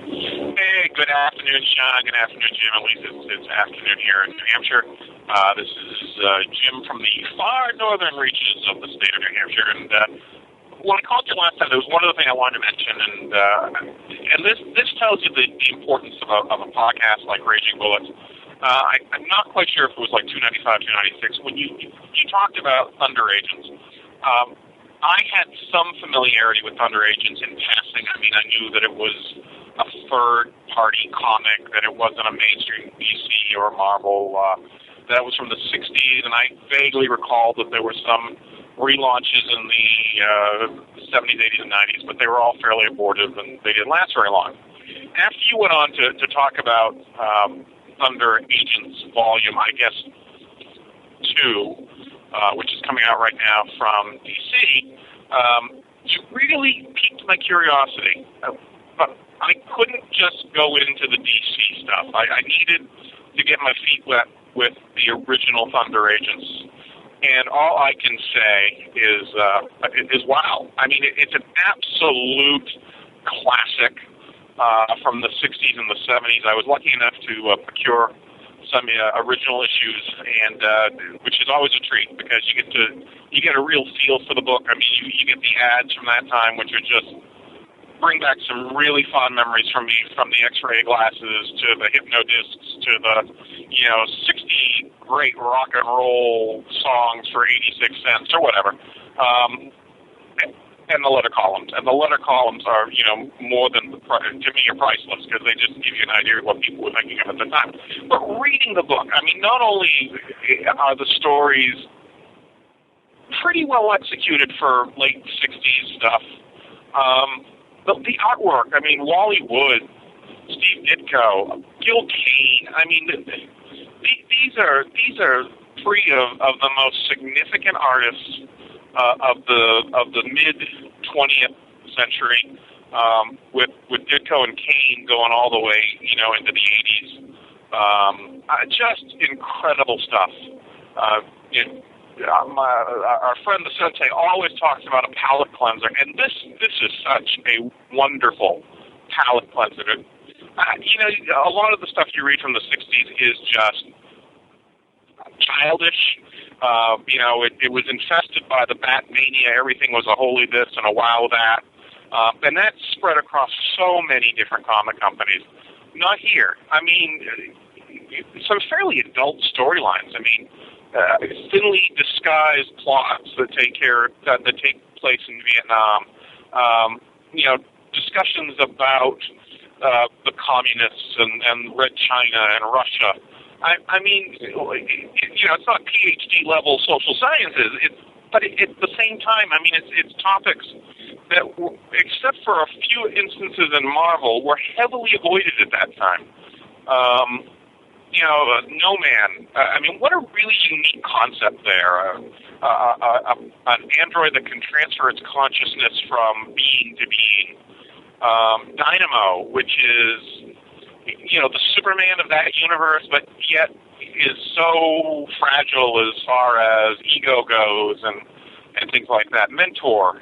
Hey, good afternoon, Sean. Good afternoon, Jim. At least it's afternoon here in New Hampshire. This is Jim from the far northern reaches of the state of New Hampshire, and when I called you last time, there was one other thing I wanted to mention, and this tells you the importance of a podcast like Raging Bullets. I'm not quite sure if it was like 295, 296 when you talked about Thunder Agents. I had some familiarity with Thunder Agents in passing. I mean, I knew that it was a third-party comic, that it wasn't a mainstream DC or Marvel. That was from the 60s, and I vaguely recall that there were some relaunches in the 70s, 80s, and 90s, but they were all fairly abortive, and they didn't last very long. After you went on to talk about Thunder Agents Volume, I guess, 2, which is coming out right now from DC, you really piqued my curiosity. But I couldn't just go into the DC stuff. I needed to get my feet wet with the original Thunder Agents. And all I can say is wow. I mean, it's an absolute classic from the 60s and the 70s. I was lucky enough to procure some original issues, and which is always a treat because you get a real feel for the book. I mean, you get the ads from that time, which are just bring back some really fond memories from me, from the X-ray glasses to the hypno discs to the 60 great rock and roll songs for 86 cents or whatever. And the letter columns. And the letter columns are, more than, to me, are priceless because they just give you an idea of what people were thinking of at the time. But reading the book, I mean, not only are the stories pretty well executed for late 60s stuff, but the artwork, I mean, Wally Wood, Steve Ditko, Gil Kane, I mean, these are three of the most significant artists of the mid 20th century, with Ditko and Kane going all the way, into the 80s. Just incredible stuff. Our friend the Sensei always talks about a palate cleanser, and this is such a wonderful palate cleanser. A lot of the stuff you read from the 60s is just childish. It was infested by the Bat Mania. Everything was a holy this and a wow that. And that spread across so many different comic companies. Not here. I mean, some fairly adult storylines. I mean, thinly disguised plots that take place in Vietnam. Discussions about the communists and Red China and Russia. I mean, it's not PhD level social sciences. But at the same time, I mean, it's topics that, except for a few instances in Marvel, were heavily avoided at that time. No Man. I mean, what a really unique concept there. An android that can transfer its consciousness from being to being. Dynamo, which is, the Superman of that universe, but yet is so fragile as far as ego goes and things like that. Mentor,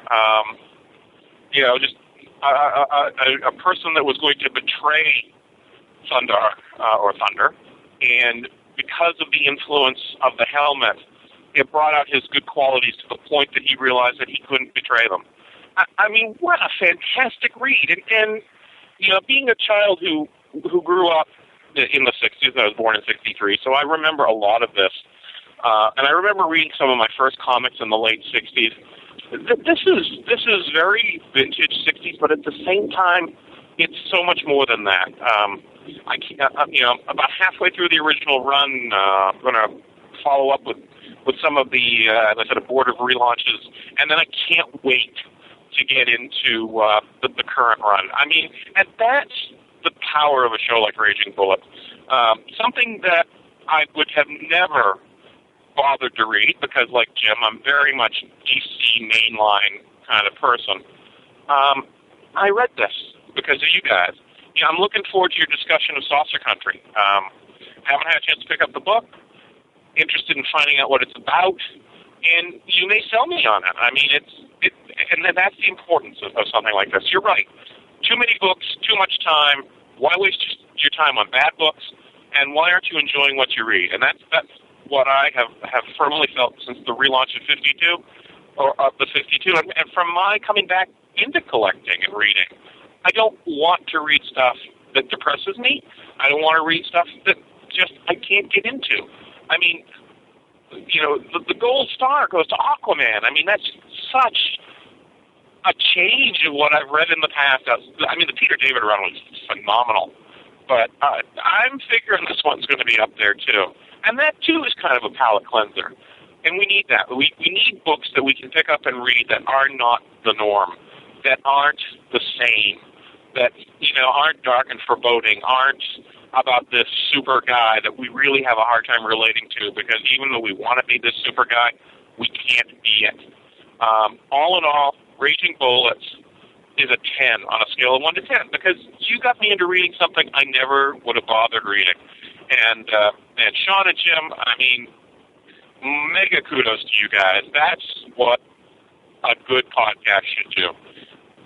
just a person that was going to betray Thunder, and because of the influence of the helmet, it brought out his good qualities to the point that he realized that he couldn't betray them. I mean, what a fantastic read. And being a child who grew up in the 60s, I was born in 63, so I remember a lot of this. And I remember reading some of my first comics in the late 60s. This is very vintage 60s, but at the same time, it's so much more than that. About halfway through the original run, I'm going to follow up with some of the, as I said, abortive relaunches, and then I can't wait to get into the current run. I mean, and that's the power of a show like Raging Bullet. Something that I would have never bothered to read because, like Jim, I'm very much DC mainline kind of person. I read this because of you guys. I'm looking forward to your discussion of Saucer Country. Haven't had a chance to pick up the book. Interested in finding out what it's about, and you may sell me on it. I mean, and that's the importance of something like this. You're right. Too many books, too much time. Why waste your time on bad books? And why aren't you enjoying what you read? And that's what I have firmly felt since the relaunch of 52, or of the 52, and from my coming back into collecting and reading. I don't want to read stuff that depresses me. I don't want to read stuff that just I can't get into. I mean, the gold star goes to Aquaman. I mean, that's such a change of what I've read in the past. I mean, the Peter David run was phenomenal. But I'm figuring this one's going to be up there, too. And that, too, is kind of a palate cleanser. And we need that. We need books that we can pick up and read that are not the norm, that aren't the same, that, aren't dark and foreboding, aren't about this super guy that we really have a hard time relating to, because even though we want to be this super guy, we can't be it. All in all, Raging Bullets is a 10 on a scale of 1 to 10, because you got me into reading something I never would have bothered reading. And Sean and Jim, I mean, mega kudos to you guys. That's what a good podcast should do.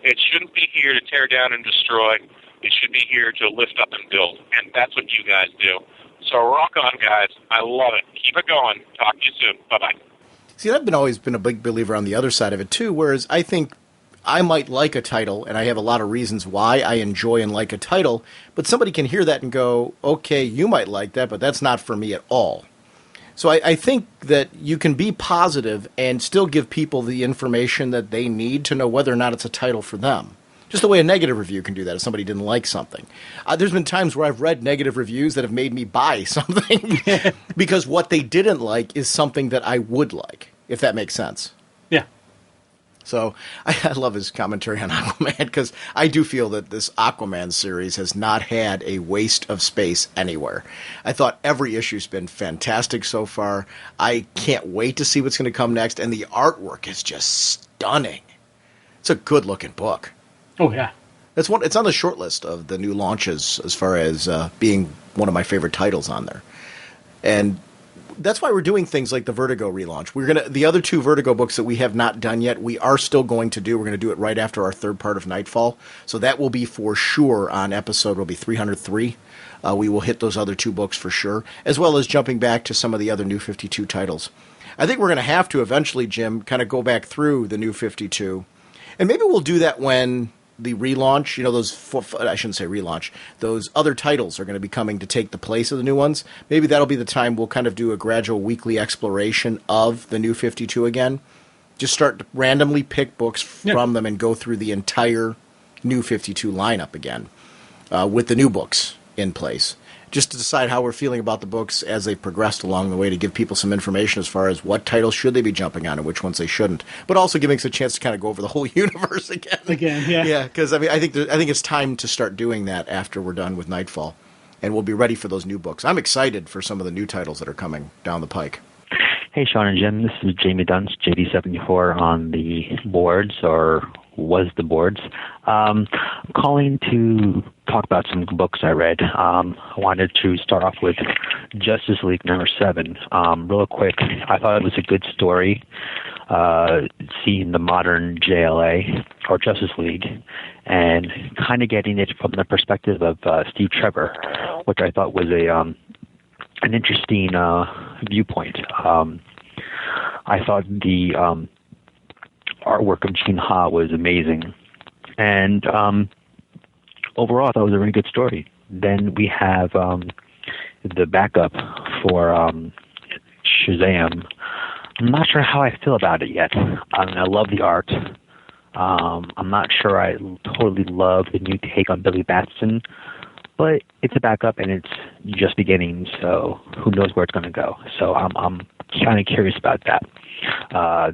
It shouldn't be here to tear down and destroy. It should be here to lift up and build. And that's what you guys do. So rock on, guys. I love it. Keep it going. Talk to you soon. Bye-bye. See, I've always been a big believer on the other side of it, too, whereas I think I might like a title, and I have a lot of reasons why I enjoy and like a title, but somebody can hear that and go, okay, you might like that, but that's not for me at all. So I think that you can be positive and still give people the information that they need to know whether or not it's a title for them. Just the way a negative review can do that if somebody didn't like something. There's been times where I've read negative reviews that have made me buy something because what they didn't like is something that I would like, if that makes sense. Yeah. So I love his commentary on Aquaman, because I do feel that this Aquaman series has not had a waste of space anywhere. I thought every issue's been fantastic so far. I can't wait to see what's going to come next, and the artwork is just stunning. It's a good-looking book. Oh, yeah. It's on the short list of the new launches as far as being one of my favorite titles on there. And that's why we're doing things like the Vertigo relaunch. The other two Vertigo books that we have not done yet, we are still going to do. We're going to do it right after our third part of Knightfall. So that will be for sure on episode will be 303. We will hit those other two books for sure, as well as jumping back to some of the other New 52 titles. I think we're going to have to eventually, Jim, kind of go back through the New 52. And maybe we'll do that when the relaunch, I shouldn't say relaunch, those other titles are going to be coming to take the place of the new ones. Maybe that'll be the time we'll kind of do a gradual weekly exploration of the New 52 again. Just start to randomly pick books from them and go through the entire New 52 lineup again with the new books in place. Just to decide how we're feeling about the books as they progressed along the way, to give people some information as far as what titles should they be jumping on and which ones they shouldn't. But also giving us a chance to kind of go over the whole universe again. Yeah, because I think it's time to start doing that after we're done with Knightfall, and we'll be ready for those new books. I'm excited for some of the new titles that are coming down the pike. Hey, Sean and Jim, this is Jamie Dunst, JD74 on the boards, or was the boards. Calling to talk about some books I read. I wanted to start off with Justice League number 7. Real quick, I thought it was a good story, seeing the modern JLA, or Justice League, and kind of getting it from the perspective of Steve Trevor, which I thought was an interesting viewpoint. I thought the artwork of Gene Ha was amazing, and overall I thought it was a really good story. Then we have the backup for Shazam. I'm not sure how I feel about it yet. I love the art. I'm not sure I totally love the new take on Billy Batson, but it's a backup and it's just beginning, so who knows where it's going to go. So I'm kind of curious about that.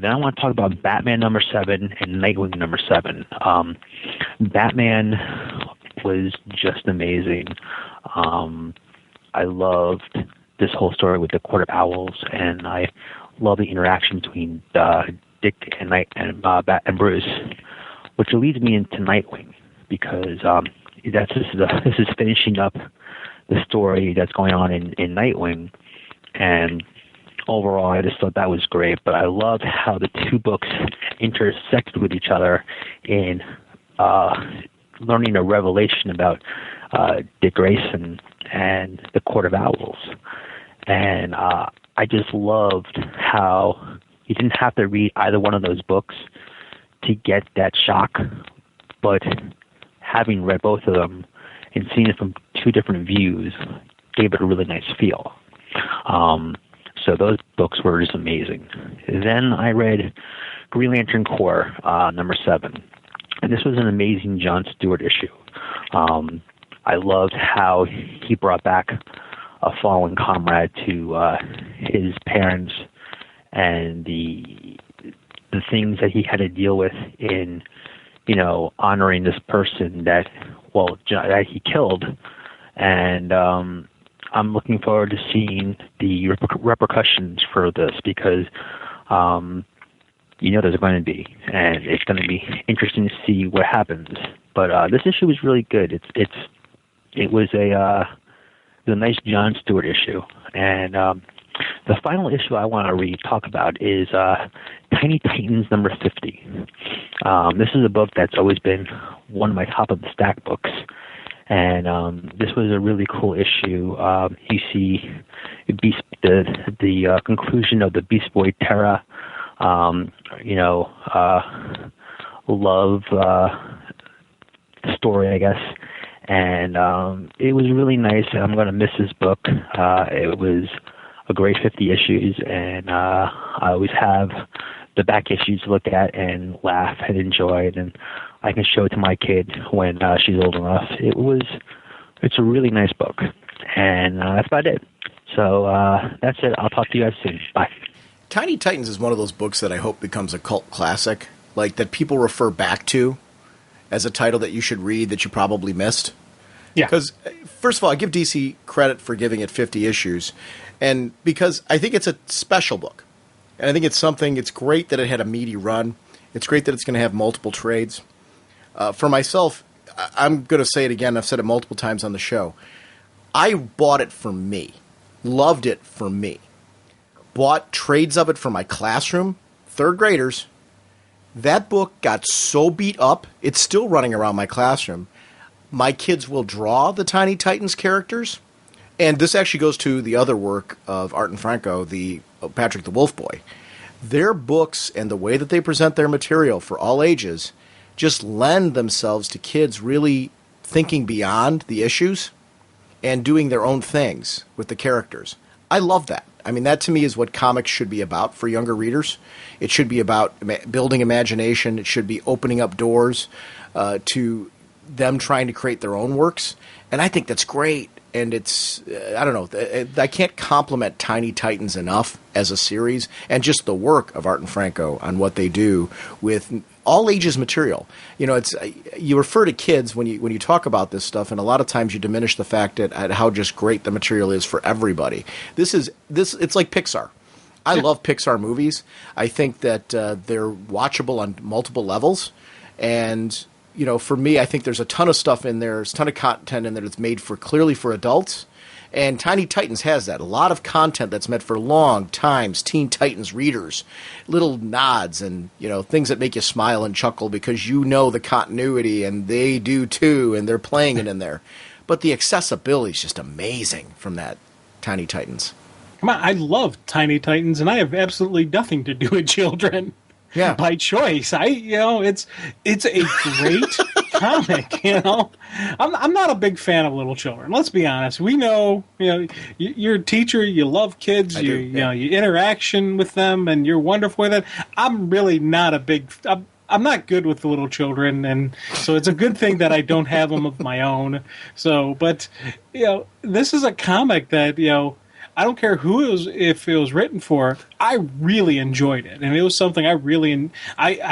Then I want to talk about Batman number 7 and Nightwing number 7. Batman was just amazing. I loved this whole story with the Court of Owls, and I love the interaction between Dick and Bruce, which leads me into Nightwing, because this is finishing up the story that's going on in Nightwing, and overall I just thought that was great. But I loved how the two books intersected with each other in learning a revelation about Dick Grayson and the Court of Owls. And I just loved how you didn't have to read either one of those books to get that shock, but having read both of them and seeing it from two different views gave it a really nice feel. So those books were just amazing. Then I read Green Lantern Corps, number 7. And this was an amazing John Stewart issue. I loved how he brought back a fallen comrade to his parents and the things that he had to deal with in, honoring this person that he killed. And I'm looking forward to seeing the repercussions for this because there's going to be, and it's going to be interesting to see what happens. But this issue was really good. It was a nice John Stewart issue, and the final issue I want to talk about is Tiny Titans number 50. This is a book that's always been one of my top of the stack books. And this was a really cool issue. You see the conclusion of the Beast Boy Terra, love story, I guess. And it was really nice. I'm going to miss this book. It was a great 50 issues, and I always have the back issues to look at and laugh and enjoy it, and I can show it to my kid when she's old enough. It's a really nice book, and that's about it. So that's it. I'll talk to you guys soon. Bye. Tiny Titans is one of those books that I hope becomes a cult classic, like that people refer back to as a title that you should read that you probably missed. Yeah. Because, first of all, I give DC credit for giving it 50 issues, and because I think it's a special book. And I think it's great that it had a meaty run. It's great that it's going to have multiple trades. For myself, I'm going to say it again. I've said it multiple times on the show. I bought it for me. Loved it for me. Bought trades of it for my classroom, third graders. That book got so beat up, it's still running around my classroom. My kids will draw the Tiny Titans characters. And this actually goes to the other work of Art and Franco, the Patrick the Wolf Boy. Their books and the way that they present their material for all ages just lend themselves to kids really thinking beyond the issues and doing their own things with the characters. I love that. I mean, that to me is what comics should be about for younger readers. It should be about building imagination. It should be opening up doors to them trying to create their own works. And I think that's great. And it's, I don't know, I can't compliment Tiny Titans enough as a series and just the work of Art and Franco on what they do with all ages material. You refer to kids when you talk about this stuff, and a lot of times you diminish the fact at how just great the material is for everybody. It's like Pixar. I love Pixar movies. I think that they're watchable on multiple levels, and for me, I think there's a ton of stuff in there. There's a ton of content in there that's made clearly for adults. And Tiny Titans has that. A lot of content that's meant for long times Teen Titans readers. Little nods and, things that make you smile and chuckle because the continuity and they do too and they're playing it in there. But the accessibility is just amazing from that Tiny Titans. Come on, I love Tiny Titans and I have absolutely nothing to do with children. Yeah. By choice. It's a great comic, I'm not a big fan of little children. Let's be honest. We know, you're a teacher, you love kids, you interaction with them and you're wonderful with it. I'm really not I'm not good with the little children, and so it's a good thing that I don't have them of my own. So, but this is a comic that, I don't care if it was written for. I really enjoyed it, and it was something I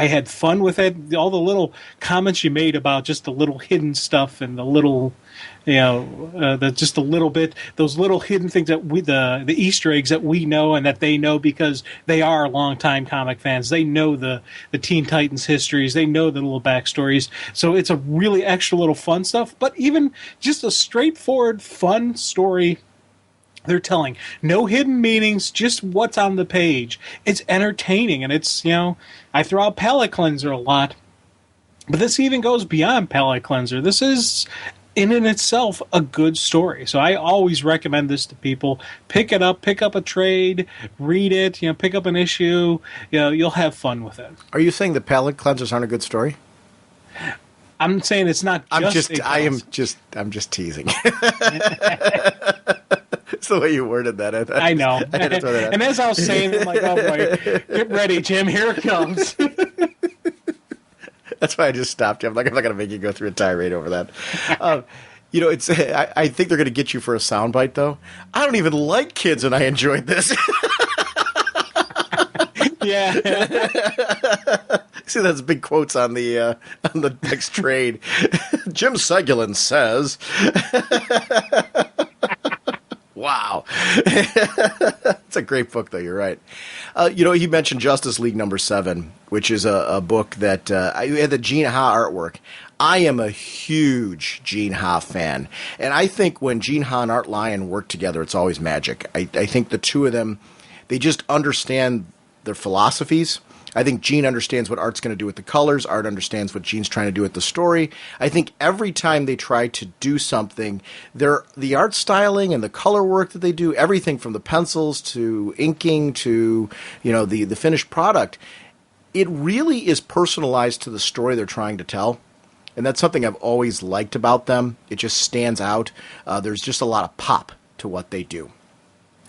had fun with it. All the little comments you made about just the little hidden stuff and the little, just a little bit, those little hidden things that the Easter eggs that we know and that they know because they are longtime comic fans. They know the Teen Titans histories. They know the little backstories. So it's a really extra little fun stuff, but even just a straightforward fun story. They're telling no hidden meanings, just what's on the page. It's entertaining, and it's, I throw out Palate Cleanser a lot, but this even goes beyond Palate Cleanser. This is in itself a good story. So I always recommend this to people. Pick it up, pick up a trade, read it, pick up an issue. You'll have fun with it. Are you saying the palate cleansers aren't a good story? I'm saying it's not just I'm just teasing. It's the way you worded that. I know. I had to throw that out. And as I was saying, I'm like, oh boy, get ready, Jim, here it comes. That's why I just stopped you. I'm not going to make you go through a tirade over that. It's. I think they're going to get you for a soundbite, though. I don't even like kids, and I enjoyed this. Yeah. See, that's big quotes on the next trade. Jim Seguin says. Wow. It's a great book, though. You're right. He mentioned Justice League #7, which is a book that had the Gene Ha artwork. I am a huge Gene Ha fan. And I think when Gene Ha and Art Lion work together, it's always magic. I think the two of them, they just understand their philosophies. I think Gene understands what Art's going to do with the colors. Art understands what Gene's trying to do with the story. I think every time they try to do something, the art styling and the color work that they do, everything from the pencils to inking to the finished product, it really is personalized to the story they're trying to tell. And that's something I've always liked about them. It just stands out. There's just a lot of pop to what they do.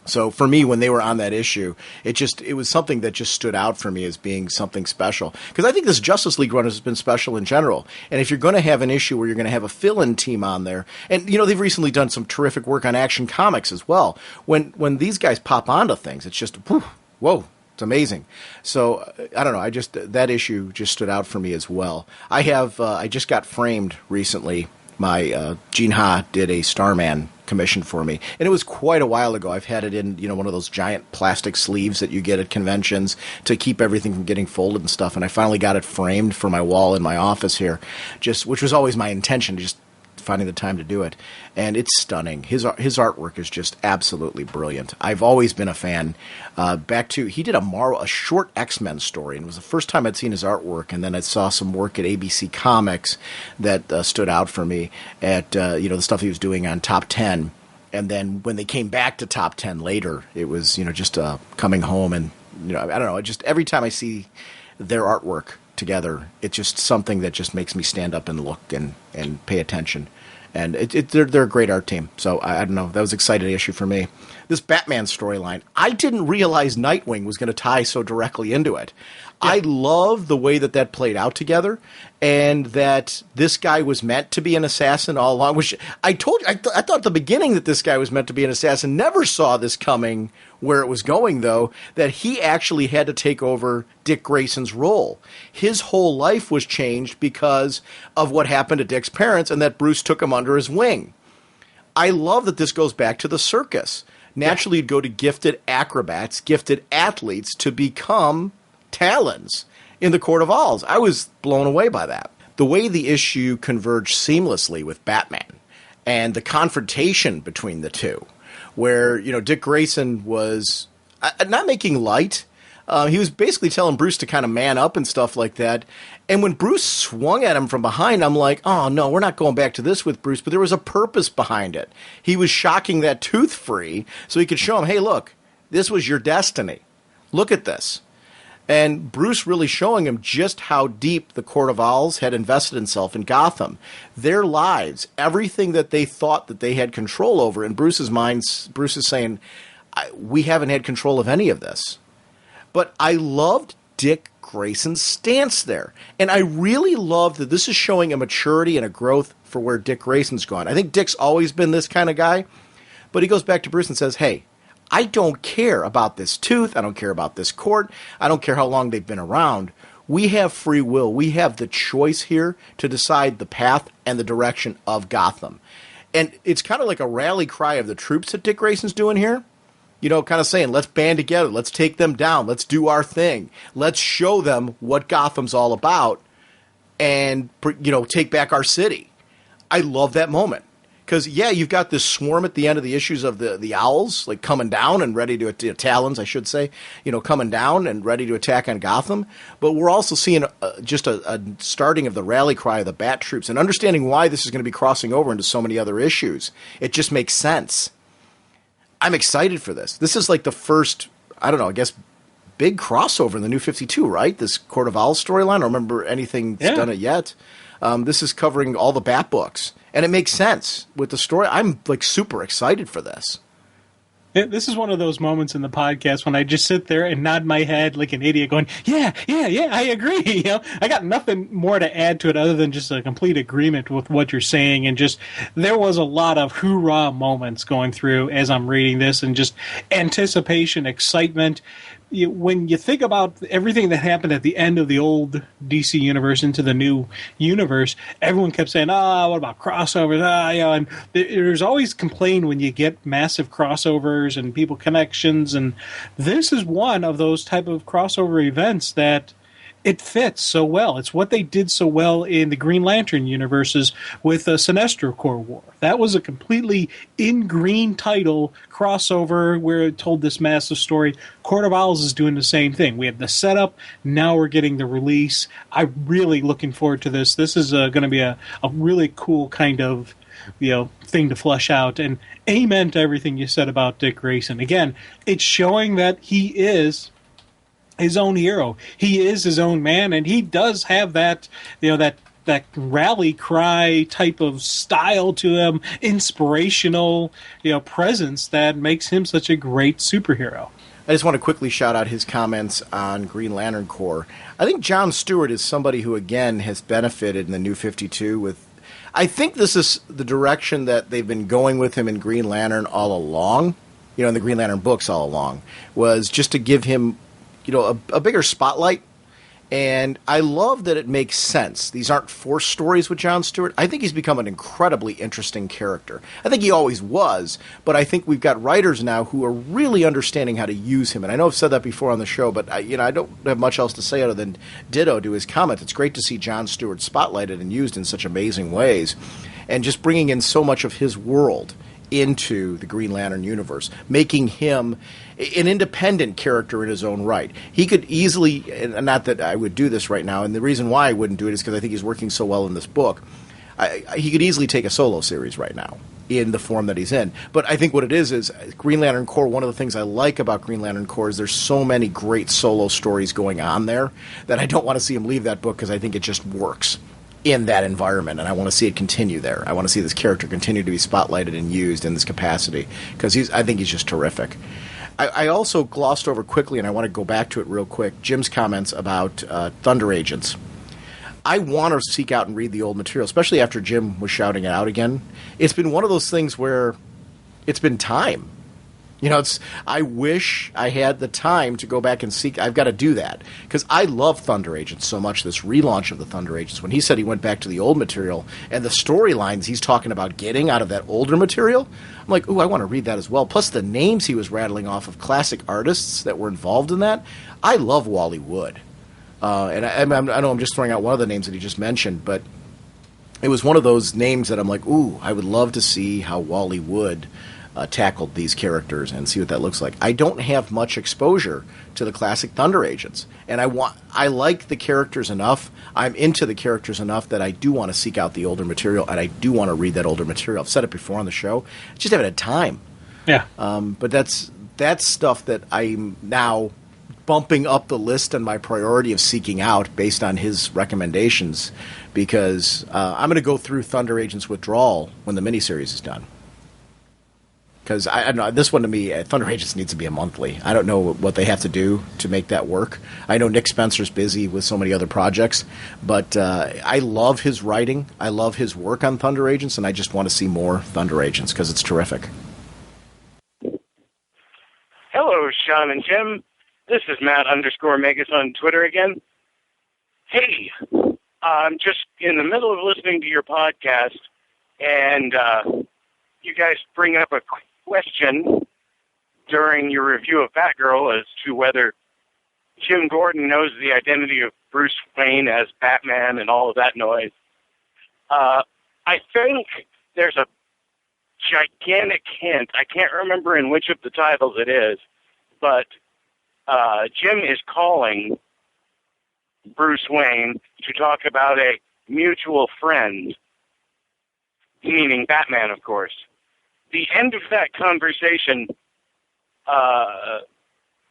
So for me, when they were on that issue, it was something that just stood out for me as being something special. Because I think this Justice League run has been special in general. And if you're going to have an issue where you're going to have a fill-in team on there, and they've recently done some terrific work on Action Comics as well. When these guys pop onto things, it's just whoa. It's amazing. So I don't know. That issue just stood out for me as well. I just got framed recently. My Gene Ha did a Starman commission for me, and it was quite a while ago. I've had it in one of those giant plastic sleeves that you get at conventions to keep everything from getting folded and stuff. And I finally got it framed for my wall in my office here, which was always my intention, just finding the time to do it. And it's stunning. His artwork is just absolutely brilliant. I've always been a fan. He did a short X-Men story, and it was the first time I'd seen his artwork. And then I saw some work at ABC Comics that stood out for me at the stuff he was doing on Top 10. And then when they came back to Top 10 later, it was just coming home, and I don't know. Just every time I see their artwork together, it's just something that just makes me stand up and look and pay attention. And they're a great art team. So I don't know. That was an exciting issue for me. This Batman storyline, I didn't realize Nightwing was going to tie so directly into it. Yeah. I love the way that played out together, and that this guy was meant to be an assassin all along. Which I told you, I thought at the beginning that this guy was meant to be an assassin. Never saw this coming where it was going, though, that he actually had to take over Dick Grayson's role. His whole life was changed because of what happened to Dick's parents, and that Bruce took him under his wing. I love that this goes back to the circus. Naturally, you'd go to gifted acrobats, gifted athletes to become Talons in the Court of Owls. I was blown away by that. The way the issue converged seamlessly with Batman and the confrontation between the two, where, Dick Grayson was not making light. He was basically telling Bruce to kind of man up and stuff like that. And when Bruce swung at him from behind, I'm like, oh, no, we're not going back to this with Bruce. But there was a purpose behind it. He was shocking that tooth free so he could show him, hey, look, this was your destiny. Look at this. And Bruce really showing him just how deep the Court of Owls had invested itself in Gotham. Their lives, everything that they thought that they had control over. In Bruce's mind, Bruce is saying, we haven't had control of any of this. But I loved Dick Grayson's stance there. And I really loved that this is showing a maturity and a growth for where Dick Grayson's gone. I think Dick's always been this kind of guy. But he goes back to Bruce and says, hey, I don't care about this tooth. I don't care about this court. I don't care how long they've been around. We have free will. We have the choice here to decide the path and the direction of Gotham. And it's kind of like a rally cry of the troops that Dick Grayson's doing here. Kind of saying, let's band together. Let's take them down. Let's do our thing. Let's show them what Gotham's all about and, take back our city. I love that moment. Because, yeah, you've got this swarm at the end of the issues of the owls, like coming down and ready to talons, I should say, coming down and ready to attack on Gotham. But we're also seeing just a starting of the rally cry of the Bat troops and understanding why this is going to be crossing over into so many other issues. It just makes sense. I'm excited for this. This is like the first, I don't know, I guess, big crossover in the New 52, right? This Court of Owls storyline. I don't remember anything that's done it yet. This is covering all the Bat books. And it makes sense with the story. I'm like super excited for this. This is one of those moments in the podcast when I just sit there and nod my head like an idiot going, yeah, I agree. I got nothing more to add to it other than just a complete agreement with what you're saying. And just there was a lot of hoorah moments going through as I'm reading this and just anticipation, excitement. When you think about everything that happened at the end of the old DC universe into the new universe, everyone kept saying, what about crossovers? And there's always complaint when you get massive crossovers and people connections. And this is one of those type of crossover events that it fits so well. It's what they did so well in the Green Lantern universes with the Sinestro Corps War. That was a completely in-green title crossover where it told this massive story. Court of Owls is doing the same thing. We have the setup. Now we're getting the release. I'm really looking forward to this. This is going to be a really cool kind of thing to flesh out. And amen to everything you said about Dick Grayson. Again, it's showing that he is his own hero. He is his own man, and he does have that, that rally cry type of style to him, inspirational, presence that makes him such a great superhero. I just want to quickly shout out his comments on Green Lantern Corps. I think John Stewart is somebody who, again, has benefited in the New 52 with. I think this is the direction that they've been going with him in Green Lantern all along, in the Green Lantern books all along, was just to give him a bigger spotlight. And I love that it makes sense. These aren't forced stories with John Stewart. I think he's become an incredibly interesting character. I think he always was, but I think we've got writers now who are really understanding how to use him. And I know I've said that before on the show, but I don't have much else to say other than ditto to his comment. It's great to see John Stewart spotlighted and used in such amazing ways, and just bringing in so much of his world into the Green Lantern universe, making him an independent character in his own right. He could easily, and not that I would do this right now, and the reason why I wouldn't do it is because I think he's working so well in this book, he could easily take a solo series right now in the form that he's in. But I think what it is Green Lantern Corps, one of the things I like about Green Lantern Corps is there's so many great solo stories going on there that I don't want to see him leave that book because I think it just works in that environment, and I want to see it continue there. I want to see this character continue to be spotlighted and used in this capacity because I think he's just terrific. I also glossed over quickly, and I want to go back to it real quick, Jim's comments about Thunder Agents. I want to seek out and read the old material, especially after Jim was shouting it out again. It's been one of those things where it's been time. I wish I had the time to go back and seek. I've got to do that because I love Thunder Agents so much, this relaunch of the Thunder Agents. When he said he went back to the old material and the storylines he's talking about getting out of that older material, I'm like, ooh, I want to read that as well. Plus the names he was rattling off of classic artists that were involved in that. I love Wally Wood. And I know I'm just throwing out one of the names that he just mentioned, but it was one of those names that I'm like, ooh, I would love to see how Wally Wood tackled these characters and see what that looks like. I don't have much exposure to the classic Thunder Agents, and I like the characters enough. I'm into the characters enough that I do want to seek out the older material, and I do want to read that older material. I've said it before on the show. I just haven't had time. Yeah. But that's stuff that I'm now bumping up the list on my priority of seeking out based on his recommendations, because I'm going to go through Thunder Agents Withdrawal when the miniseries is done. Because I don't know, this one to me, Thunder Agents needs to be a monthly. I don't know what they have to do to make that work. I know Nick Spencer's busy with so many other projects, but I love his writing. I love his work on Thunder Agents, and I just want to see more Thunder Agents because it's terrific. Hello, Sean and Jim. This is Matt_Megas on Twitter again. Hey, I'm just in the middle of listening to your podcast, and you guys bring up a question during your review of Batgirl as to whether Jim Gordon knows the identity of Bruce Wayne as Batman and all of that noise. I think there's a gigantic hint. I can't remember in which of the titles it is, but Jim is calling Bruce Wayne to talk about a mutual friend, meaning Batman, of course. The end of that conversation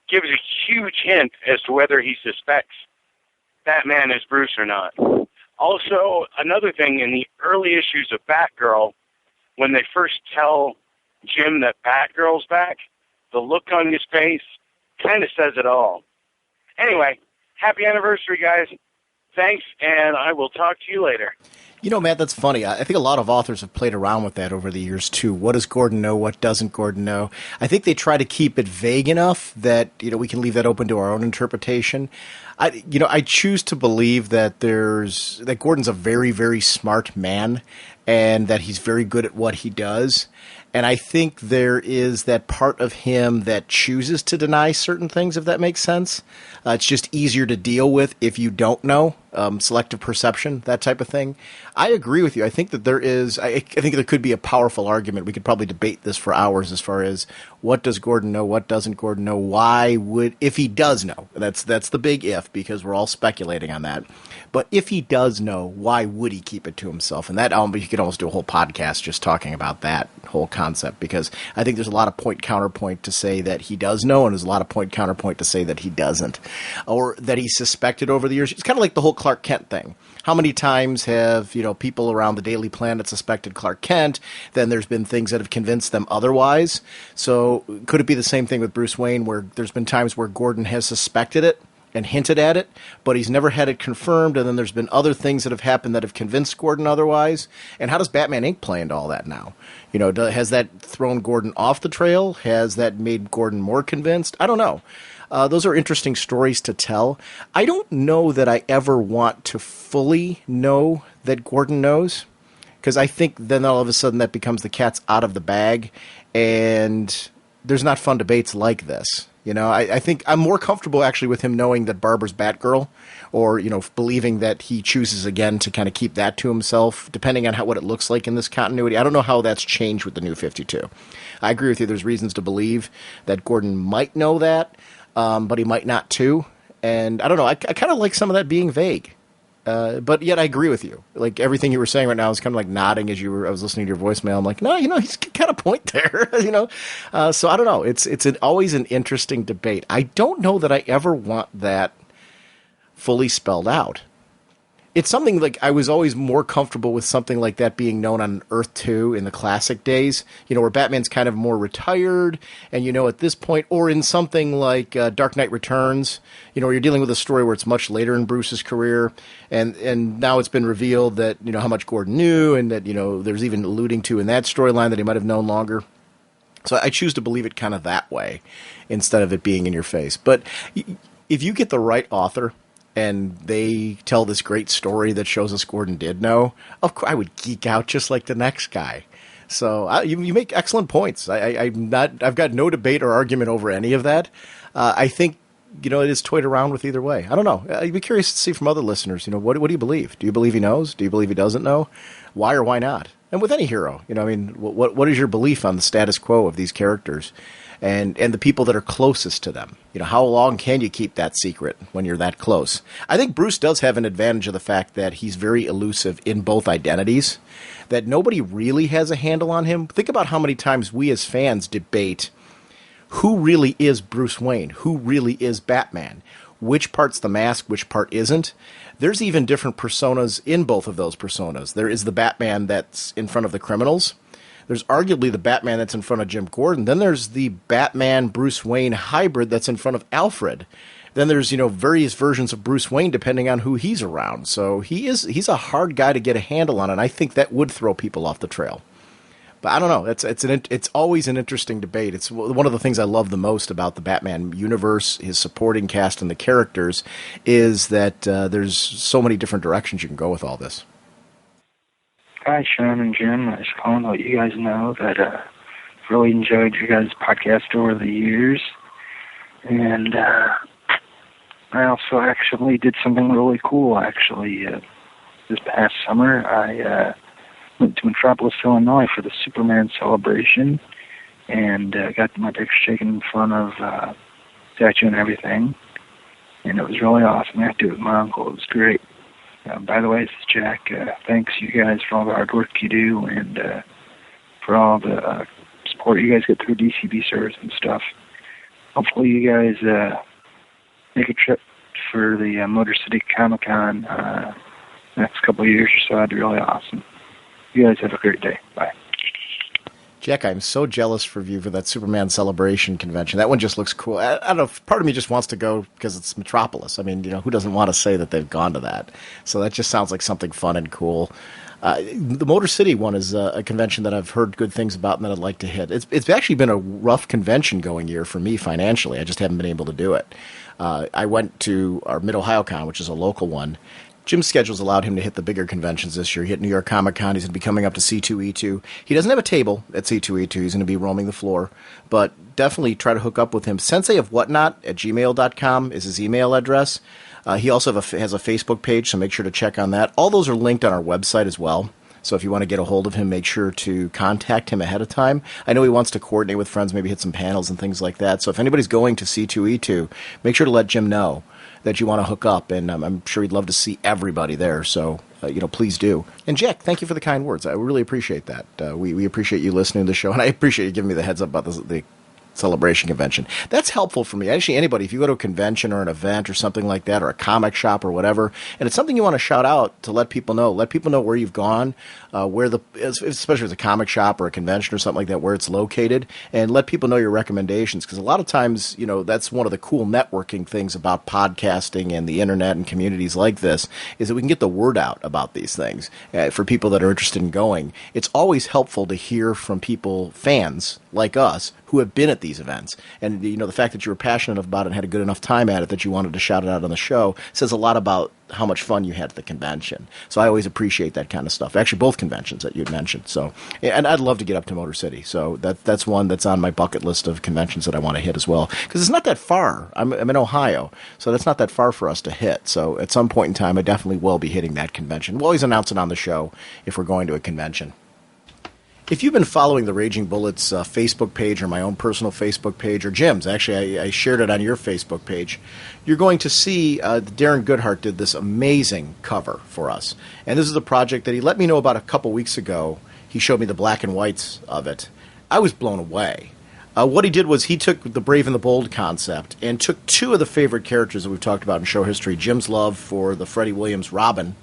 gives a huge hint as to whether he suspects Batman is Bruce or not. Also, another thing, in the early issues of Batgirl, when they first tell Jim that Batgirl's back, the look on his face kind of says it all. Anyway, happy anniversary, guys. Thanks, and I will talk to you later. You know, Matt, that's funny. I think a lot of authors have played around with that over the years, too. What does Gordon know? What doesn't Gordon know? I think they try to keep it vague enough that, we can leave that open to our own interpretation. I choose to believe that that Gordon's a very, very smart man and that he's very good at what he does. And I think there is that part of him that chooses to deny certain things, if that makes sense. It's just easier to deal with if you don't know, selective perception, that type of thing. I agree with you. I think that there is, I think there could be a powerful argument. We could probably debate this for hours as far as what does Gordon know, what doesn't Gordon know, why would, if he does know, that's the big if, because we're all speculating on that. But if he does know, why would he keep it to himself? And that, you could almost do a whole podcast just talking about that whole concept, because I think there's a lot of point-counterpoint to say that he does know, and there's a lot of point-counterpoint to say that he doesn't, or that he suspected over the years. It's kind of like the whole Clark Kent thing. How many times have, people around the Daily Planet suspected Clark Kent? Then there's been things that have convinced them otherwise. So could it be the same thing with Bruce Wayne, where there's been times where Gordon has suspected it and hinted at it, but he's never had it confirmed, and then there's been other things that have happened that have convinced Gordon otherwise? And how does Batman Inc. play into all that now? Has that thrown Gordon off the trail? Has that made Gordon more convinced? I don't know. Those are interesting stories to tell. I don't know that I ever want to fully know that Gordon knows, because I think then all of a sudden that becomes the cat's out of the bag, and there's not fun debates like this. I think I'm more comfortable actually with him knowing that Barbara's Batgirl, or, believing that he chooses again to kind of keep that to himself, depending on what it looks like in this continuity. I don't know how that's changed with the New 52. I agree with you. There's reasons to believe that Gordon might know that, but he might not too. And I don't know. I kind of like some of that being vague. But yet I agree with you. Like everything you were saying right now is kind of like nodding as I was listening to your voicemail. I'm like, no, he's got a point there, So I don't know. It's always an interesting debate. I don't know that I ever want that fully spelled out. It's something like I was always more comfortable with something like that being known on Earth 2 in the classic days, where Batman's kind of more retired, and at this point, or in something like Dark Knight Returns, where you're dealing with a story where it's much later in Bruce's career, and now it's been revealed that, how much Gordon knew, and that, there's even alluding to in that storyline that he might have known longer. So I choose to believe it kind of that way, instead of it being in your face. But if you get the right author, and they tell this great story that shows us Gordon did know, of course I would geek out just like the next guy. So you make excellent points. I've got no debate or argument over any of that. I think it is toyed around with either way. I don't know. I'd be curious to see from other listeners. What do you believe? Do you believe he knows? Do you believe he doesn't know? Why or why not? And with any hero, what is your belief on the status quo of these characters? And the people that are closest to them. How long can you keep that secret when you're that close? I think Bruce does have an advantage of the fact that he's very elusive in both identities, that nobody really has a handle on him. Think about how many times we as fans debate who really is Bruce Wayne, who really is Batman, which part's the mask, which part isn't. There's even different personas in both of those personas. There is the Batman that's in front of the criminals. There's arguably the Batman that's in front of Jim Gordon. Then there's the Batman-Bruce Wayne hybrid that's in front of Alfred. Then there's, various versions of Bruce Wayne depending on who he's around. So he's a hard guy to get a handle on, and I think that would throw people off the trail. But I don't know. It's always an interesting debate. It's one of the things I love the most about the Batman universe, his supporting cast and the characters, is that there's so many different directions you can go with all this. Hi, Sean and Jim. I was calling to let you guys know that I've really enjoyed your guys' podcast over the years. And I also actually did something really cool, this past summer. I went to Metropolis, Illinois for the Superman celebration, and got my picture taken in front of statue and everything. And it was really awesome. I had to do it with my uncle. It was great. By the way, this is Jack. Thanks, you guys, for all the hard work you do and for all the support you guys get through DCB service and stuff. Hopefully you guys make a trip for the Motor City Comic-Con next couple of years or so. That'd be really awesome. You guys have a great day. Bye. Jack, I'm so jealous for you for that Superman Celebration convention. That one just looks cool. I don't know, part of me just wants to go because it's Metropolis. I mean, who doesn't want to say that they've gone to that? So that just sounds like something fun and cool. The Motor City one is a convention that I've heard good things about and that I'd like to hit. It's actually been a rough convention going year for me financially. I just haven't been able to do it. I went to our Mid-Ohio Con, which is a local one. Jim's schedule's allowed him to hit the bigger conventions this year. He hit New York Comic Con. He's going to be coming up to C2E2. He doesn't have a table at C2E2. He's going to be roaming the floor. But definitely try to hook up with him. senseiofwhatnot at gmail.com is his email address. He also has a Facebook page, so make sure to check on that. All those are linked on our website as well. So if you want to get a hold of him, make sure to contact him ahead of time. I know he wants to coordinate with friends, maybe hit some panels and things like that. So if anybody's going to C2E2, make sure to let Jim know that you want to hook up, and I'm sure he'd love to see everybody there. So, please do. And Jack, thank you for the kind words. I really appreciate that. We appreciate you listening to the show, and I appreciate you giving me the heads up about the Celebration convention. That's helpful for me. Actually, anybody, if you go to a convention or an event or something like that, or a comic shop or whatever, and it's something you want to shout out to let people know where you've gone, especially if it's a comic shop or a convention or something like that, where it's located, and let people know your recommendations. Because a lot of times, that's one of the cool networking things about podcasting and the internet and communities like this, is that we can get the word out about these things for people that are interested in going. It's always helpful to hear from people, fans like us, who have been at these events. And, the fact that you were passionate about it and had a good enough time at it that you wanted to shout it out on the show says a lot about how much fun you had at the convention. So I always appreciate that kind of stuff. Actually, both conventions that you had mentioned. So, and I'd love to get up to Motor City. So that's one that's on my bucket list of conventions that I want to hit as well. Because it's not that far. I'm in Ohio, so that's not that far for us to hit. So at some point in time, I definitely will be hitting that convention. We'll always announce it on the show if we're going to a convention. If you've been following the Raging Bullets Facebook page or my own personal Facebook page or Jim's, actually I shared it on your Facebook page, you're going to see Darren Goodhart did this amazing cover for us. And this is a project that he let me know about a couple weeks ago. He showed me the black and whites of it. I was blown away. What he did was he took the Brave and the Bold concept and took two of the favorite characters that we've talked about in show history, Jim's love for the Freddie Williams Robin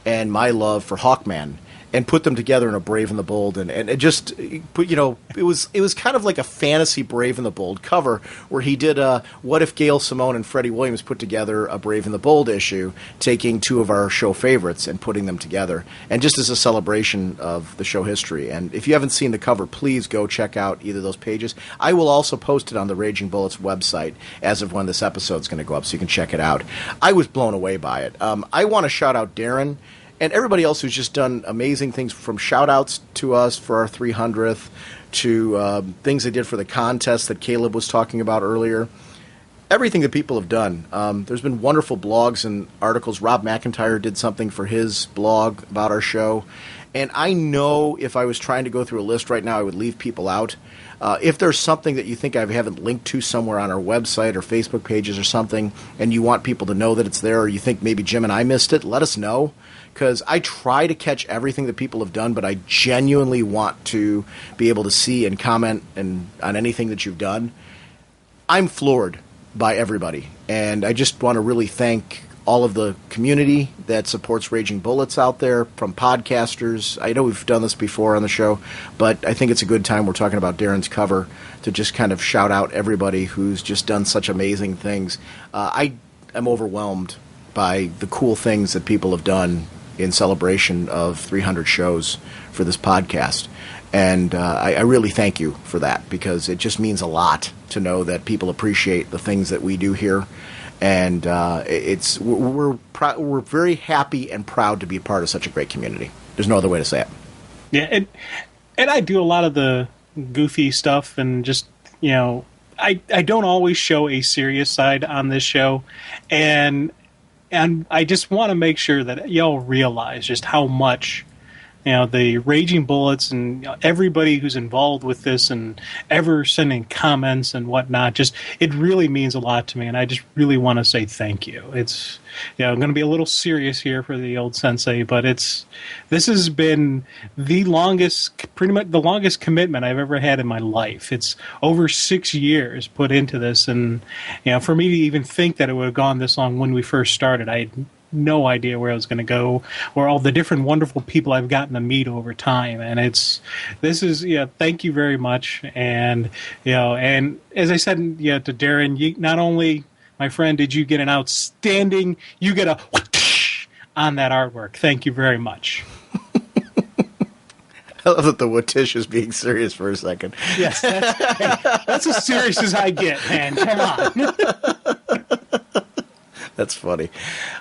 and my love for Hawkman, and put them together in a Brave and the Bold, and it just put, it was kind of like a fantasy Brave and the Bold cover where he did what if Gail Simone and Freddie Williams put together a Brave and the Bold issue, taking two of our show favorites and putting them together, and just as a celebration of the show history. And if you haven't seen the cover, please go check out either of those pages. I will also post it on the Raging Bullets website as of when this episode's going to go up, so you can check it out. I was blown away by it. I want to shout out Darren and everybody else who's just done amazing things, from shout-outs to us for our 300th to things they did for the contest that Caleb was talking about earlier. Everything that people have done. There's been wonderful blogs and articles. Rob McIntyre did something for his blog about our show. And I know if I was trying to go through a list right now, I would leave people out. If there's something that you think I haven't linked to somewhere on our website or Facebook pages or something, and you want people to know that it's there, or you think maybe Jim and I missed it, let us know. Because I try to catch everything that people have done, but I genuinely want to be able to see and comment on anything that you've done. I'm floored by everybody, and I just want to really thank all of the community that supports Raging Bullets out there, from podcasters. I know we've done this before on the show, but I think it's a good time. We're talking about Darren's cover to just kind of shout out everybody who's just done such amazing things. I am overwhelmed by the cool things that people have done in celebration of 300 shows for this podcast. And I really thank you for that, because it just means a lot to know that people appreciate the things that we do here. And we're very happy and proud to be a part of such a great community. There's no other way to say it. Yeah, and I do a lot of the goofy stuff, and just, I don't always show a serious side on this show, and I just want to make sure that y'all realize just how much the Raging Bullets and everybody who's involved with this and ever sending comments and whatnot. Just, it really means a lot to me, and I just really want to say thank you. It's, I'm going to be a little serious here for the old sensei, but this has been the longest, pretty much the longest commitment I've ever had in my life. It's over 6 years put into this, and for me to even think that it would have gone this long when we first started, I had no idea where I was going to go, or all the different wonderful people I've gotten to meet over time. And thank you very much. And, and as I said, to Darren, you, not only, my friend, did you get an outstanding, you get a whoosh on that artwork. Thank you very much. I love that the whoosh is being serious for a second. Yes, that's as serious as I get, man. Come on. That's funny.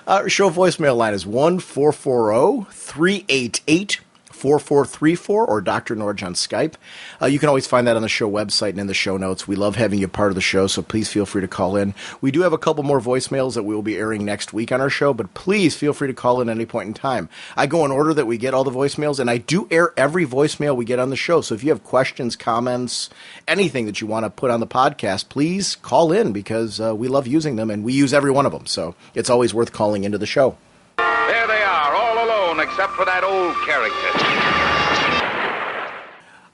Our show voicemail line is 1-440-388-4434 or Dr. Norge on Skype. You can always find that on the show website and in the show notes. We love having you part of the show, so please feel free to call in. We do have a couple more voicemails that we will be airing next week on our show, but please feel free to call in at any point in time. I go in order that we get all the voicemails, and I do air every voicemail we get on the show. So if you have questions, comments, anything that you want to put on the podcast, please call in, because we love using them, and we use every one of them. So it's always worth calling into the show. There they are, all alone except for that old character.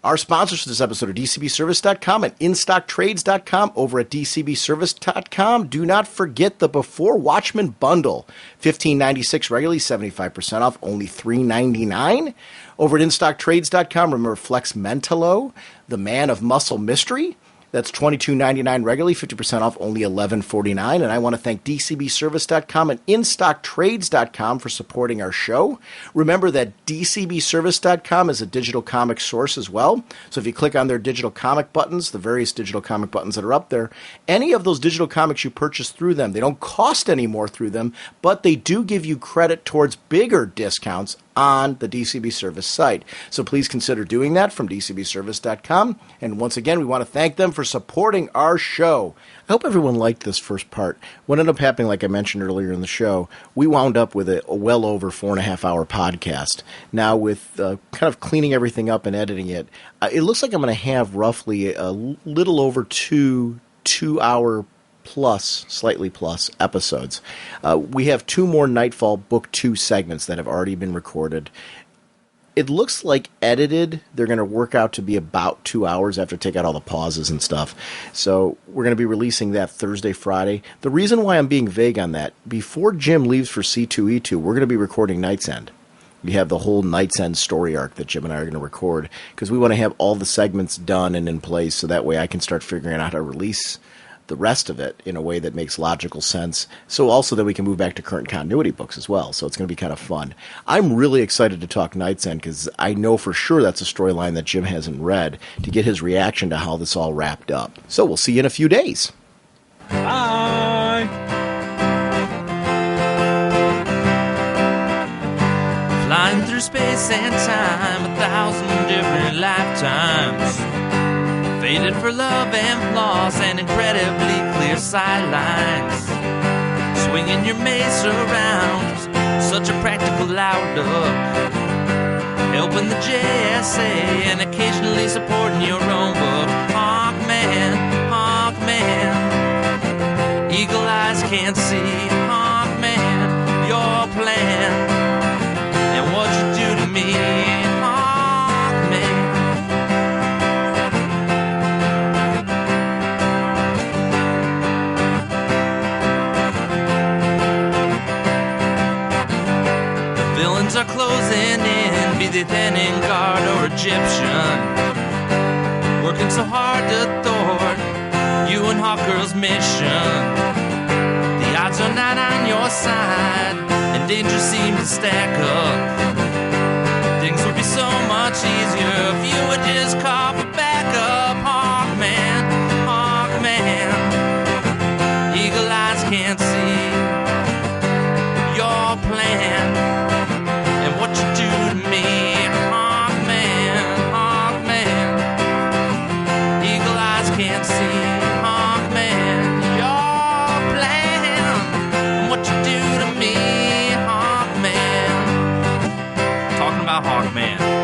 Our sponsors for this episode are DCBService.com and InStockTrades.com over at DCBService.com. Do not forget the Before Watchmen bundle. $15.96 regularly, 75% off, only $3.99. Over at InStockTrades.com, remember Flex Mentalo, the Man of Muscle Mystery. That's $22.99 regularly, 50% off, only $11.49. And I want to thank DCBService.com and InStockTrades.com for supporting our show. Remember that DCBService.com is a digital comic source as well. So if you click on their digital comic buttons, the various digital comic buttons that are up there, any of those digital comics you purchase through them, they don't cost any more through them, but they do give you credit towards bigger discounts on the DCB Service site. So please consider doing that from DCBService.com. And once again, we want to thank them for supporting our show. I hope everyone liked this first part. What ended up happening, like I mentioned earlier in the show, we wound up with a well over 4.5 hour podcast. Now with kind of cleaning everything up and editing it, it looks like I'm going to have roughly a little over two hour plus, slightly plus episodes. We have 2 more Knightfall Book 2 segments that have already been recorded. It looks like edited, they're going to work out to be about 2 hours after take out all the pauses and stuff. So we're going to be releasing that Thursday, Friday. The reason why I'm being vague on that, before Jim leaves for C2E2, we're going to be recording Night's End. We have the whole Night's End story arc that Jim and I are going to record, because we want to have all the segments done and in place, so that way I can start figuring out how to release the rest of it in a way that makes logical sense, so also that we can move back to current continuity books as well. So it's going to be kind of fun. I'm really excited to talk Night's End, because I know for sure that's a storyline that Jim hasn't read, to get his reaction to how this all wrapped up. So we'll see you in a few days. Bye! Flying through space and time, 1,000 different lifetimes. Faded for love and loss and incredibly clear sightlines. Swinging your mace around, such a practical outlook. Helping the JSA and occasionally supporting your own book. Hawkman, Hawkman, eagle eyes can't see. Hawkman, your plan and what you do to me. Are closing in, be they Thanin Guard or Egyptian. Working so hard to thwart you and Hawkgirl's mission. The odds are not on your side, and danger seems to stack up. Things would be so much easier if you would just call for backup. Hawkman, Hawkman, eagle eyes can't see your plan. What you do to me, Hawkman, Hawkman, eagle eyes can't see, Hawkman, your plan, and what you do to me, Hawkman, talking about Hawkman.